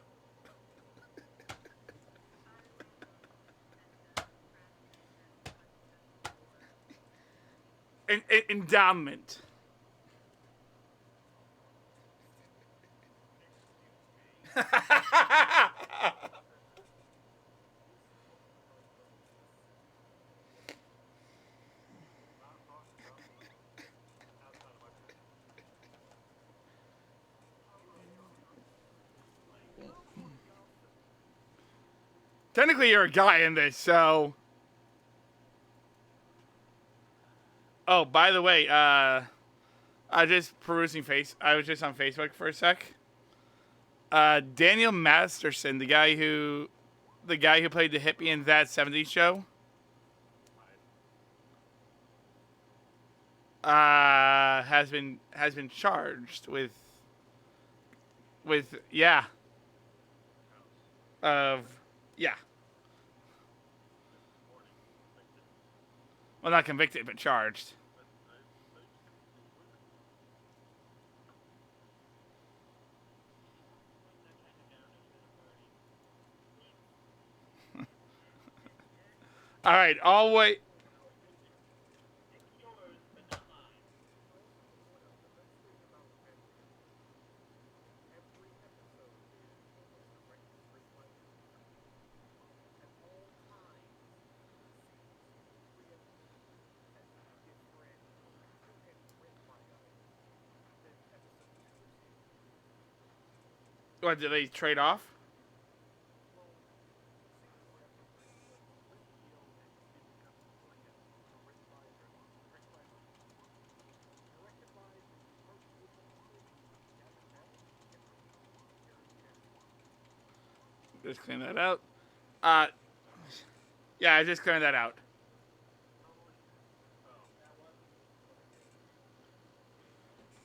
Endowment. Technically, you're a guy in this, so. Oh, by the way, I just perusing face. I was just on Facebook for a sec. Daniel Masterson, the guy who played the hippie in That '70s Show, has been charged with yeah of yeah. Well, not convicted, but charged. All right, I'll wait. What did they trade off? Just clean that out. Uh, yeah, I just cleared that out.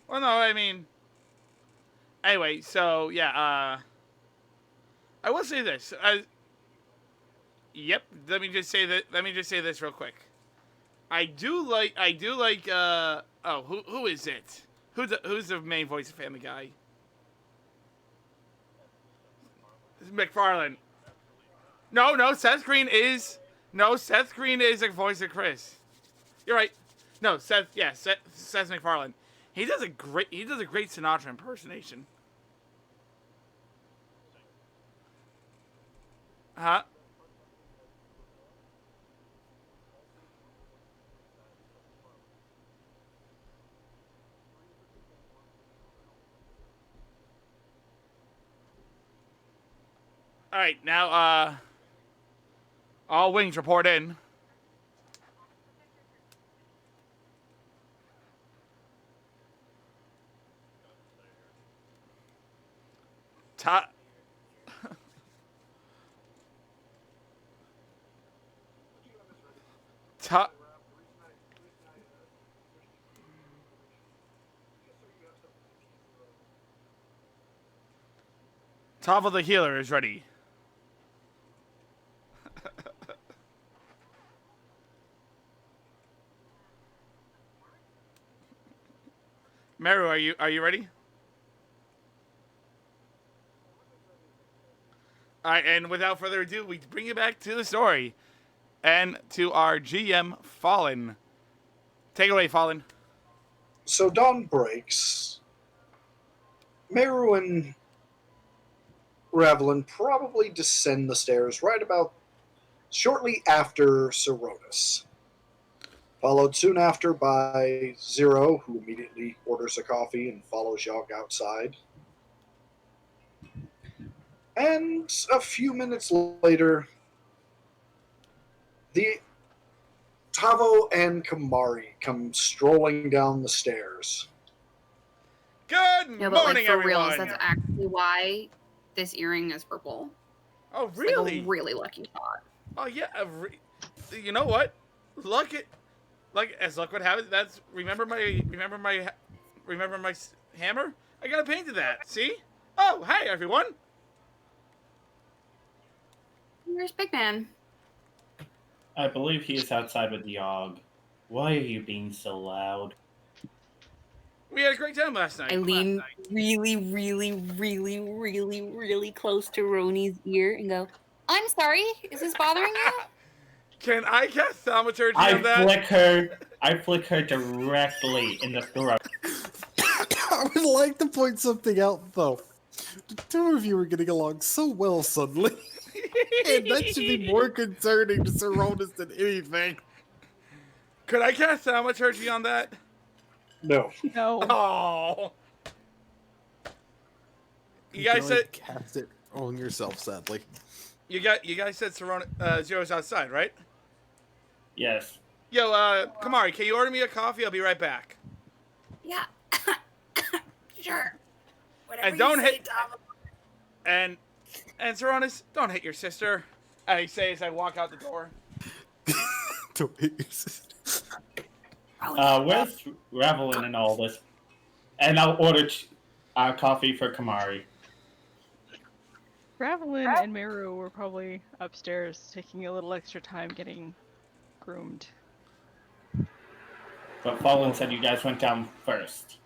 Well, no, I mean. Anyway, so yeah. I will say this. Yep. Let me just say that. Let me just say this real quick. I do like. Oh, who is it? Who's the main voice of Family Guy? McFarlane. No. Seth Green is. No, Seth Green is the voice of Chris. You're right. No, Seth. Yeah, Seth MacFarlane. He does a great Sinatra impersonation. Huh? All right, now all wings report in. Ta- ta- Tava the healer is ready. Meru, are you ready? All right, and without further ado, we bring you back to the story and to our GM Fallen. Take it away, Fallen. So dawn breaks. Meru and Ravelin probably descend the stairs right about shortly after Seronis, followed soon after by Zero, who immediately orders a coffee and follows Yogg outside. And a few minutes later, the Tavo and Kamari come strolling down the stairs. Good No, but like morning, for everyone. reals, that's actually why this earring is purple. Oh, It's really? like a really lucky shot. Oh, yeah. You know what? Look as luck would have it. That's remember my hammer. I gotta paint that. See? Oh, hey everyone. Where's Big Man? I believe he is outside with Yogg. Why are you being so loud? We had a great time last night. I lean really, really, really, really, really close to Roni's ear and go, I'm sorry, is this bothering you? Can I cast thaumaturgy on that? I flick her directly in the throat. I would like to point something out, though. The two of you are getting along so well suddenly. And that should be more concerning to Seronis than anything. Could I cast thaumaturgy on that? No. No. Oh. You can guys only said cast it on yourself, sadly. you guys said Zero's outside, right? Yes. Yo, Kamari, can you order me a coffee? I'll be right back. Yeah. Sure. Whatever And don't you say, hit- Tom. And Zeronis, don't hit your sister. I say as I walk out the door. Don't hit your sister. Where's Ravelin and all this? And I'll order coffee for Kamari. Ravelin and Meru were probably upstairs taking a little extra time getting groomed. But Fallen said you guys went down first.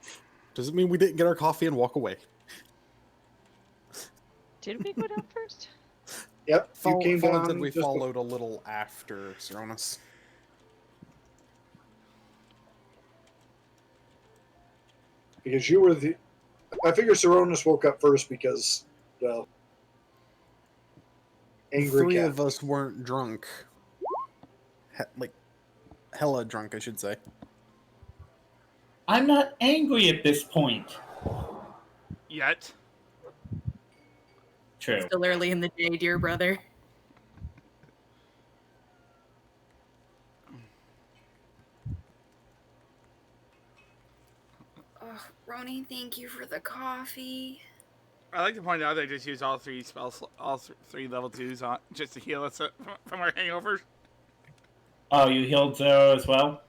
Does it mean we didn't get our coffee and walk away? Did we go down first? Yep, you came Fallen down said we just followed a little after Seronis. because you were the. I figure Seronis woke up first because, well, angry Three cat. of us weren't drunk. Hella drunk, I should say. I'm not angry at this point. Yet. True. Still early in the day, dear brother. Oh, Roni, thank you for the coffee. I like to point out they just use all three spells, three level 2s on just to heal us from our hangovers. Oh, you healed Zero as well?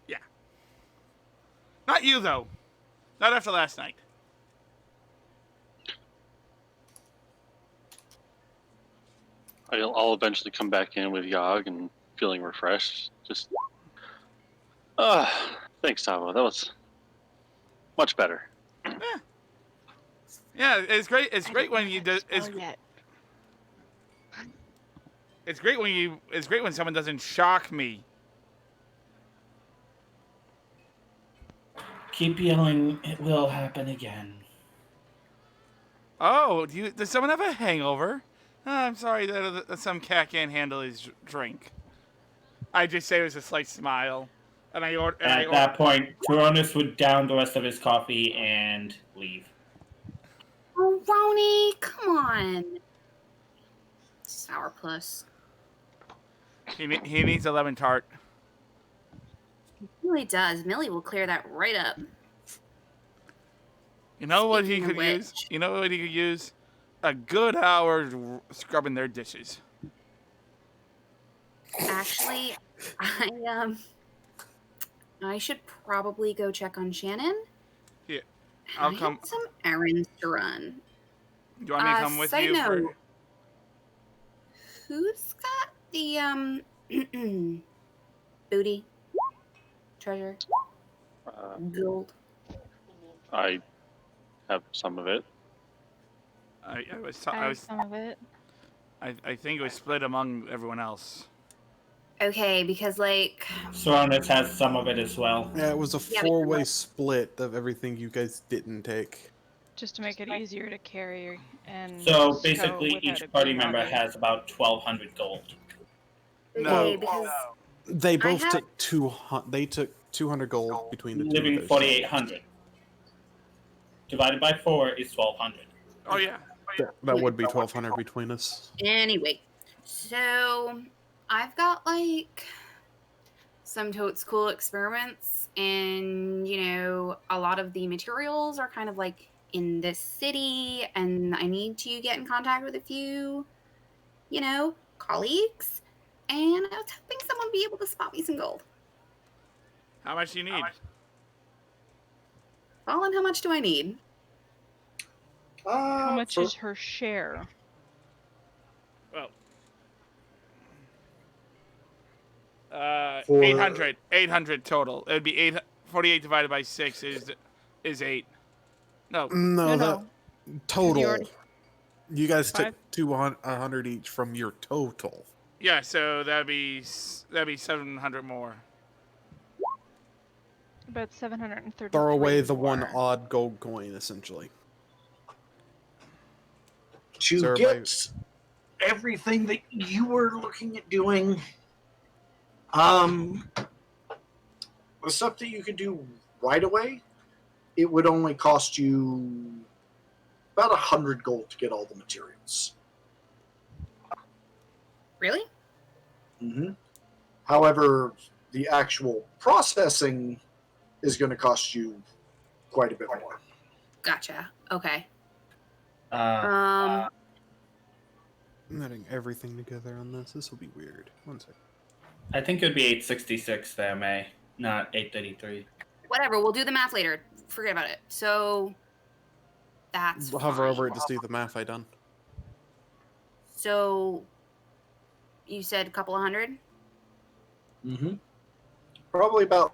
Yeah. Not you though. Not after last night. I'll eventually come back in with Yogg and feeling refreshed. Just, thanks, Tavo. That was much better. Yeah, it's great. It's I great don't when know you that do. It's, spell yet. it's great when you. It's great when someone doesn't shock me. Keep yelling, it will happen again. Oh, does someone have a hangover? Oh, I'm sorry that some cat can't handle his drink. I just say it was a slight smile, and I order. At that point, Tyrannus would down the rest of his coffee and leave. Oh, Roni, come on. Sourpuss. He needs a lemon tart. He really does. Millie will clear that right up. You know what he Speaking of could use? which- You know what he could use? A good hour scrubbing their dishes. Actually, I should probably go check on Shannon. Yeah, I'll I come. have some errands to run. Do you want me to come with Side you? note, who's got the booty, treasure, gold? I have some of it. I I have some of it. think it was split among everyone else. Okay, because like Tyrannus has some of it as well. Yeah, it was a Yeah, but- four-way split of everything you guys didn't take. Just to make it easier to carry and So stow basically, without each it party being member heavy. has about 1,200 gold. No. okay, because They both have- took 200. They took 200 gold between the two. Living of those 4,800. Divided by 4 is 1,200. Oh yeah. That would be 1,200 between us. anyway, so I've got like some totes cool experiments, and you know, a lot of the materials are kind of like in this city, and I need to get in contact with a few, you know, colleagues, and I was hoping someone would be able to spot me some gold. How much do you need? Colin, how much do I need? How much for- is her share? Well, For- 800. 800 total. It would be 48 divided by 6 is 8. No. No, No, that no. total. You already- You guys took Five? 200 each from your total. Yeah, so that'd be 700 more. About 730. Throw away the one odd gold coin, essentially. to So get everything that you were looking at doing, the stuff that you could do right away, it would only cost you about 100 gold to get all the materials. Really? Mm-hmm. However, the actual processing is going to cost you quite a bit more. Gotcha. Okay. Uh, I'm adding everything together on this. This will be weird. One second. I think it would be 866 there, May, not 833. Whatever. We'll do the math later. Forget about it. So that's Hover fine. over it to see the math I done. So you said a couple of hundred? Mm-hmm. Probably about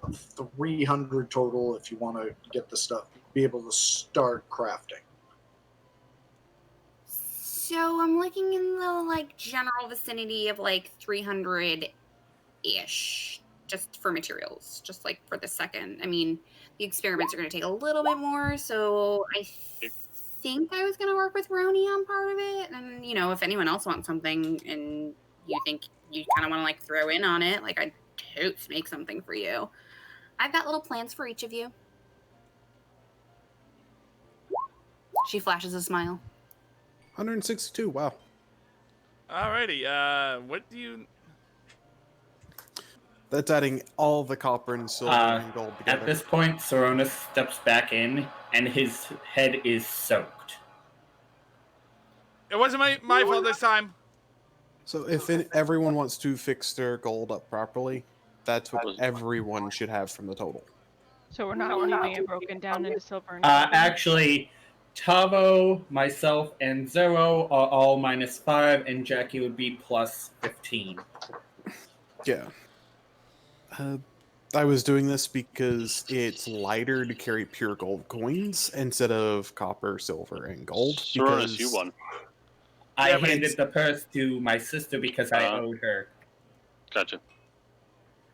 300 total if you want to get the stuff, be able to start crafting. So I'm looking in the like general vicinity of like 300 ish just for materials, just like for the second. I mean, the experiments are going to take a little bit more, so I think I was going to work with Roni on part of it. And you know, if anyone else wants something and you think you kind of want to like throw in on it, like I'd totes make something for you. I've got little plans for each of you. She flashes a smile. 162. Wow. Alrighty. What do you? That's adding all the copper and silver and gold together. At this point, Saronis steps back in, and his head is soaked. It wasn't my fault this time. So if everyone wants to fix their gold up properly, that's what everyone should have from the total. So we're not leaving it broken down into silver and copper? Actually, Tavo, myself, and Zero are all -5, and Jackie would be +15. Yeah. I was doing this because it's lighter to carry pure gold coins instead of copper, silver, and gold. Soronus, you Because won. I Yeah, but handed the purse to my sister because I owed her. Gotcha.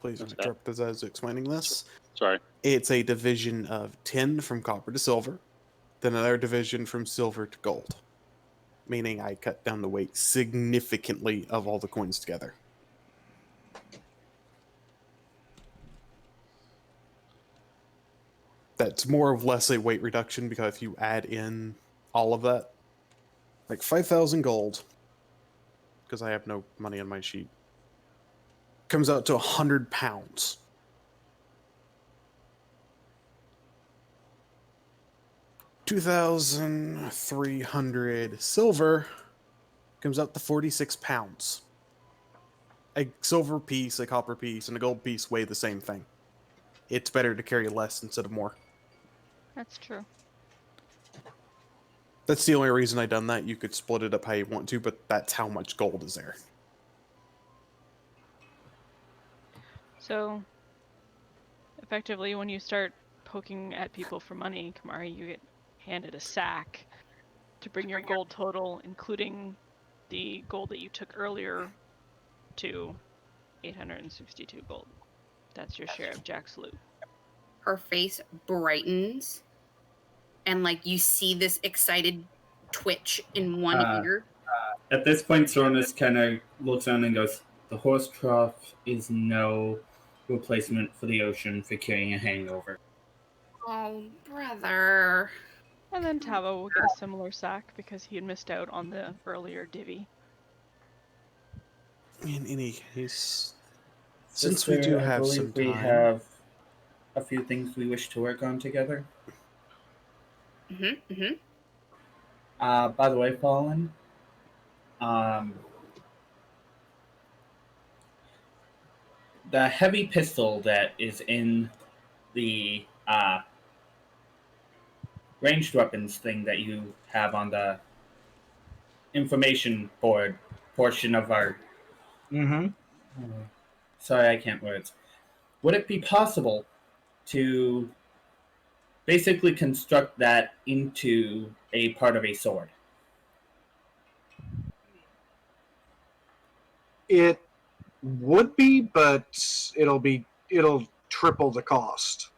please don't What's that? interrupt as I was explaining this. Sorry. It's a division of 10 from copper to silver, then another division from silver to gold. Meaning I cut down the weight significantly of all the coins together. That's more or less a weight reduction because if you add in all of that, like 5,000 gold, because I have no money on my sheet, comes out to 100 pounds. $2,300 silver comes out to 46 pounds. A silver piece, a copper piece, and a gold piece weigh the same thing. It's better to carry less instead of more. That's true. That's the only reason I done that. You could split it up how you want to, but that's how much gold is there. So, effectively, when you start poking at people for money, Kamari, you get handed a sack to bring your gold total, including the gold that you took earlier, to 862 gold. That's your share of Jack's loot. Her face brightens, and like you see this excited twitch in one ear. At this point, Soronus kind of looks on and goes, "The horse trough is no replacement for the ocean for curing a hangover." Oh, brother. And then Tavo will get a similar sack because he had missed out on the earlier divvy. In any case, since we Sister, do I have believe some we time, have a few things we wish to work on together. By the way, Fallen, the heavy pistol that is in the ranged weapons thing that you have on the information board portion of our. Sorry, I can't words. Would it be possible to basically construct that into a part of a sword? It would be, but it'll triple the cost.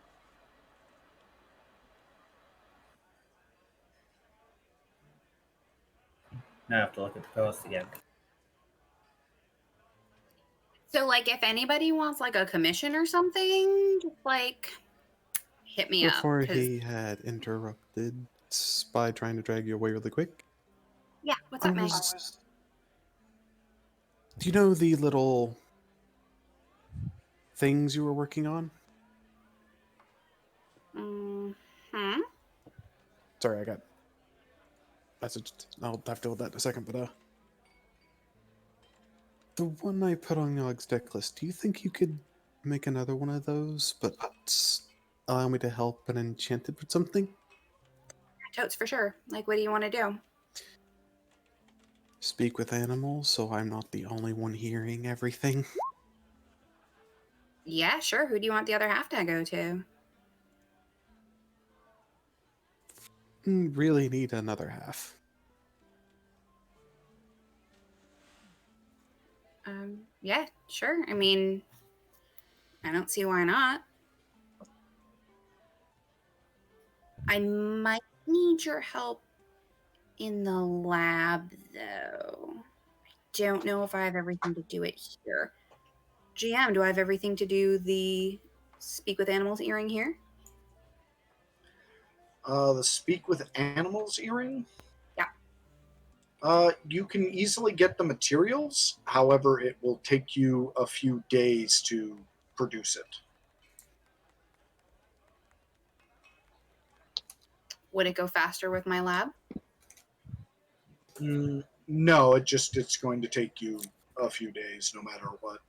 Now I have to look at the cost again. So, like, if anybody wants like a commission or something, just like hit me before up. 'Cause- he had interrupted by trying to drag you away really quick, yeah, what's up, Meg? do you know the little things you were working on? Sorry, I got messaged. I'll have to deal with that in a second, but the one I put on Yog's deck list, do you think you could make another one of those, but allow me to help and enchant it with something? Totes for sure. Like, what do you want to do? Speak with animals, so I'm not the only one hearing everything. Yeah, sure. Who do you want the other half to go to? Really need another half. Yeah, sure. I mean, I don't see why not. I might need your help in the lab, though. I don't know if I have everything to do it here. GM, do I have everything to do the Speak with Animals earring here? The Speak with Animals earring? Yeah. You can easily get the materials. However, it will take you a few days to produce it. Would it go faster with my lab? No, it's going to take you a few days, no matter what.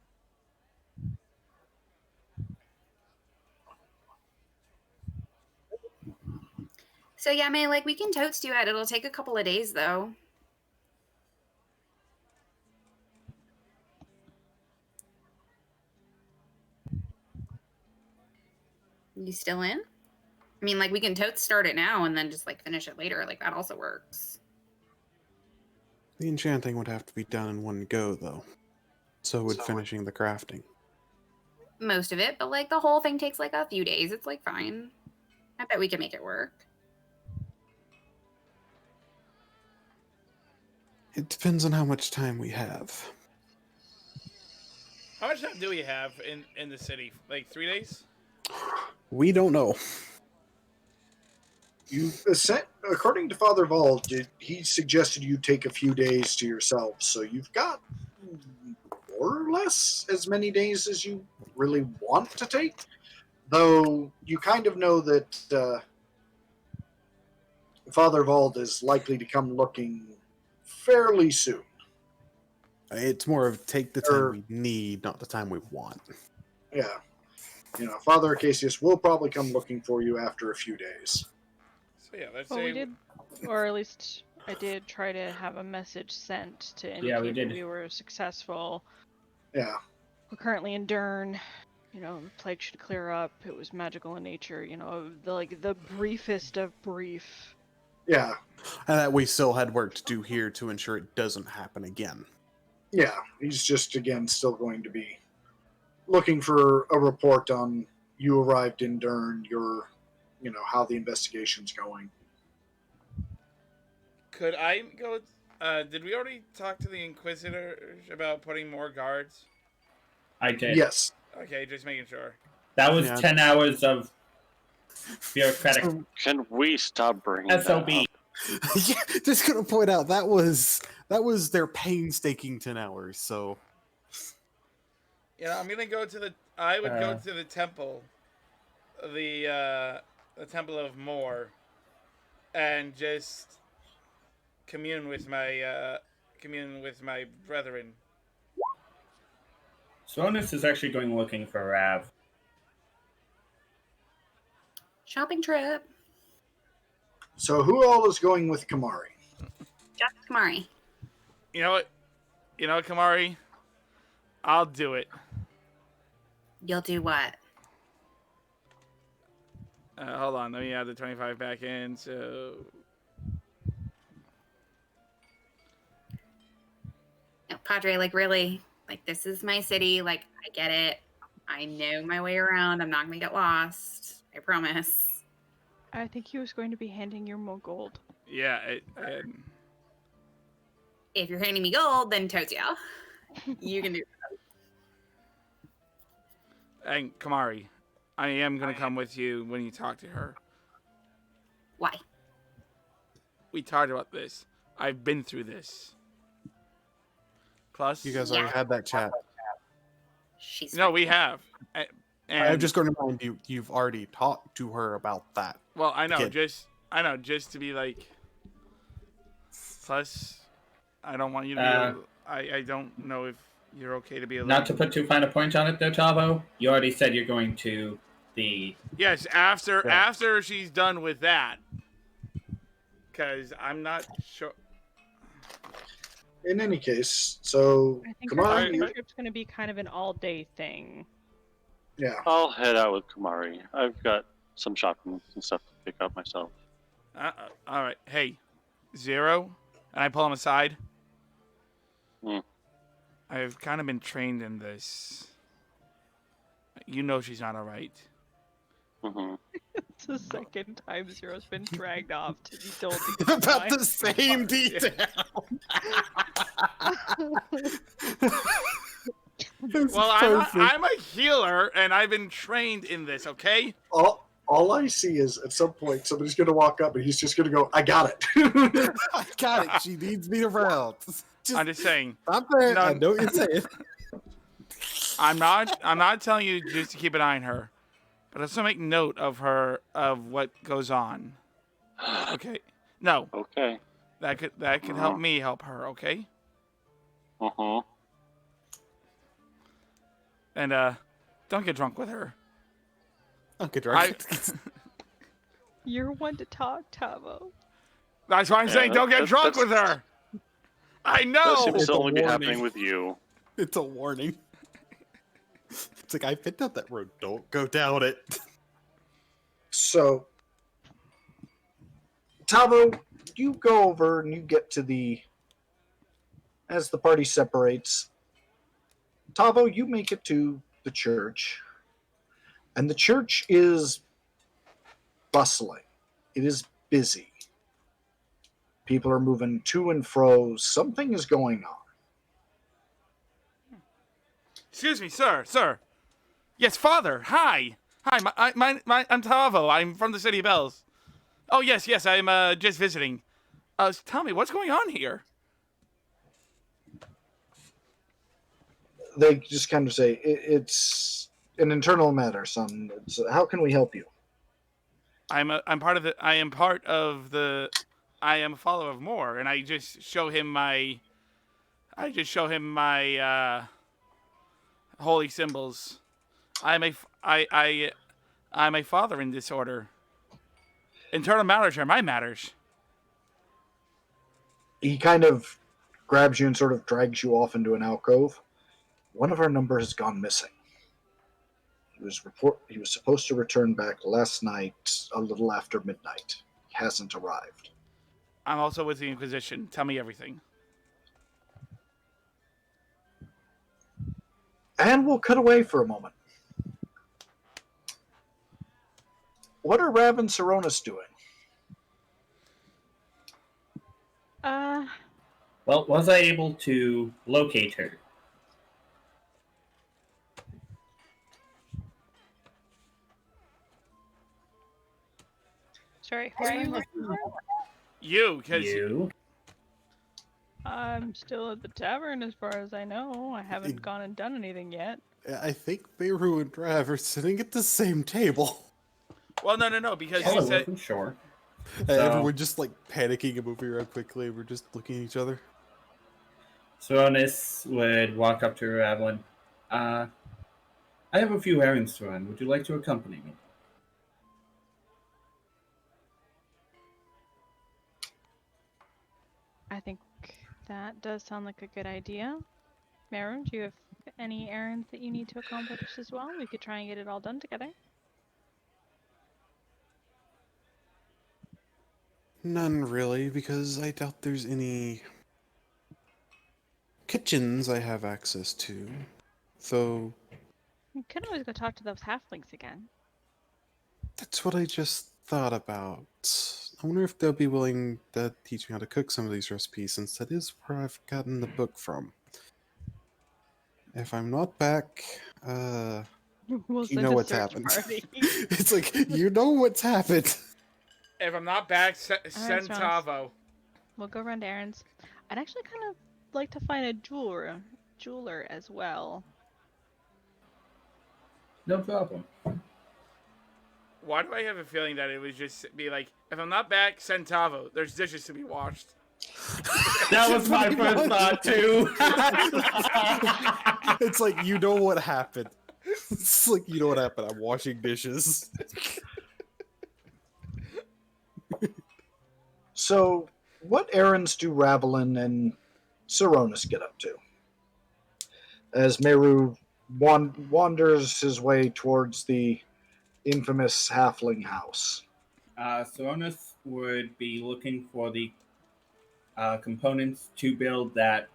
So yeah, May, like we can totes do it. It'll take a couple of days though. You still in? I mean, like we can totes start it now and then just like finish it later. Like that also works. The enchanting would have to be done in one go, though. So would finishing the crafting. Most of it, but like the whole thing takes like a few days. It's like fine. I bet we can make it work. It depends on how much time we have. How much time do we have in the city? Like 3 days? We don't know. According to Father Vauld, he suggested you take a few days to yourself, so you've got more or less as many days as you really want to take. Though you kind of know that Father Vauld is likely to come looking fairly soon. It's more of take the time we need, not the time we want. Yeah. Father Acacius will probably come looking for you after a few days. So yeah, let's Well, say we did, or at least I did try to have a message sent to indicate Yeah, we that did. we were successful. Yeah. We're currently in Dern. The plague should clear up. It was magical in nature. The briefest of brief. Yeah. And that we still had work to do here to ensure it doesn't happen again. Yeah. He's just, again, still going to be looking for a report on you arrived in Dern, how the investigation's going. Could I go? Did we already talk to the Inquisitors about putting more guards? I did. Yes. Okay, just making sure. That was Yeah. 10 hours of bureaucratic Can we stop bringing that SOB. up? Yeah, just gonna point out that was their painstaking 10 hours. So I'm gonna go to the. I would go Uh. to the temple, the temple of Moor, and just commune with my brethren. Sonus is actually going looking for Rav. Shopping trip. So who all is going with Kamari? Just Kamari. You know what? Kamari, I'll do it. You'll do what? Hold on, let me add the 25 back in. So No, Padre, like really, like this is my city. Like I get it. I know my way around. I'm not gonna get lost. I promise. I think he was going to be handing you more gold. yeah, If you're handing me gold, then totes yeah. You can do and Kamari, I am gonna come with you when you talk to her. Why? We talked about this. I've been through this. Plus, you guys already had that chat. She's no, fine. we have. And I'm just going to remind you, you've already talked to her about that. well, I know, Kid. just to be like. Plus, I don't want you to be. I don't know if you're okay to be alone. Not to put too fine a point on it, though, Tavo. You already said you're going to the. Yes, after she's done with that, because I'm not sure. In any case, so I think Kamari, our trip's going to be kind of an all-day thing. yeah. I'll head out with Kamari. I've got some shopping and stuff to pick up myself. All right, hey, Zero, and I pull him aside. I've kind of been trained in this. You know she's not all right. Mm-hmm. It's the second time Zero's been dragged off to be told About the same detail. Well, I'm a healer, and I've been trained in this. Okay. All I see is at some point somebody's going to walk up and he's just going to go, "I got it." I got it. She needs me around. I'm just saying. Stop there. No. I know what you're saying. I'm not telling you just to keep an eye on her, but also make note of what goes on. Okay. No. Okay. That could help me help her. Okay. Uh-huh. And don't get drunk with her. Okay, drunk. You're one to talk, Tavo. That's why I'm Yeah, saying don't get drunk that's- with her. I That know. seems It's to a only be warning. happening with you. It's a warning. It's like, I've been down that road. Don't go down it. So, Tavo, you go over and you get to the. As the party separates, Tavo, you make it to the church. And the church is bustling, it is busy. People are moving to and fro. Something is going on. Excuse me, sir. Sir. Yes, father. Hi. Hi. I'm Tavo. I'm from the City of Bells. Oh yes, yes. I'm just visiting. Tell me what's going on here. They just kind of say, It's an internal matter, son. How can we help you?" I'm part of the. I am part of the. I am a follower of Moore, and I just show him my. I just show him my holy symbols. I'm a. I'm a father in this order. Internal matters are my matters. He kind of grabs you and sort of drags you off into an alcove. One of our number has gone missing. He was supposed to return back last night a little after midnight. He hasn't arrived. I'm also with the Inquisition. Tell me everything. And we'll cut away for a moment. What are Rav and Saronis doing? Well, was I able to locate her? Sorry, who are you looking for? You, because You? I'm still at the tavern as far as I know. I haven't gone and done anything yet. I think Beirut and Rav are sitting at the same table. Well, no, because Oh, he I said. wasn't sure. Everyone just like panicking and moving around quickly. We're just looking at each other. Saronis would walk up to Ravelin. I have a few errands to run. Would you like to accompany me? I think that does sound like a good idea. Maroon, do you have any errands that you need to accomplish as well? We could try and get it all done together. None really, because I doubt there's any kitchens I have access to. Though You could always go talk to those halflings again. that's what I just thought about. I wonder if they'll be willing to teach me how to cook some of these recipes, since that is where I've gotten the book from. If I'm not back, We'll you send know a what's search happened. party. It's like, you know what's happened. If I'm not back, send Jonas. Tavo. We'll go run errands. I'd actually kind of like to find a jeweler as well. No problem. Why do I have a feeling that it would just be like, if I'm not back, send Tavo. There's dishes to be washed. That was my Pretty first much. thought, too. It's like, you know what happened. It's like, you know what happened. I'm washing dishes. So, what errands do Ravelin and Saronis get up to? As Meru wanders his way towards the infamous halfling house. Saronis would be looking for the components to build that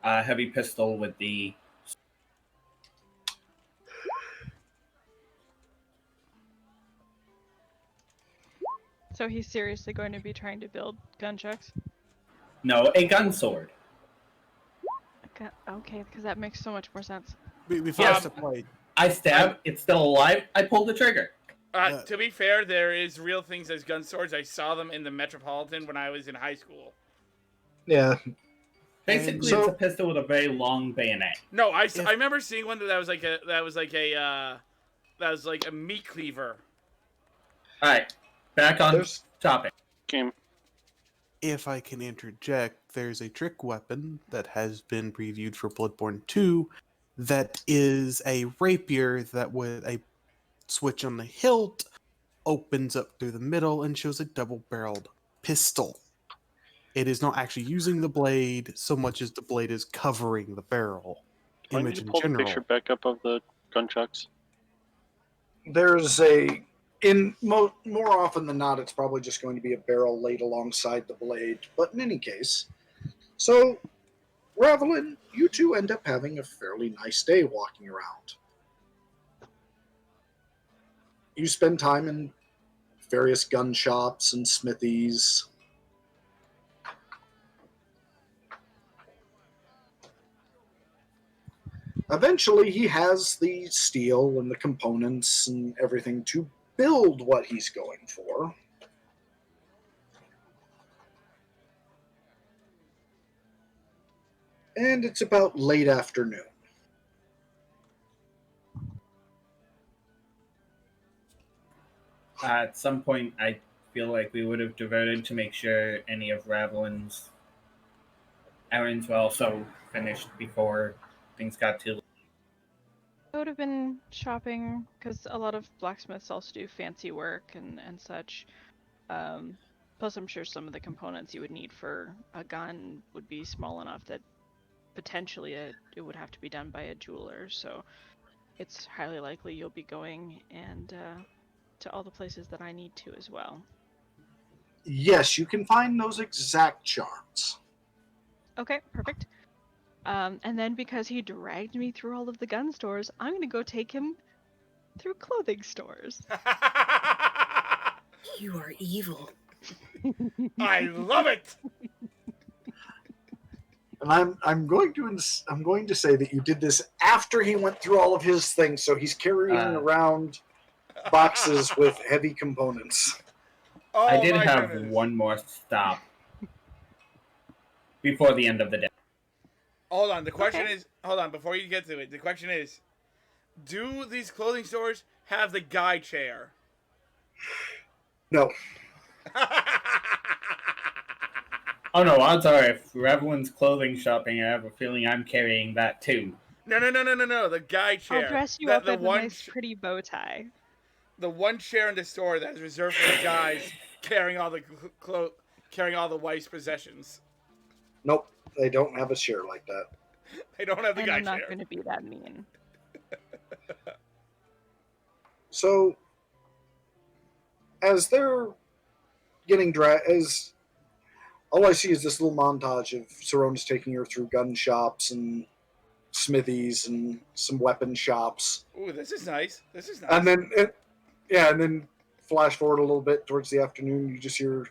heavy pistol with the. So he's seriously going to be trying to build gunchucks? No, a gun sword. Okay, because that makes so much more sense. We Yeah. forced to play. I stab, it's still alive, I pull the trigger. To be fair, there is real things as gun swords. I saw them in the Metropolitan when I was in high school. Yeah, Basically, So- it's a pistol with a very long bayonet. No, I remember seeing one that was like a meat cleaver. Alright, back on there's topic. Game. If I can interject, there's a trick weapon that has been previewed for Bloodborne 2 that is a rapier that with a switch on the hilt opens up through the middle and shows a double-barreled pistol. It is not actually using the blade so much as the blade is covering the barrel. Why don't Image you in pull the picture general. back up of the gunchucks? There's more often than not, it's probably just going to be a barrel laid alongside the blade. But in any case, so Ravelin, you two end up having a fairly nice day walking around. You spend time in various gun shops and smithies. Eventually, he has the steel and the components and everything to build what he's going for. And it's about late afternoon. At some point, I feel like we would have diverted to make sure any of Ravelin's errands were also finished before things got too late. I would have been shopping because a lot of blacksmiths also do fancy work and such. Plus, I'm sure some of the components you would need for a gun would be small enough that potentially it would have to be done by a jeweler. So it's highly likely you'll be going and to all the places that I need to as well. Yes, you can find those exact charms. Okay, perfect. And then because he dragged me through all of the gun stores, I'm gonna go take him through clothing stores. You are evil. I love it. And I'm going to say that you did this after he went through all of his things, so he's carrying around boxes with heavy components. Oh, I did my have goodness. one more stop before the end of the day. Hold on. The question Okay. is, hold on, before you get to it, the question is, do these clothing stores have the guy chair? No. Oh no, odds are if Revelin's clothing shopping, I have a feeling I'm carrying that too. No. The guy chair. I'll dress you the, up the in a one nice, pretty bow tie. the one chair in the store that is reserved for the guys carrying all the carrying all the wife's possessions. Nope. They don't have a chair like that. They don't have the And guy I'm not chair. going to be that mean. So, as they're getting as all I see is this little montage of Sarona's taking her through gun shops and smithies and some weapon shops. Ooh, this is nice. This is nice. And then, and then flash forward a little bit towards the afternoon, you just hear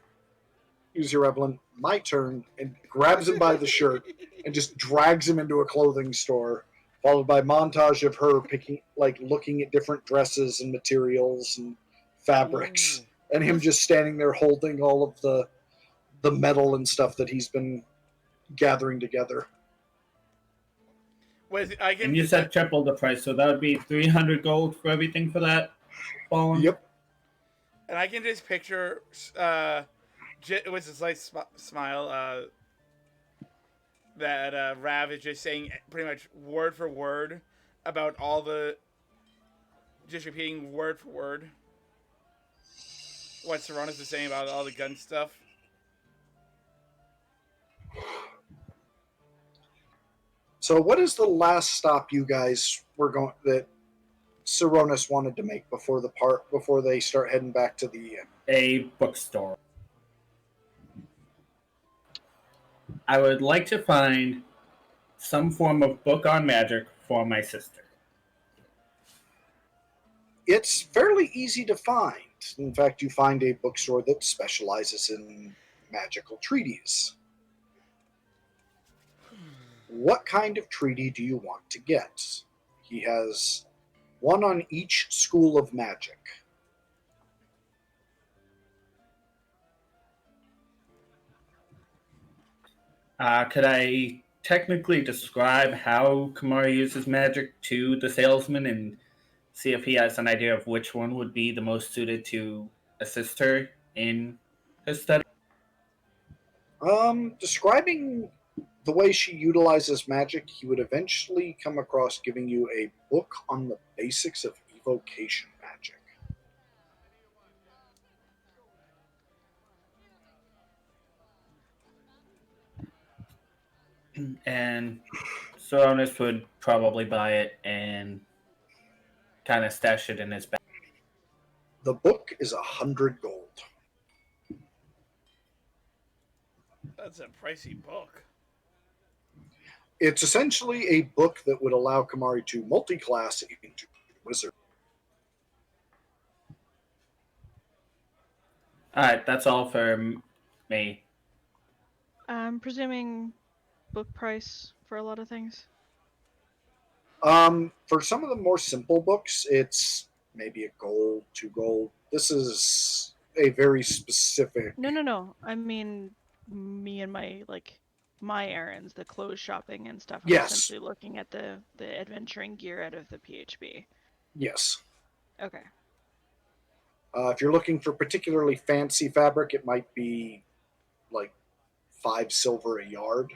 Evelyn, my turn, and grabs him by the shirt and just drags him into a clothing store, followed by montage of her looking at different dresses and materials and fabrics, Ooh. and him just standing there holding all of the metal and stuff that he's been gathering together. And you said triple the price, so that would be 300 gold for everything for that. Fallen. Yep. And I can just picture, with a slight smile, that Rav is just saying pretty much word for word about all the, just repeating word for word what Serana's is saying about all the gun stuff. So, what is the last stop you guys were going that Saronis wanted to make before they start heading back to the inn? A bookstore. I would like to find some form of book on magic for my sister. It's fairly easy to find. In fact, you find a bookstore that specializes in magical treaties. What kind of treaty do you want to get? He has one on each school of magic. Could I technically describe how Kamari uses magic to the salesman and see if he has an idea of which one would be the most suited to assist her in his study? Describing the way she utilizes magic, he would eventually come across giving you a book on the basics of evocation magic. And Soronis would probably buy it and kind of stash it in his bag. The book is 100 gold. That's a pricey book. It's essentially a book that would allow Kamari to multi-class into wizard. Alright, that's all for me. I'm presuming book price for a lot of things. For some of the more simple books, it's maybe a gold, 2 gold. This is a very specific. No. I mean, me and my errands, the clothes shopping and stuff. I'm Yes. essentially looking at the adventuring gear out of the PHB. Yes. Okay. If you're looking for particularly fancy fabric, it might be like 5 silver a yard.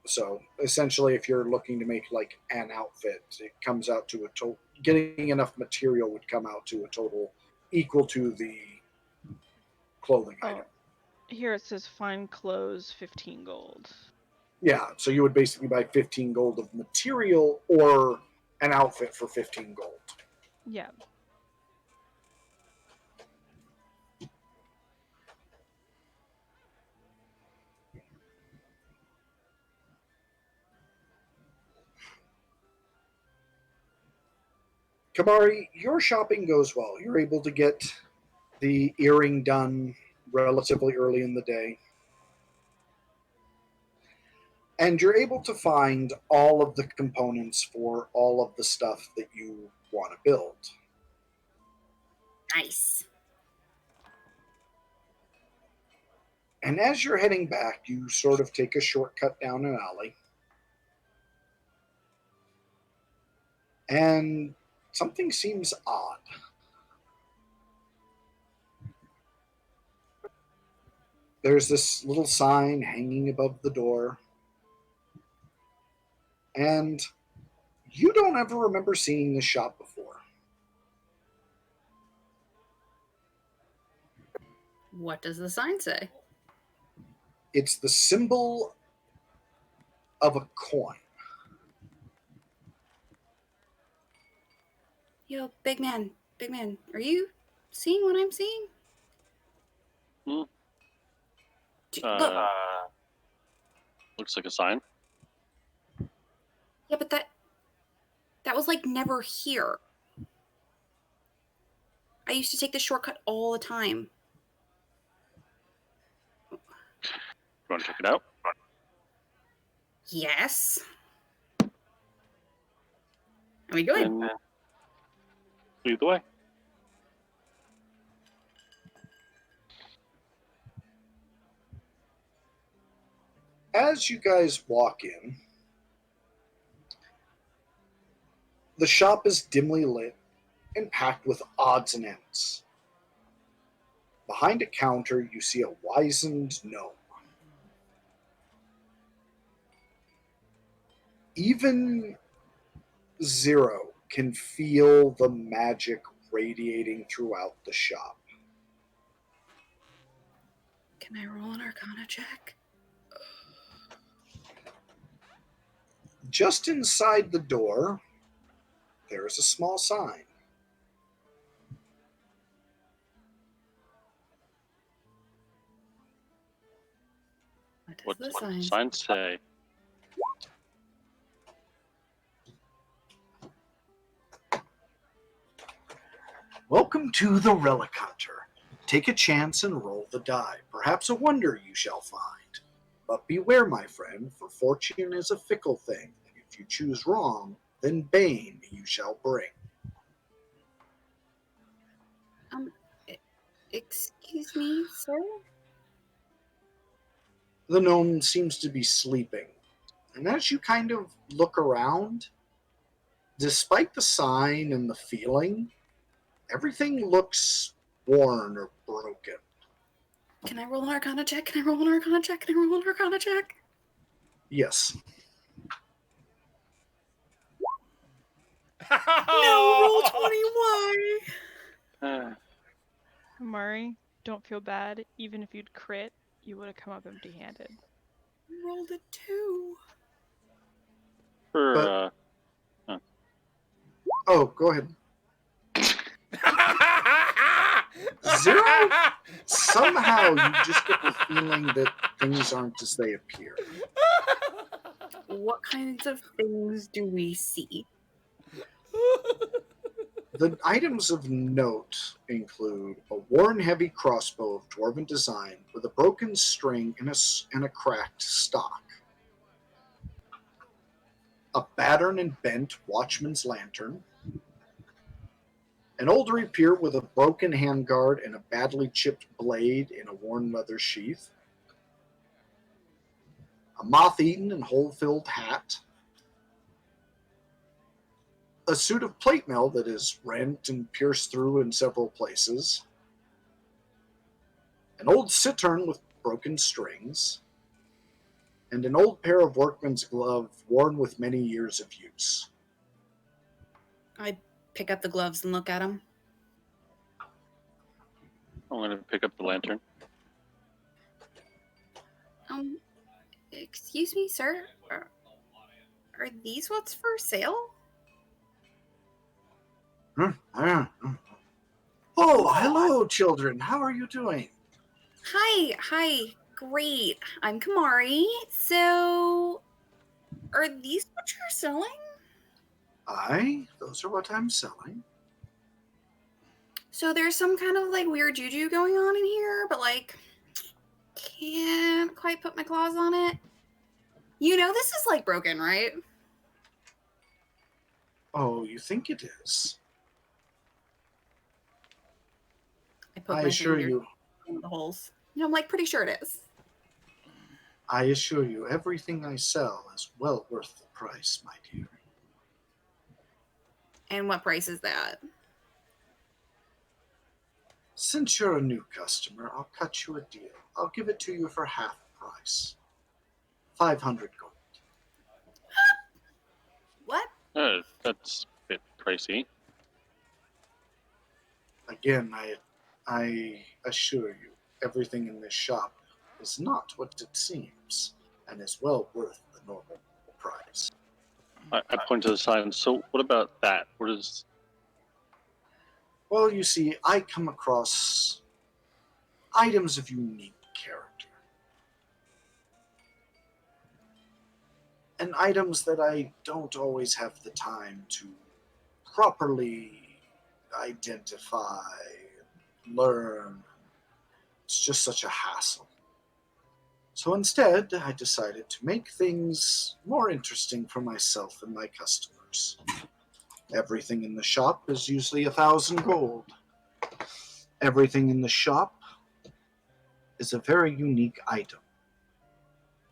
So essentially, if you're looking to make like an outfit, it comes out to a total. Getting enough material would come out to a total equal to the clothing item. Here it says fine clothes, 15 gold. Yeah, so you would basically buy 15 gold of material or an outfit for 15 gold. Yeah. Kamari, your shopping goes well. You're able to get the earring done relatively early in the day. And you're able to find all of the components for all of the stuff that you want to build. Nice. And as you're heading back, you sort of take a shortcut down an alley. And something seems odd. There's this little sign hanging above the door. And you don't ever remember seeing this shop before. What does the sign say? It's the symbol of a coin. Yo, big man, are you seeing what I'm seeing? Hmm. Look, Looks like a sign. yeah, but that was like never here. I used to take the shortcut all the time. You want to check it out? Yes. I mean, go ahead. And lead the way. As you guys walk in, the shop is dimly lit and packed with odds and ends. Behind a counter, you see a wizened gnome. Even Zero can feel the magic radiating throughout the shop. Can I roll an Arcana check? Just inside the door, there is a small sign. What does the What sign does the say? sign say? Welcome to the Relic Hunter. Take a chance and roll the die. Perhaps a wonder you shall find. But beware, my friend, for fortune is a fickle thing. If you choose wrong, then bane you shall bring. Excuse me, sir? The gnome seems to be sleeping. And as you kind of look around, despite the sign and the feeling, everything looks worn or broken. Can I roll an Arcana check? Can I roll an Arcana check? Can I roll an Arcana check? Yes. No, roll 20. Why? Murray, don't feel bad. Even if you'd crit, you would have come up empty-handed. Rolled a 2. For Oh, go ahead. 0? Somehow you just get the feeling that things aren't as they appear. What kinds of things do we see? The items of note include a worn heavy crossbow of dwarven design with a broken string and a cracked stock, a battered and bent watchman's lantern, an old rapier with a broken handguard and a badly chipped blade in a worn leather sheath, a moth-eaten and hole-filled hat, a suit of plate mail that is rent and pierced through in several places, an old cittern with broken strings, and an old pair of workman's gloves worn with many years of use. I pick up the gloves and look at them. I'm going to pick up the lantern. Excuse me, sir. Are these what's for sale? Oh, hello, children. How are you doing? Hi. Great. I'm Kamari. So, are these what you're selling? Aye, those are what I'm selling. So there's some kind of like weird juju going on in here, but like can't quite put my claws on it. You know this is like broken, right? Oh, you think it is? I poke I my assure finger you, in the holes. You know, I'm like pretty sure it is. I assure you, everything I sell is well worth the price, my dear. And what price is that? Since you're a new customer, I'll cut you a deal. I'll give it to you for half price. 500 gold. What? That's a bit pricey. Again, I assure you, everything in this shop is not what it seems, and is well worth the normal price. I point to the sign. So what about that? What is? Well, you see, I come across items of unique character, and items that I don't always have the time to properly identify, learn. It's just such a hassle. So instead, I decided to make things more interesting for myself and my customers. Everything in the shop is usually 1,000 gold. Everything in the shop is a very unique item.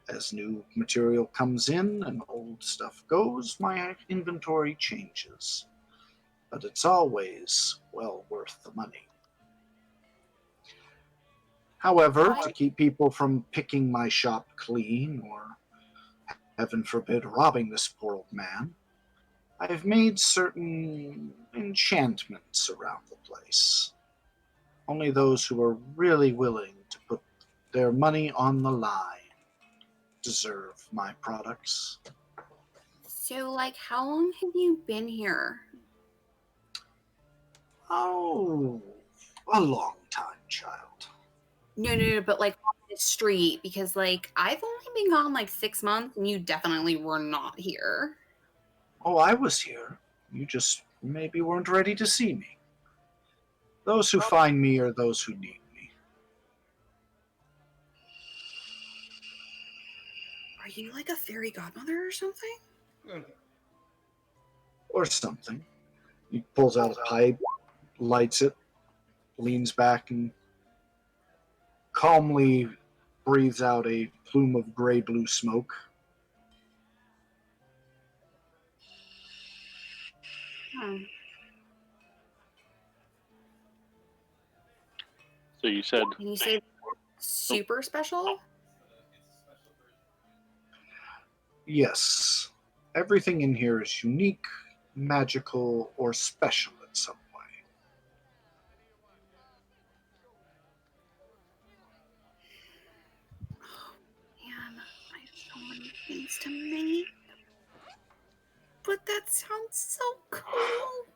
As new material comes in and old stuff goes, my inventory changes. But it's always well worth the money. However, to keep people from picking my shop clean or, heaven forbid, robbing this poor old man, I've made certain enchantments around the place. Only those who are really willing to put their money on the line deserve my products. So like how long have you been here? Oh, a long time, child. No, but like on the street, because like I've only been gone like 6 months and you definitely were not here. Oh, I was here. You just maybe weren't ready to see me. Those who find me are those who need me. Are you like a fairy godmother or something? Or something. He pulls out a pipe, lights it, leans back, and calmly breathes out a plume of gray-blue smoke. So you said And you say super special? Yes, everything in here is unique, magical, or special in some way. Man, I but that sounds so cool.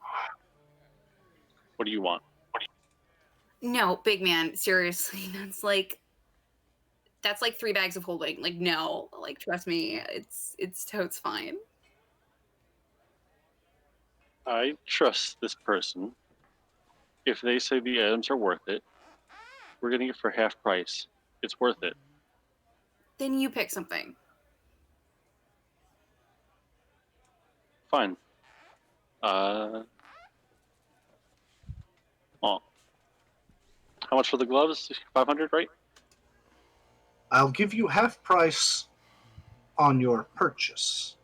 What do you want? No, big man, seriously, that's like 3 bags of holding. Like, no, like, trust me, it's totes fine. I trust this person. If they say the items are worth it, we're getting it for half price. It's worth it. Then you pick something. Fine. Well, how much for the gloves? 500, right? I'll give you half price on your purchase.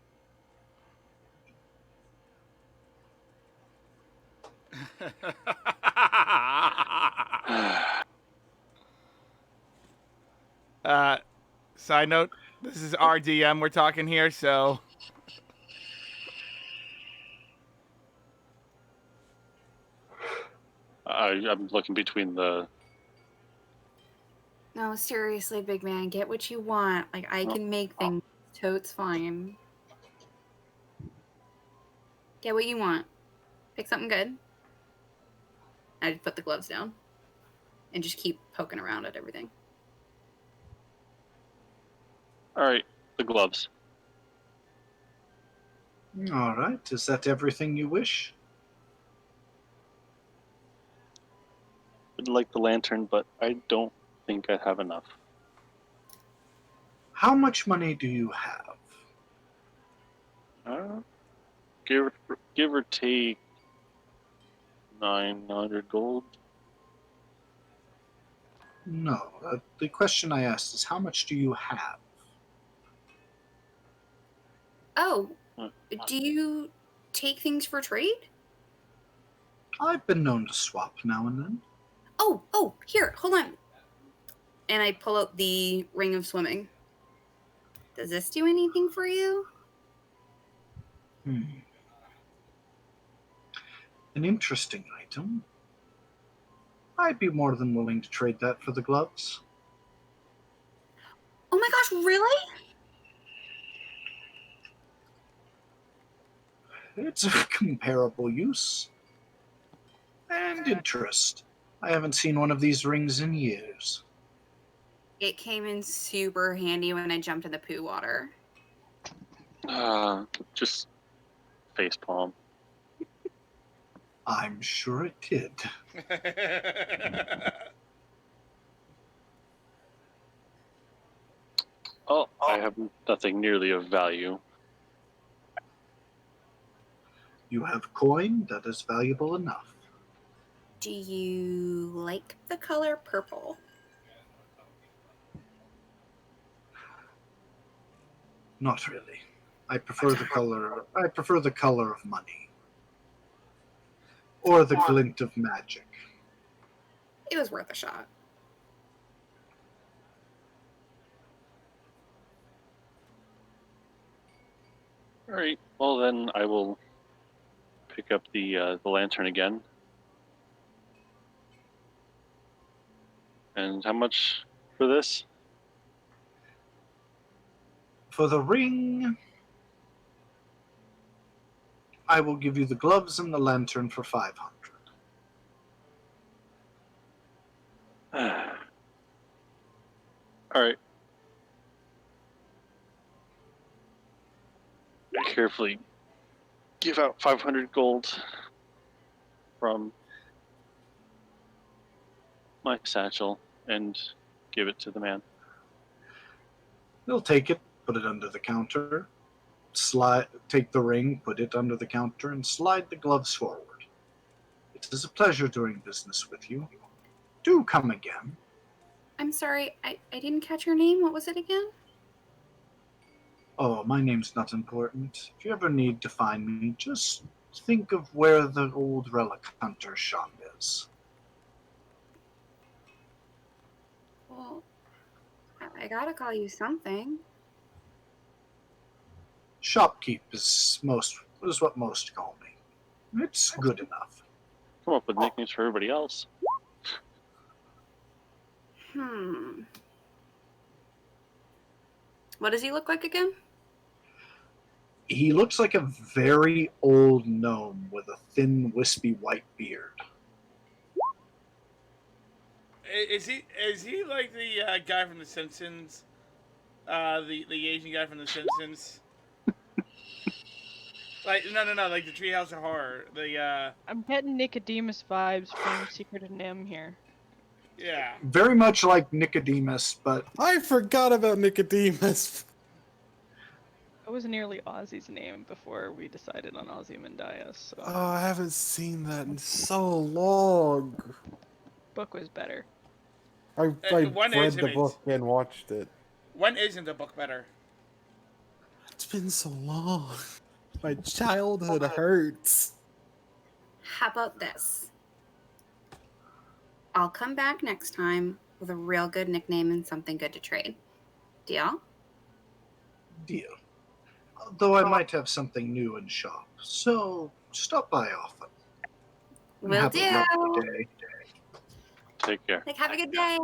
Side note: this is RDM we're talking here, so I'm looking between the. No, seriously, big man, get what you want. Like, I can make things totes fine. Get what you want. Pick something good. I just put the gloves down and just keep poking around at everything. All right, the gloves. All right. Is that everything you wish? I'd like the lantern, but I don't think I have enough. How much money do you have? Give or take 900 gold. No. The question I asked is how much do you have? Oh, Hmm. do you take things for trade? I've been known to swap now and then. Oh, here, hold on. And I pull out the ring of swimming. Does this do anything for you? An interesting item. I'd be more than willing to trade that for the gloves. Oh my gosh, really? It's of comparable use and interest. I haven't seen one of these rings in years. It came in super handy when I jumped in the poo water. Just facepalm. I'm sure it did. Oh, I have nothing nearly of value. You have coin that is valuable enough. Do you like the color purple? Not really. I prefer the color of money. Or the glint of magic. It was worth a shot. All right. Well, then I will pick up the lantern again. And how much for this? For the ring, I will give you the gloves and the lantern for 500. All right. I carefully give out 500 gold from my satchel and give it to the man. He'll take it, put it under the counter, take the ring, put it under the counter, and slide the gloves forward. It is a pleasure doing business with you. Do come again. I'm sorry, I didn't catch your name. What was it again? Oh, my name's not important. If you ever need to find me, just think of where the old relic hunter shop is. Well, I gotta call you something. Shopkeep is what most call me. It's good enough. Come up with nicknames for everybody else. What does he look like again? He looks like a very old gnome with a thin, wispy white beard. Is he like the guy from The Simpsons? The Asian guy from The Simpsons? Like no, like the Treehouse of Horror. I'm getting Nicodemus vibes from Secret of Nim here. Yeah. Very much like Nicodemus, but I forgot about Nicodemus. That was nearly Ozzy's name before we decided on Ozymandias. So Oh, I haven't seen that in so long. book was better. I When read isn't the it? book and watched it. When isn't the book better? It's been so long. My childhood hurts. How about this? I'll come back next time with a real good nickname and something good to trade. Deal? deal. Though I might have something new in shop, so stop by often. And Will have do. a lovely day. Take care. Like, have a good day.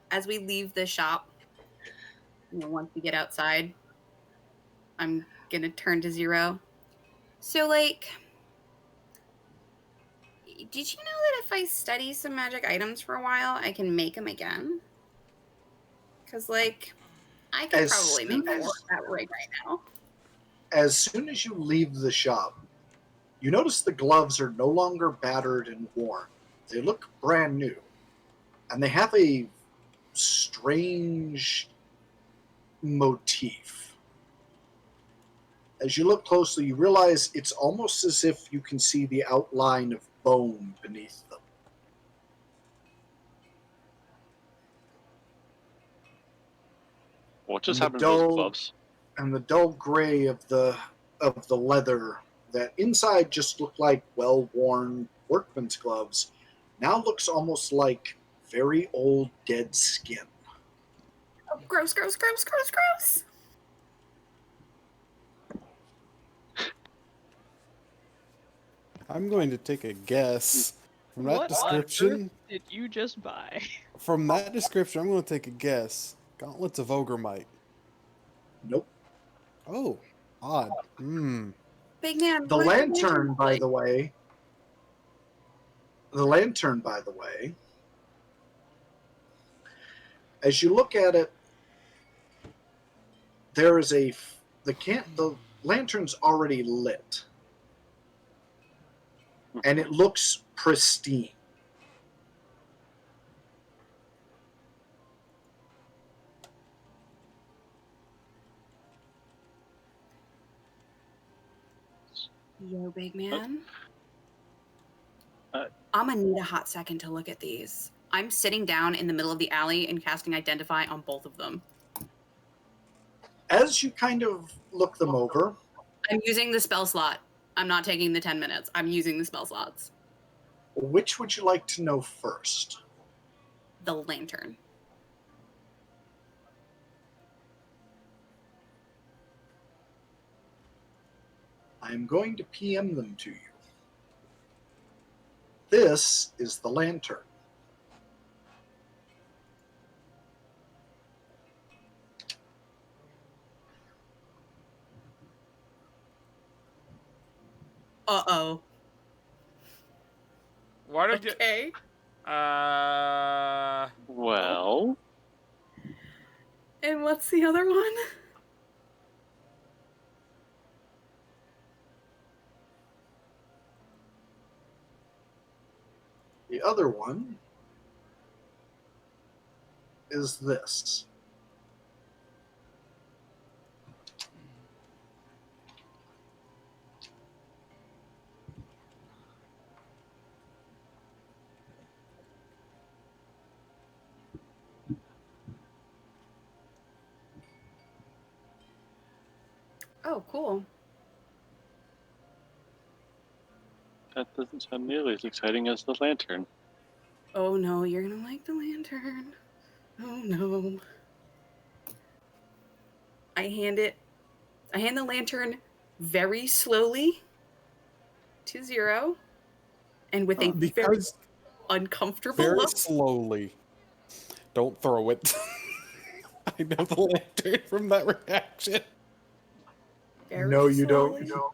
As we leave the shop, once we get outside, I'm gonna turn to Zero. So, like, did you know that if I study some magic items for a while, I can make them again? Because, like, I could As probably make soon more as- of that right now. As soon as you leave the shop, you notice the gloves are no longer battered and worn. They look brand new. And they have a strange motif. As you look closely, you realize it's almost as if you can see the outline of bone beneath them. What just And the happened to those dull- gloves? And the dull gray of the leather that inside just looked like well-worn workman's gloves now looks almost like very old dead skin. Oh, gross, gross, gross, gross, gross. I'm going to take a guess. From that What on description, earth did you just buy? I'm going to take a guess. Gauntlets of Ogre Might. Nope. Oh, odd. Big man. The what did you lantern, do? by the way. The lantern, by the way. As you look at it, there is the lantern's already lit, and it looks pristine. Yo, big man. Uh, I'm gonna need a hot second to look at these. I'm sitting down in the middle of the alley and casting Identify on both of them. As you kind of look them over, I'm using the spell slot. I'm not taking the 10 minutes. I'm using the spell slots. which would you like to know first? The lantern. I'm going to PM them to you. This is the lantern. Uh-oh. Why don't you? Okay. Well, And what's the other one? The other one is this. Oh, cool. that doesn't sound nearly as exciting as the lantern. Oh no, you're gonna like the lantern. Oh no. I hand the lantern very slowly to Zero and with a very Because uncomfortable very look. slowly. Don't throw it. I know the lantern from that reaction. very No, you slowly, don't.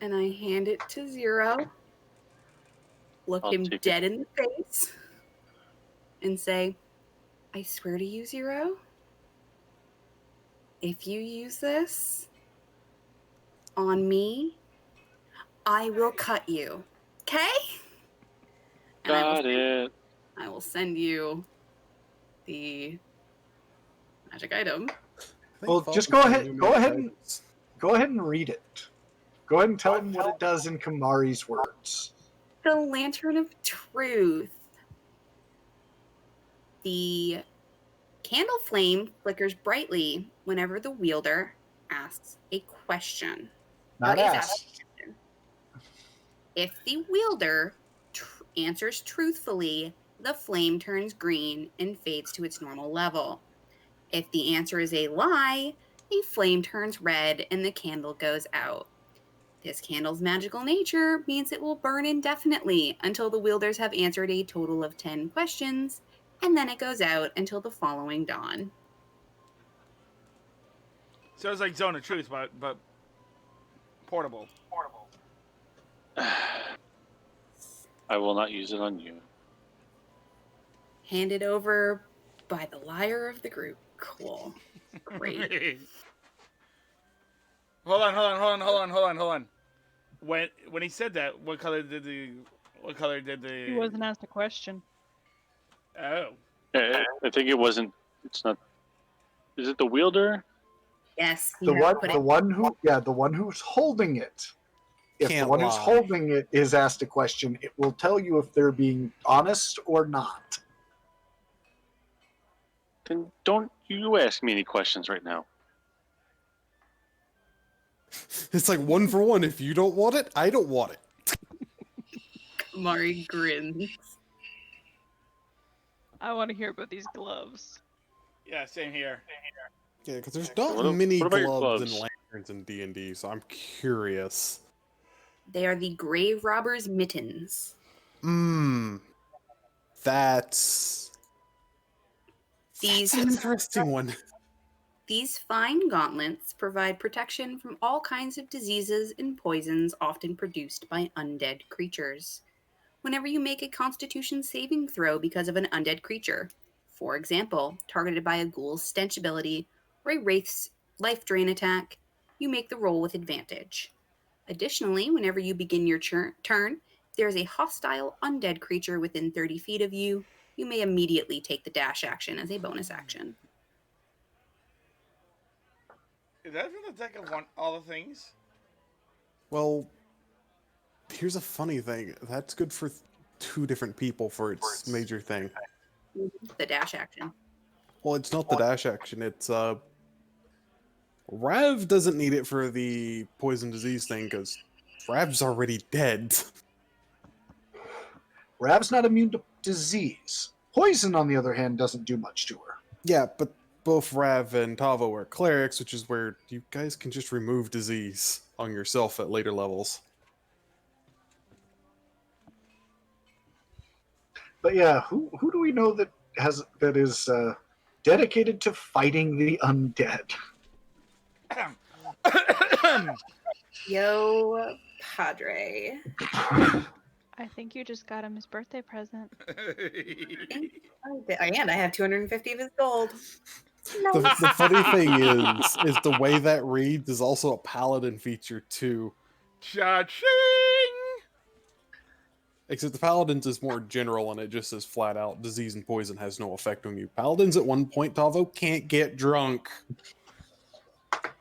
and I hand it to Zero, look I'll him take it. dead in the face, and say, I swear to you, Zero, if you use this on me, I will cut you. Okay? And Got it. I will send you the magic item. I think Well, Vault just has go some ahead. new Go magic ahead and items. go ahead and read it. Go ahead and tell him what it does in Kamari's words. The Lantern of Truth. The candle flame flickers brightly whenever the wielder asks a question. Not Or is ask. asked a question. If the wielder answers truthfully, the flame turns green and fades to its normal level. If the answer is a lie, the flame turns red and the candle goes out. This candle's magical nature means it will burn indefinitely until the wielders have answered a total of 10 questions, and then it goes out until the following dawn. So it's like Zone of Truth, but portable. I will not use it on you. Handed over by the liar of the group. Cool. Great. Hold on. When he said that, what color did the? He wasn't asked a question. Oh. I think it wasn't. It's not. Is it the wielder? Yes. The one who's holding it. If Can't the one who's lie. holding it is asked a question, it will tell you if they're being honest or not. Then don't you ask me any questions right now. It's like 1 for 1. If you don't want it, I don't want it. Mari grins. I want to hear about these gloves. Yeah, same here. Yeah, because there's not What many about your gloves and gloves? lanterns in D&D, so I'm curious. They are the grave robber's mittens. That's These an interesting one. These fine gauntlets provide protection from all kinds of diseases and poisons often produced by undead creatures. Whenever you make a Constitution saving throw because of an undead creature, for example, targeted by a ghoul's stench ability or a wraith's life drain attack, you make the roll with advantage. Additionally, whenever you begin your turn, if there is a hostile undead creature within 30 feet of you, you may immediately take the dash action as a bonus action. Is that from the deck of all the things? Well, here's a funny thing. That's good for 2 different people for its major thing. The dash action. Well, it's not the dash action. It's Rav doesn't need it for the poison disease thing because Rav's already dead. Rav's not immune to disease. Poison, on the other hand, doesn't do much to her. Yeah, but both Rav and Tavo are clerics, which is where you guys can just remove disease on yourself at later levels. But yeah, who do we know that is dedicated to fighting the undead? Yo, Padre. I think you just got him his birthday present. And I have 250 of his gold. The funny thing is the way that reads is also a paladin feature too. Cha-ching! Except the paladins is more general and it just says flat out disease and poison has no effect on you. Paladins at one point, Tavo, can't get drunk.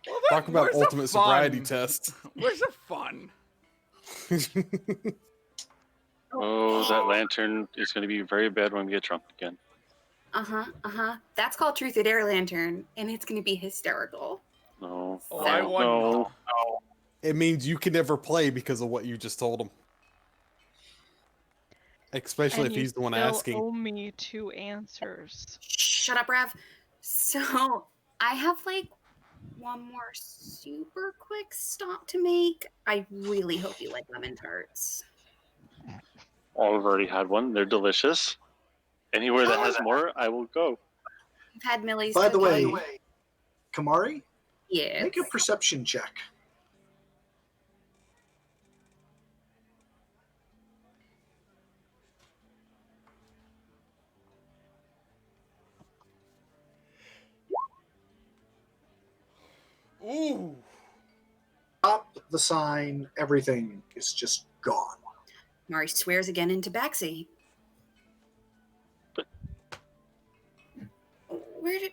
Well, Talk about where's the ultimate fun? sobriety test. Where's the fun? Oh, that lantern is going to be very bad when we get drunk again. That's called Truth or Dare Lantern, and it's going to be hysterical. No. Oh, I won. No. It means you can never play because of what you just told him. Especially And if you he's the one still asking. owe me 2 answers. Shut up, Rav. So, I have like one more super quick stop to make. I really hope you like lemon tarts. Oh, I've already had one. They're delicious. Anywhere that has more, I will go. I've had Millie's. By the cookie. way, Kamari, Yes. Make a perception check. Ooh. Up the sign, everything is just gone. Mari swears again into Baxi. But- Where did...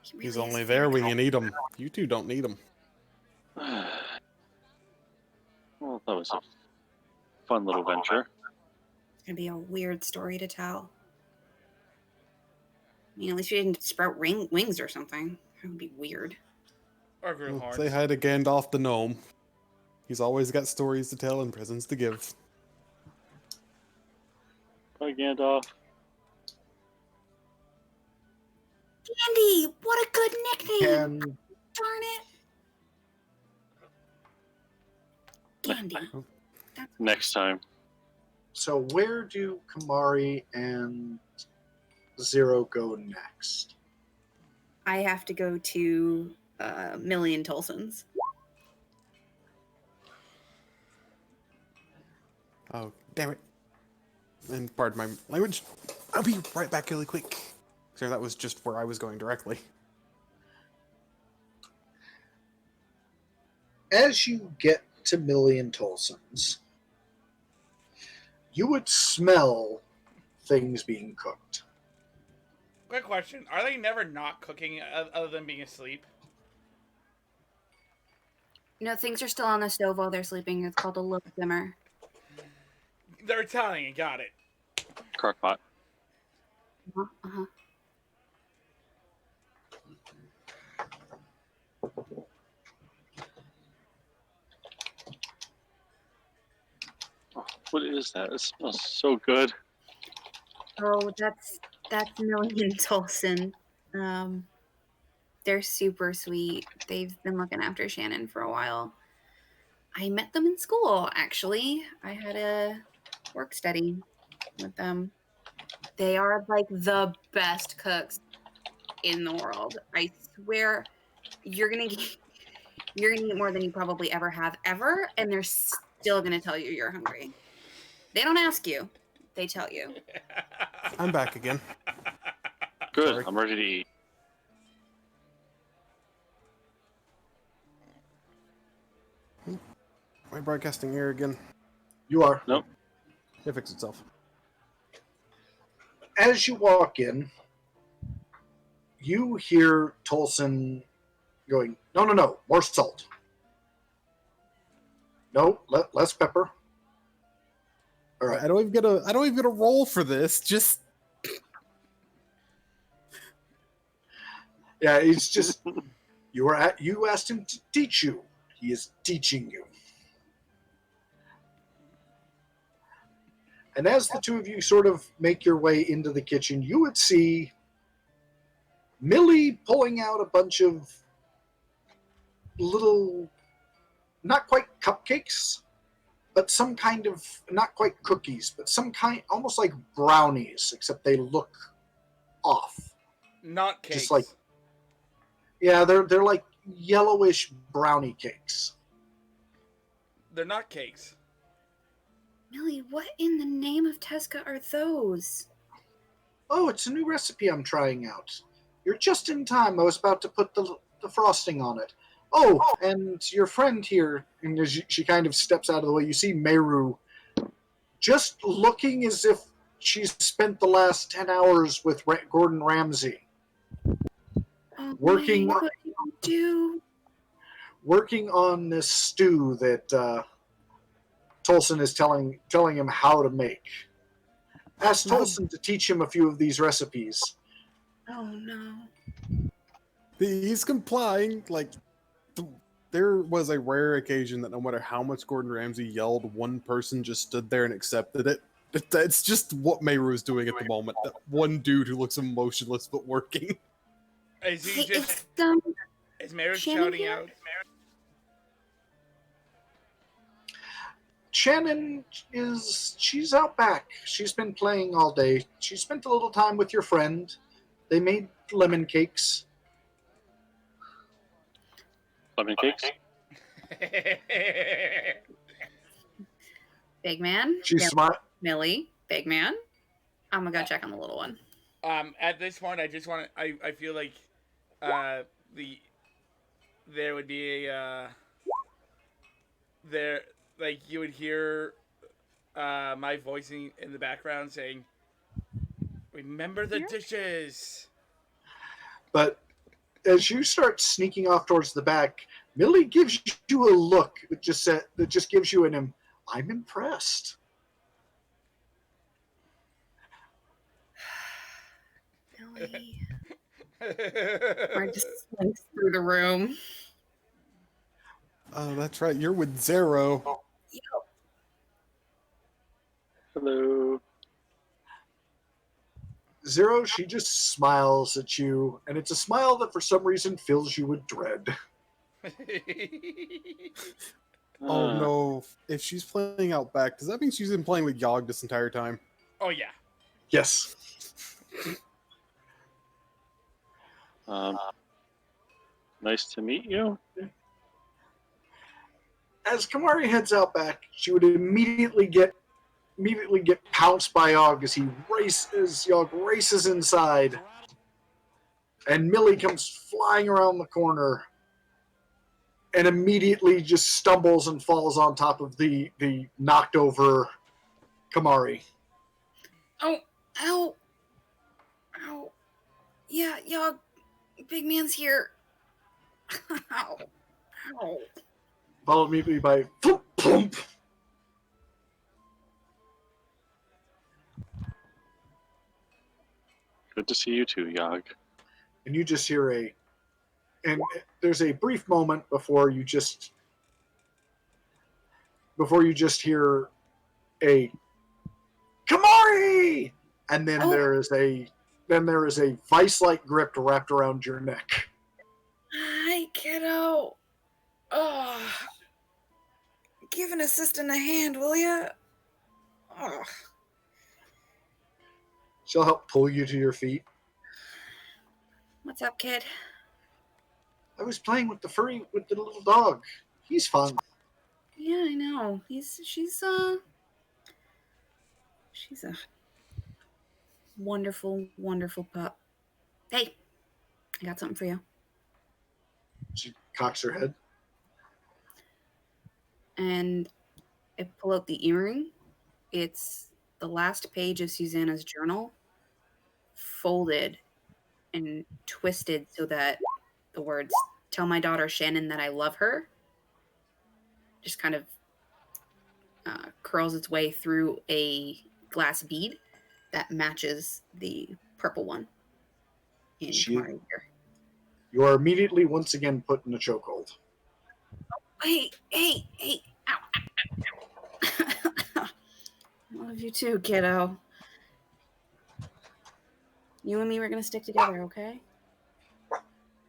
He He's really is only there very when you need him. You two don't need him. Well, that was a fun little venture. It's gonna be a weird story to tell. I mean, at least we didn't sprout wings or something. That would be weird. Or grew Well, horns. say hi to Gandalf the gnome. He's always got stories to tell and presents to give. Bye, Gandalf. Candy! What a good nickname! And Darn it! Candy. Next time. so where do Kamari and Zero go next? I have to go to Millie and Tolson's. Oh, damn it. And pardon my language. I'll be right back really quick. So that was just where I was going directly. As you get to Millie and Tolson's, you would smell things being cooked. Quick question: are they never not cooking other than being asleep? No, things are still on the stove while they're sleeping. It's called a low simmer. They're Italian. Got it. Crockpot. Uh-huh. Oh, what is that? It smells so good. Oh, that's Millie and Tolson. They're super sweet. They've been looking after Shannon for a while. I met them in school, actually. I had a work study with them. They are like the best cooks in the world. I swear, you're gonna eat more than you probably ever have ever, and they're still gonna tell you you're hungry. They don't ask you; they tell you. I'm back again. Good. Sorry. I'm ready to eat. Am I broadcasting here again? You are. Nope. It fixed itself. As you walk in, you hear Tolson going, no, more salt. No, less pepper. All right. I don't even get a roll for this. Just Yeah, it's just you asked him to teach you. He is teaching you. And as the two of you sort of make your way into the kitchen, you would see Millie pulling out a bunch of little, not quite cupcakes, but some kind of, not quite cookies, but some kind, almost like brownies, except they look off. Not cakes. Just like, yeah, they're like yellowish brownie cakes. They're not cakes. Millie, what in the name of Tesca are those? Oh, it's a new recipe I'm trying out. You're just in time. I was about to put the frosting on it. Oh, and your friend here, and as she kind of steps out of the way, you see Meru just looking as if she's spent the last 10 hours with Gordon Ramsay. Oh, Working- Millie, what did you do? Working on this stew that Tolson is telling him how to make. Ask Tolson to teach him a few of these recipes. Oh no. he's complying. Like there was a rare occasion that no matter how much Gordon Ramsay yelled, one person just stood there and accepted it. That's just what Mayru is doing at the moment. That one dude who looks emotionless but working. Is he Hey, just? Is Mary Shannon shouting here? out? Shannon she's out back. She's been playing all day. She spent a little time with your friend. They made lemon cakes. Lemon cakes? Big man. She's Yeah, smart. Millie. Big man. I'm gonna go check on the little one. At this point, I just want to. I feel like there would be a there like you would hear my voice in the background saying, "Remember the dishes." But as you start sneaking off towards the back, Millie gives you a look that just gives you an I'm impressed. Millie. I just slinks through the room. Oh, that's right. You're with Zero. Hello. Zero, she just smiles at you, and it's a smile that for some reason fills you with dread. Oh no! If she's playing out back, does that mean she's been playing with Yogg this entire time? Oh yeah. Yes. Nice to meet you. As Kamari heads out back, she would immediately get pounced by Yogg as Yogg races inside, and Millie comes flying around the corner and immediately just stumbles and falls on top of the knocked over Kamari. Oh, ow. Ow. Yeah, Yogg. Big man's here. Ow. Ow. Followed immediately by thump, thump. Good to see you too, Yogg. And you just hear and there's a brief moment before you just hear a Kamari, and then there is a vice-like grip wrapped around your neck. Hi, kiddo. Oh, give an assistant a hand, will ya? Oh. She'll help pull you to your feet. What's up, kid? I was playing with the little dog. He's fun. Yeah, I know. She's a wonderful, wonderful pup. Hey, I got something for you. She cocks her head. And I pull out the earring. It's the last page of Susanna's journal, folded and twisted so that the words "Tell my daughter Shannon that I love her" just kind of curls its way through a glass bead that matches the purple one in Kamari's ear. You are immediately once again put in a chokehold. Hey, ow. I love you too, kiddo. You and me were gonna stick together, okay?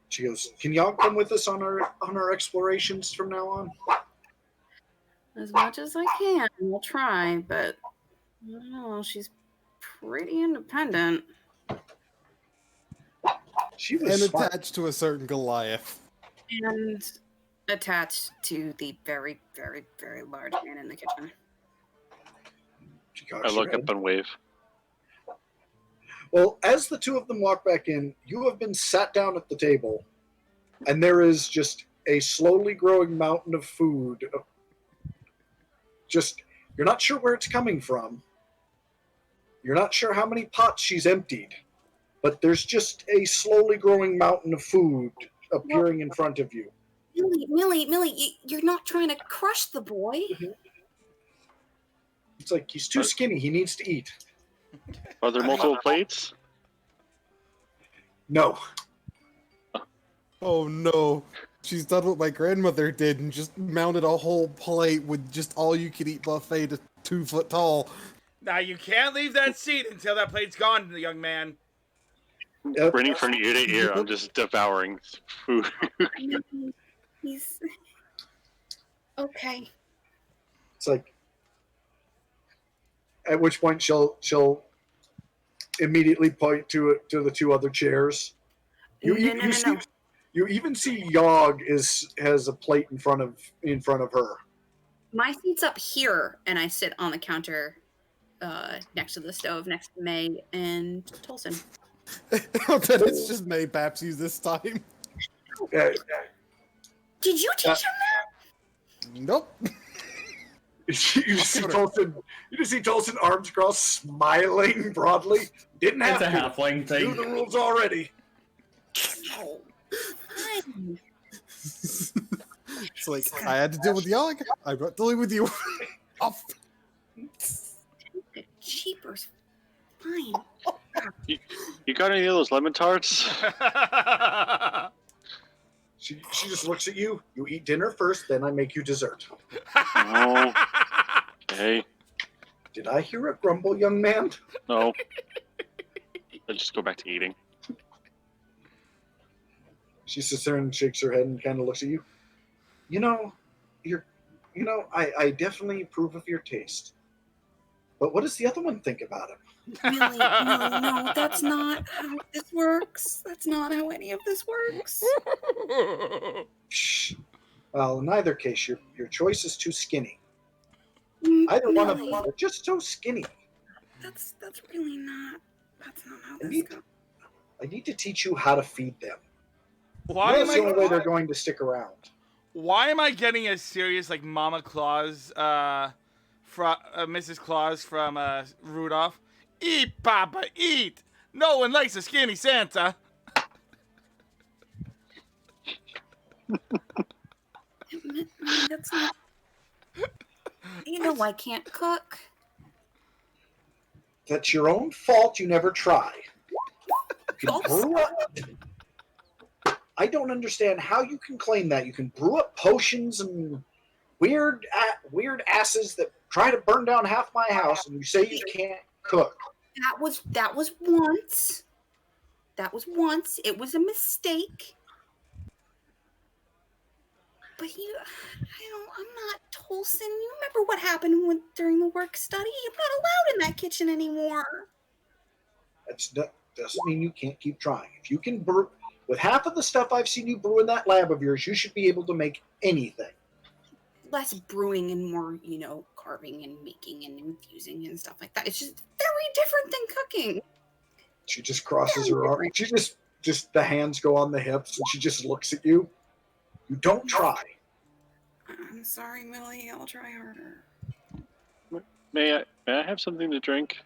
She goes, "Can y'all come with us on our explorations from now on?" As much as I can, we'll try, but I don't know, she's pretty independent. She was And smart. attached to a certain Goliath. And attached to the very, very, very large man in the kitchen. She cocks I her look head. up and wave. Well, as the two of them walk back in, you have been sat down at the table, and there is just a slowly growing mountain of food. Just, you're not sure where it's coming from. You're not sure how many pots she's emptied, but there's just a slowly growing mountain of food appearing in front of you. Millie, you're not trying to crush the boy. It's like he's too skinny. He needs to eat. Are there multiple plates? No. Oh no. She's done what my grandmother did and just mounted a whole plate with just all you can eat buffet to 2 foot tall. Now you can't leave that seat until that plate's gone, young man. Yep. Grinning from ear to ear, I'm just devouring food. He's okay. It's like, at which point she'll immediately point to the two other chairs. You You even see Yogg has a plate in front of her. My seat's up here, and I sit on the counter next to the stove, next to May and Tolson. Then it's just May Babsies this time. Did you teach him that? Nope. You just see Tolson arms crossed, smiling broadly. Didn't have It's a to. halfling Knew thing. the rules already. Oh, fine. It's like, I had to deal with Yogg. I'm not dealing with you. Off. Cheapers. Fine. You got any of those lemon tarts? She just looks at you. You eat dinner first, then I make you dessert. Oh, okay. Did I hear a grumble, young man? No. Let's just go back to eating. She sits there and shakes her head and kind of looks at you. I definitely approve of your taste. But what does the other one think about him? Really? No, that's not how this works. That's not how any of this works. Shh. Well, in either case, your choice is too skinny. Mm, Either one of them, Millie, they're just so skinny. That's really not. That's not how I this need, goes. I need to teach you how to feed them. Why am That's the only way I? they're going to stick around. Why am I getting a serious like Mama Claus, from Mrs. Claus from Rudolph? Eat, Papa, eat. No one likes a skinny Santa. That's not. You know I can't cook. That's your own fault. You never try. You can Oops. brew up. I don't understand how you can claim that. You can brew up potions and weird asses that try to burn down half my house, and you say you can't cook. That was once. That was once. It was a mistake. But I'm not Tolson. You remember what happened during the work study? I'm not allowed in that kitchen anymore. That doesn't mean you can't keep trying. If you can brew with half of the stuff I've seen you brew in that lab of yours, you should be able to make anything. Less brewing and more, carving and making and infusing and stuff like that. It's just very different than cooking. She just crosses her arms. She just the hands go on the hips, and she just looks at you. You don't try. I'm sorry, Millie. I'll try harder. May I have something to drink?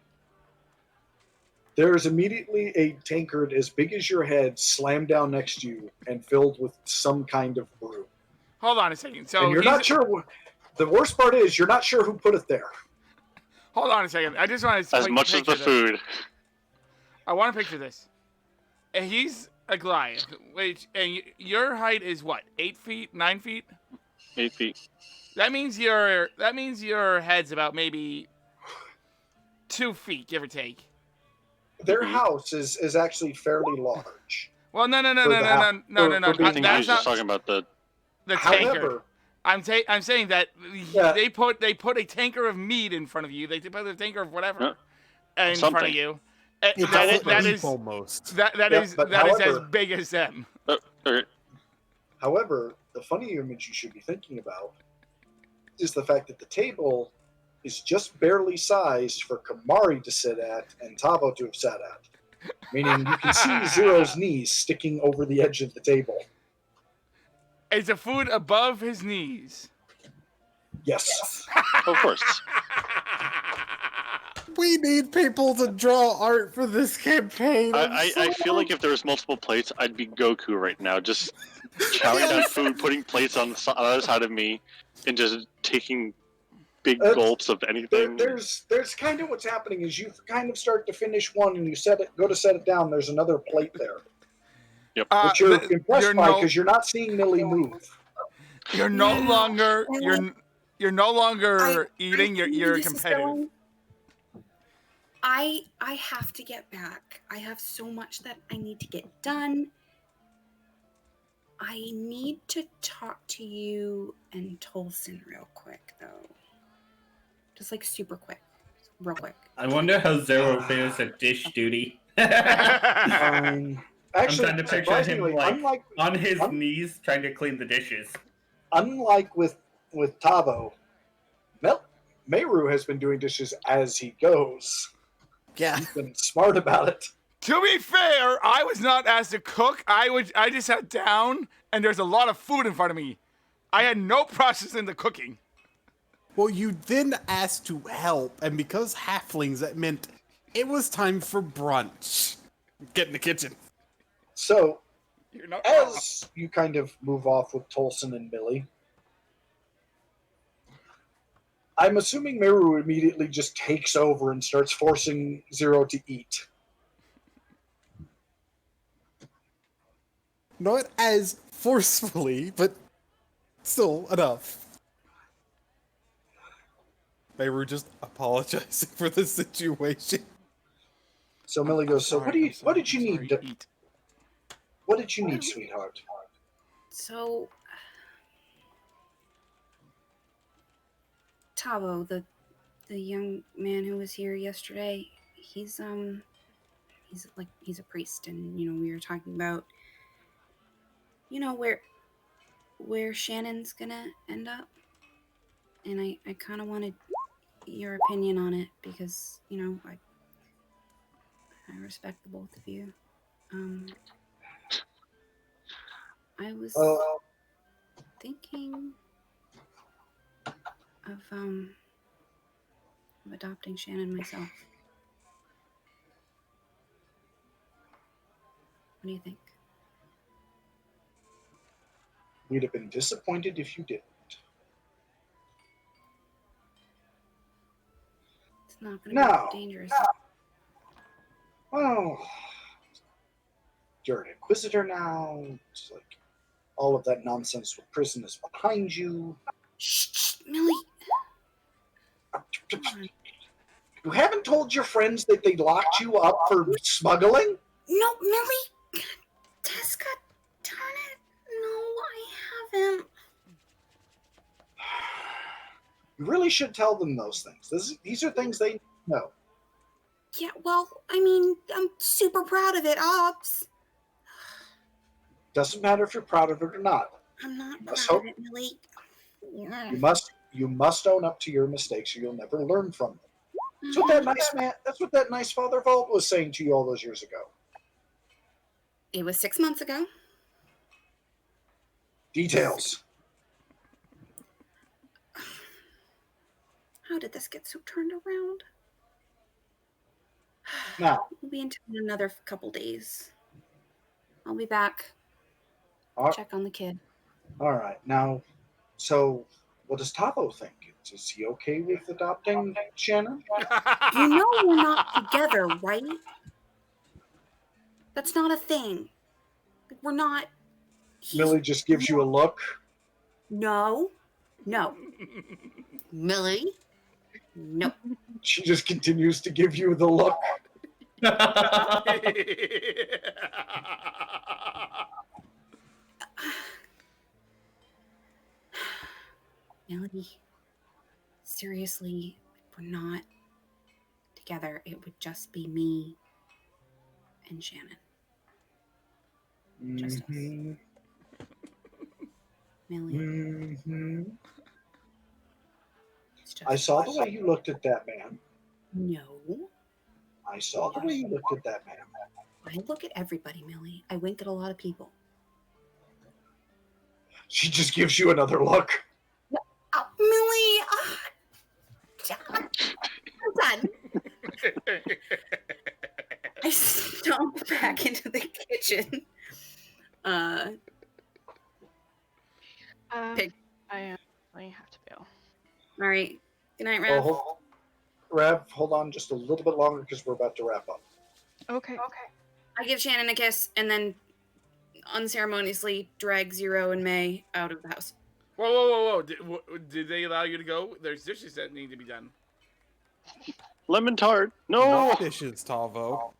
There is immediately a tankard as big as your head slammed down next to you and filled with some kind of brew. Hold on a second. So And you're not sure. The worst part is you're not sure who put it there. Hold on a second. I just want to As much as the food. I want to picture this. And he's a Goliath. And your height is what? 8 feet? 9 feet? 8 feet. That means your head's about maybe 2 feet, give or take. Their house is actually fairly large. Well, no. For the house- for I think he That's was just not talking about the the tanker. However, I'm saying that Yeah. they put a tanker of meat in front of you. They put a tanker of whatever in front Something. of you. That is almost. That Yeah, is but as however- big as them. okay. However, the funny image you should be thinking about is the fact that the table is just barely sized for Kamari to sit at and Tavo to have sat at. Meaning you can see Zero's knees sticking over the edge of the table. Is the food above his knees? Yes. Of course. We need people to draw art for this campaign. I feel like if there was multiple plates, I'd be Goku right now, just chowing down food, putting plates on the other side of me, and just taking big gulps of anything. There's kind of what's happening is you kind of start to finish one and you go to set it down. There's another plate there, which you're impressed by because you're not seeing Millie move. You're no longer eating. You're This is competitive. going- I have to get back. I have so much that I need to get done. I need to talk to you and Tolson real quick, though. Just like super quick. Real quick. I wonder how Zero feels at dish duty. Fine. Actually, I'm trying to picture him surprisingly, like on his un- knees trying to clean the dishes. unlike with Tavo, Meru has been doing dishes as he goes. Yeah. He's been smart about it. To be fair, I was not asked to cook. I just sat down and there's a lot of food in front of me. I had no process in the cooking. Well, you then asked to help, and because halflings, that meant it was time for brunch. Get in the kitchen. So, You're not wrong. as you kind of move off with Tolson and Millie, I'm assuming Meru immediately just takes over and starts forcing Zero to eat. Not as forcefully, but still enough. They were just apologizing for the situation. So Millie goes, "So what did you need? Eat. What did you need, sweetheart?" So, Tavo, the young man who was here yesterday, he's a priest, and we were talking about where Shannon's gonna end up, and I kind of wanted your opinion on it because I respect the both of you. I was thinking of adopting Shannon myself. What do you think? We'd have been disappointed if you didn't. It's not going to No. be dangerous. Oh, you're an inquisitor now. It's like all of that nonsense with prison is behind you. Shh, Millie. You haven't told your friends that they locked you up for smuggling? No, Millie. Tesca, darn it. No, I haven't. You really should tell them those things. These are things they know. Yeah, well, I mean, I'm super proud of it, Ops. Doesn't matter if you're proud of it or not. I'm not Let's proud hope- of it, Millie. You must own up to your mistakes, or you'll never learn from them. That's what that nice Father Vault was saying to you all those years ago. It was 6 months ago. Details. How did this get so turned around? Now, We'll be in town in another couple days. I'll be back. all Check on the kid. right. Now, so what does Tavo think? Is he okay with adopting Shannon? You know we're not together, right? That's not a thing. We're not. Millie just gives you a look. No. Millie? No. She just continues to give you the look. Millie, seriously, if we're not together, it would just be me and Shannon. Just us. Mhm, Millie, mhm. it's just I saw the us. way you looked at that man. No. I saw the way you looked at that man. I look at everybody, Millie. I wink at a lot of people. She just gives you another look. Oh, Millie! I'm done. I stomp back into the kitchen. Pig. I have to go. All right. Good night, Oh, Rev. Hold on just a little bit longer because we're about to wrap up. Okay. I give Shannon a kiss and then unceremoniously drag Zero and May out of the house. Whoa. Did they allow you to go? There's dishes that need to be done. Lemon tart. No. Not dishes, Tavo.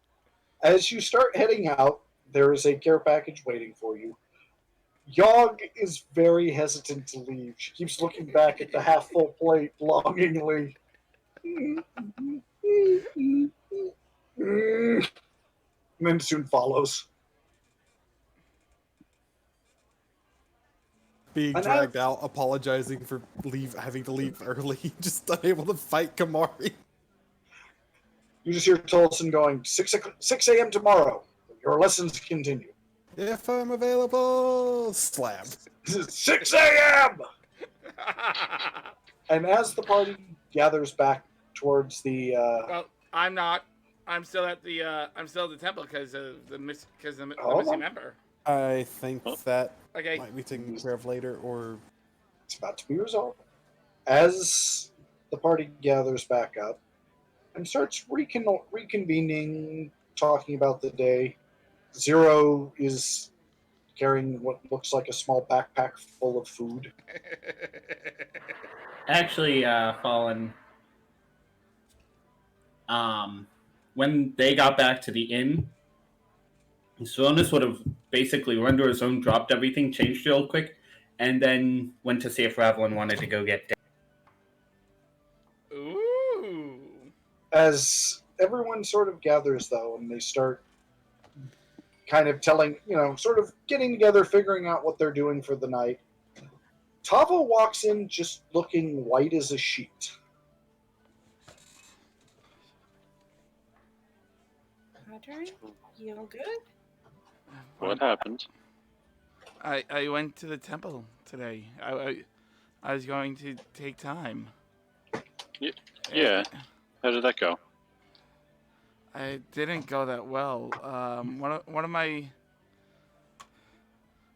As you start heading out, there is a care package waiting for you. Yogg is very hesitant to leave. She keeps looking back at the half-full plate longingly. And then soon follows. being And dragged out, apologizing for having to leave early, just unable to fight Kamari. You just hear Tolson going, 6 a.m. tomorrow. Your lessons continue. If I'm available, slap. 6 a.m. And as the party gathers back towards the Well, I'm not. I'm still at the. I'm still at the temple because of the Hold missing on. member. I think that Okay. might be taken care of later, or it's about to be resolved. As the party gathers back up and starts reconvening, talking about the day, Zero is carrying what looks like a small backpack full of food. Actually, Fallen, when they got back to the inn, Sloanus would have basically run to his room, dropped everything, changed real quick, and then went to see if Ravelin wanted to go get Ooh. As everyone sort of gathers, though, and they start kind of telling, sort of getting together, figuring out what they're doing for the night, Tavo walks in just looking white as a sheet. Padre, you all good? What happened? I went to the temple today. I was going to take time. Yeah. How did that go? I didn't go that well.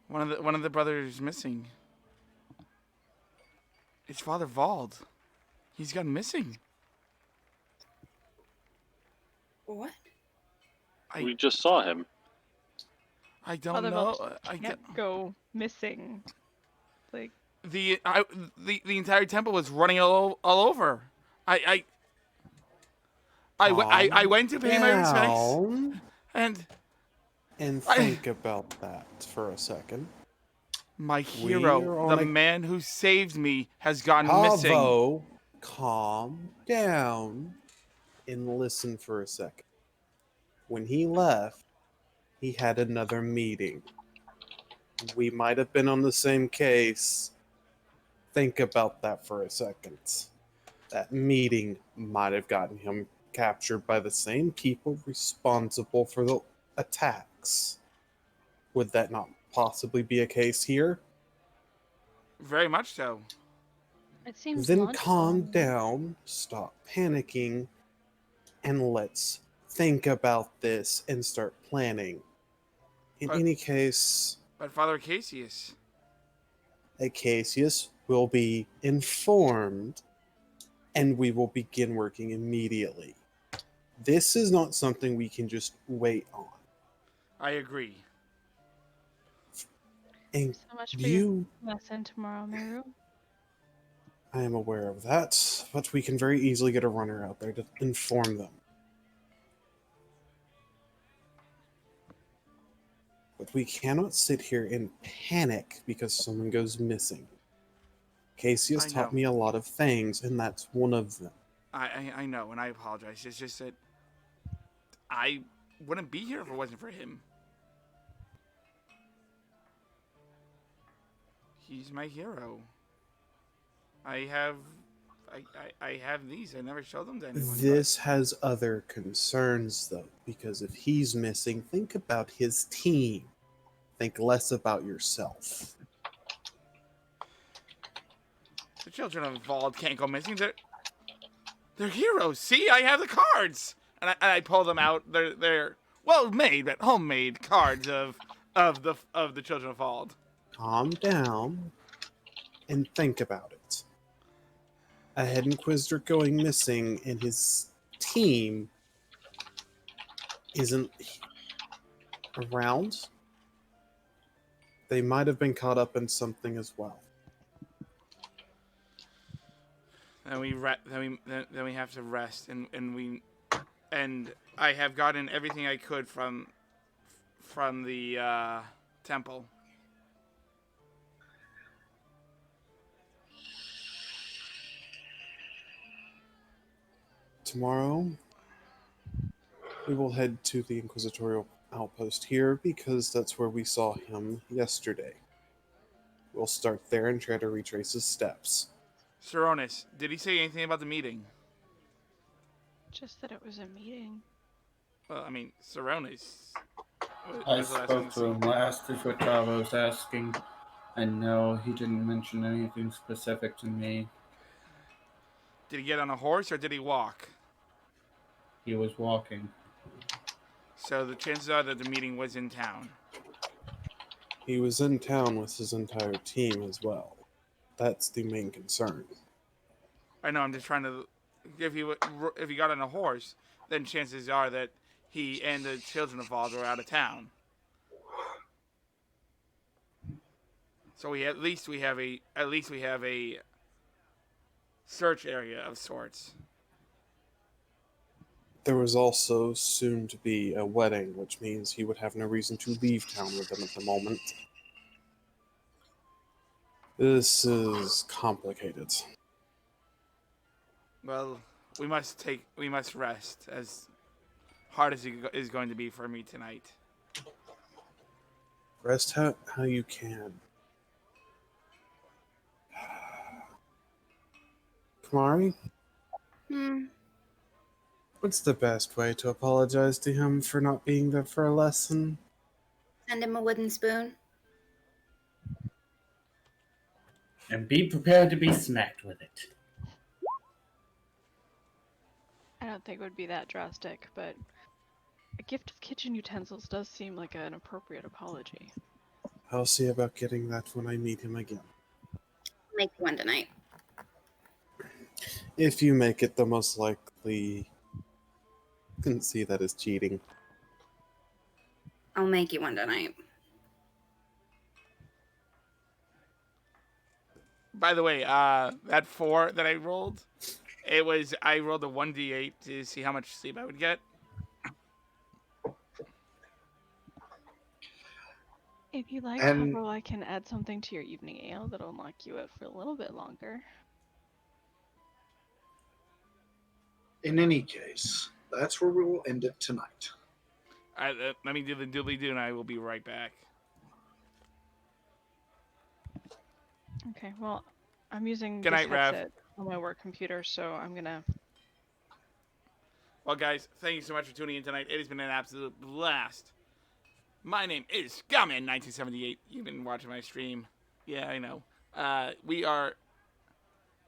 One of the brothers missing. It's Father Vauld. He's gone missing. What? We just saw him. I don't Father know. Vault I can't go missing. Like, the entire temple was running all over. I went to pay my respects, down and and think about that for a second. my We are hero, on the a- man who saved me, has gone missing. Tavo, calm down and listen for a second. When he left, he had another meeting. We might have been on the same case. Think about that for a second. That meeting might have gotten him captured by the same people responsible for the attacks. Would that not possibly be a case here? Very much so. it seems Then logical. calm down, stop panicking, and let's think about this and start planning. In But- any case, But Father Cassius, Acacius will be informed and we will begin working immediately. This is not something we can just wait on. I agree. And So much for your you, lesson tomorrow, Meru. I am aware of that, but we can very easily get a runner out there to inform them. But we cannot sit here and panic because someone goes missing. Casey has I taught know. me a lot of things, and that's one of them. I know, and I apologize. It's just that I wouldn't be here if it wasn't for him. He's my hero. I have these. I never show them to anyone. but- This has other concerns, though, because if he's missing, think about his team. Think less about yourself. The children of Vauld can't go missing. They're heroes. See, I have the cards, and I pull them out. They're well made, but homemade cards of the children of Vauld. Calm down and think about it. A head inquisitor going missing and his team isn't around. They might have been caught up in something as well. Then we have to rest, and I have gotten everything I could from the temple. Tomorrow, we will head to the Inquisitorial outpost here because that's where we saw him yesterday. We'll will start there and try to retrace his steps. Saronis, did he say anything about the meeting? Just that it was a meeting. Well, I mean, Saronis. I was the last one spoke to him last, is what Tava was asking. And no, he didn't mention anything specific to me. Did he get on a horse or did he walk? He was walking. So the chances are that the meeting was in town. He was in town with his entire team as well. That's the main concern. I know. I'm just trying to. If he got on a horse, then chances are that he and the children of Vauld were out of town. So we at least we have a search area of sorts. There was also soon to be a wedding, which means he would have no reason to leave town with them at the moment. This is complicated. Well, we must rest, as hard as it is going to be for me tonight. Rest how you can. Kamari, what's the best way to apologize to him for not being there for a lesson? Send him a wooden spoon. And be prepared to be smacked with it. I don't think it would be that drastic, but a gift of kitchen utensils does seem like an appropriate apology. I'll see about getting that when I meet him again. Make one tonight. If you make it, the most likely can see that as cheating. I'll make you one tonight. By the way, that 4 that I rolled, I rolled a 1d8 to see how much sleep I would get. If you like, And- Pablo, I can add something to your evening ale that'll knock you out for a little bit longer. In any case, that's where we will end it tonight. Let me do the doobly doo, and I will be right back. Okay, well, I'm using Good this night, Rav. headset on my work computer, so I'm gonna... Well, guys, thank you so much for tuning in tonight. It has been an absolute blast. My name is Scottman1978. You've been watching my stream. Yeah, I know.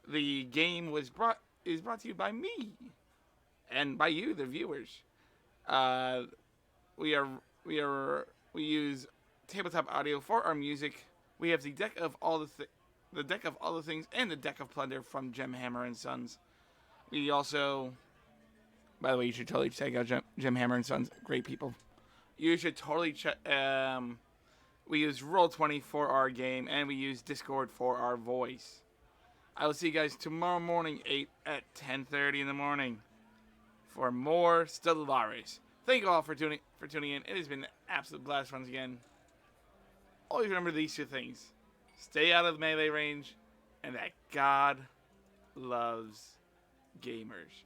The game is brought to you by me, and by you, the viewers. We use tabletop audio for our music. We have the deck of all the deck of all the things, and the deck of plunder from Gemhammer and Sons. We also, by the way, you should totally check out Gemhammer and Sons. Great people. You should totally check. We use Roll20 for our game, and we use Discord for our voice. I will see you guys tomorrow morning, 10:30 in the morning, for more Stellaris. Thank you all for tuning in. It has been an absolute blast once again. Always remember these 2 things: stay out of the melee range, and that God loves gamers.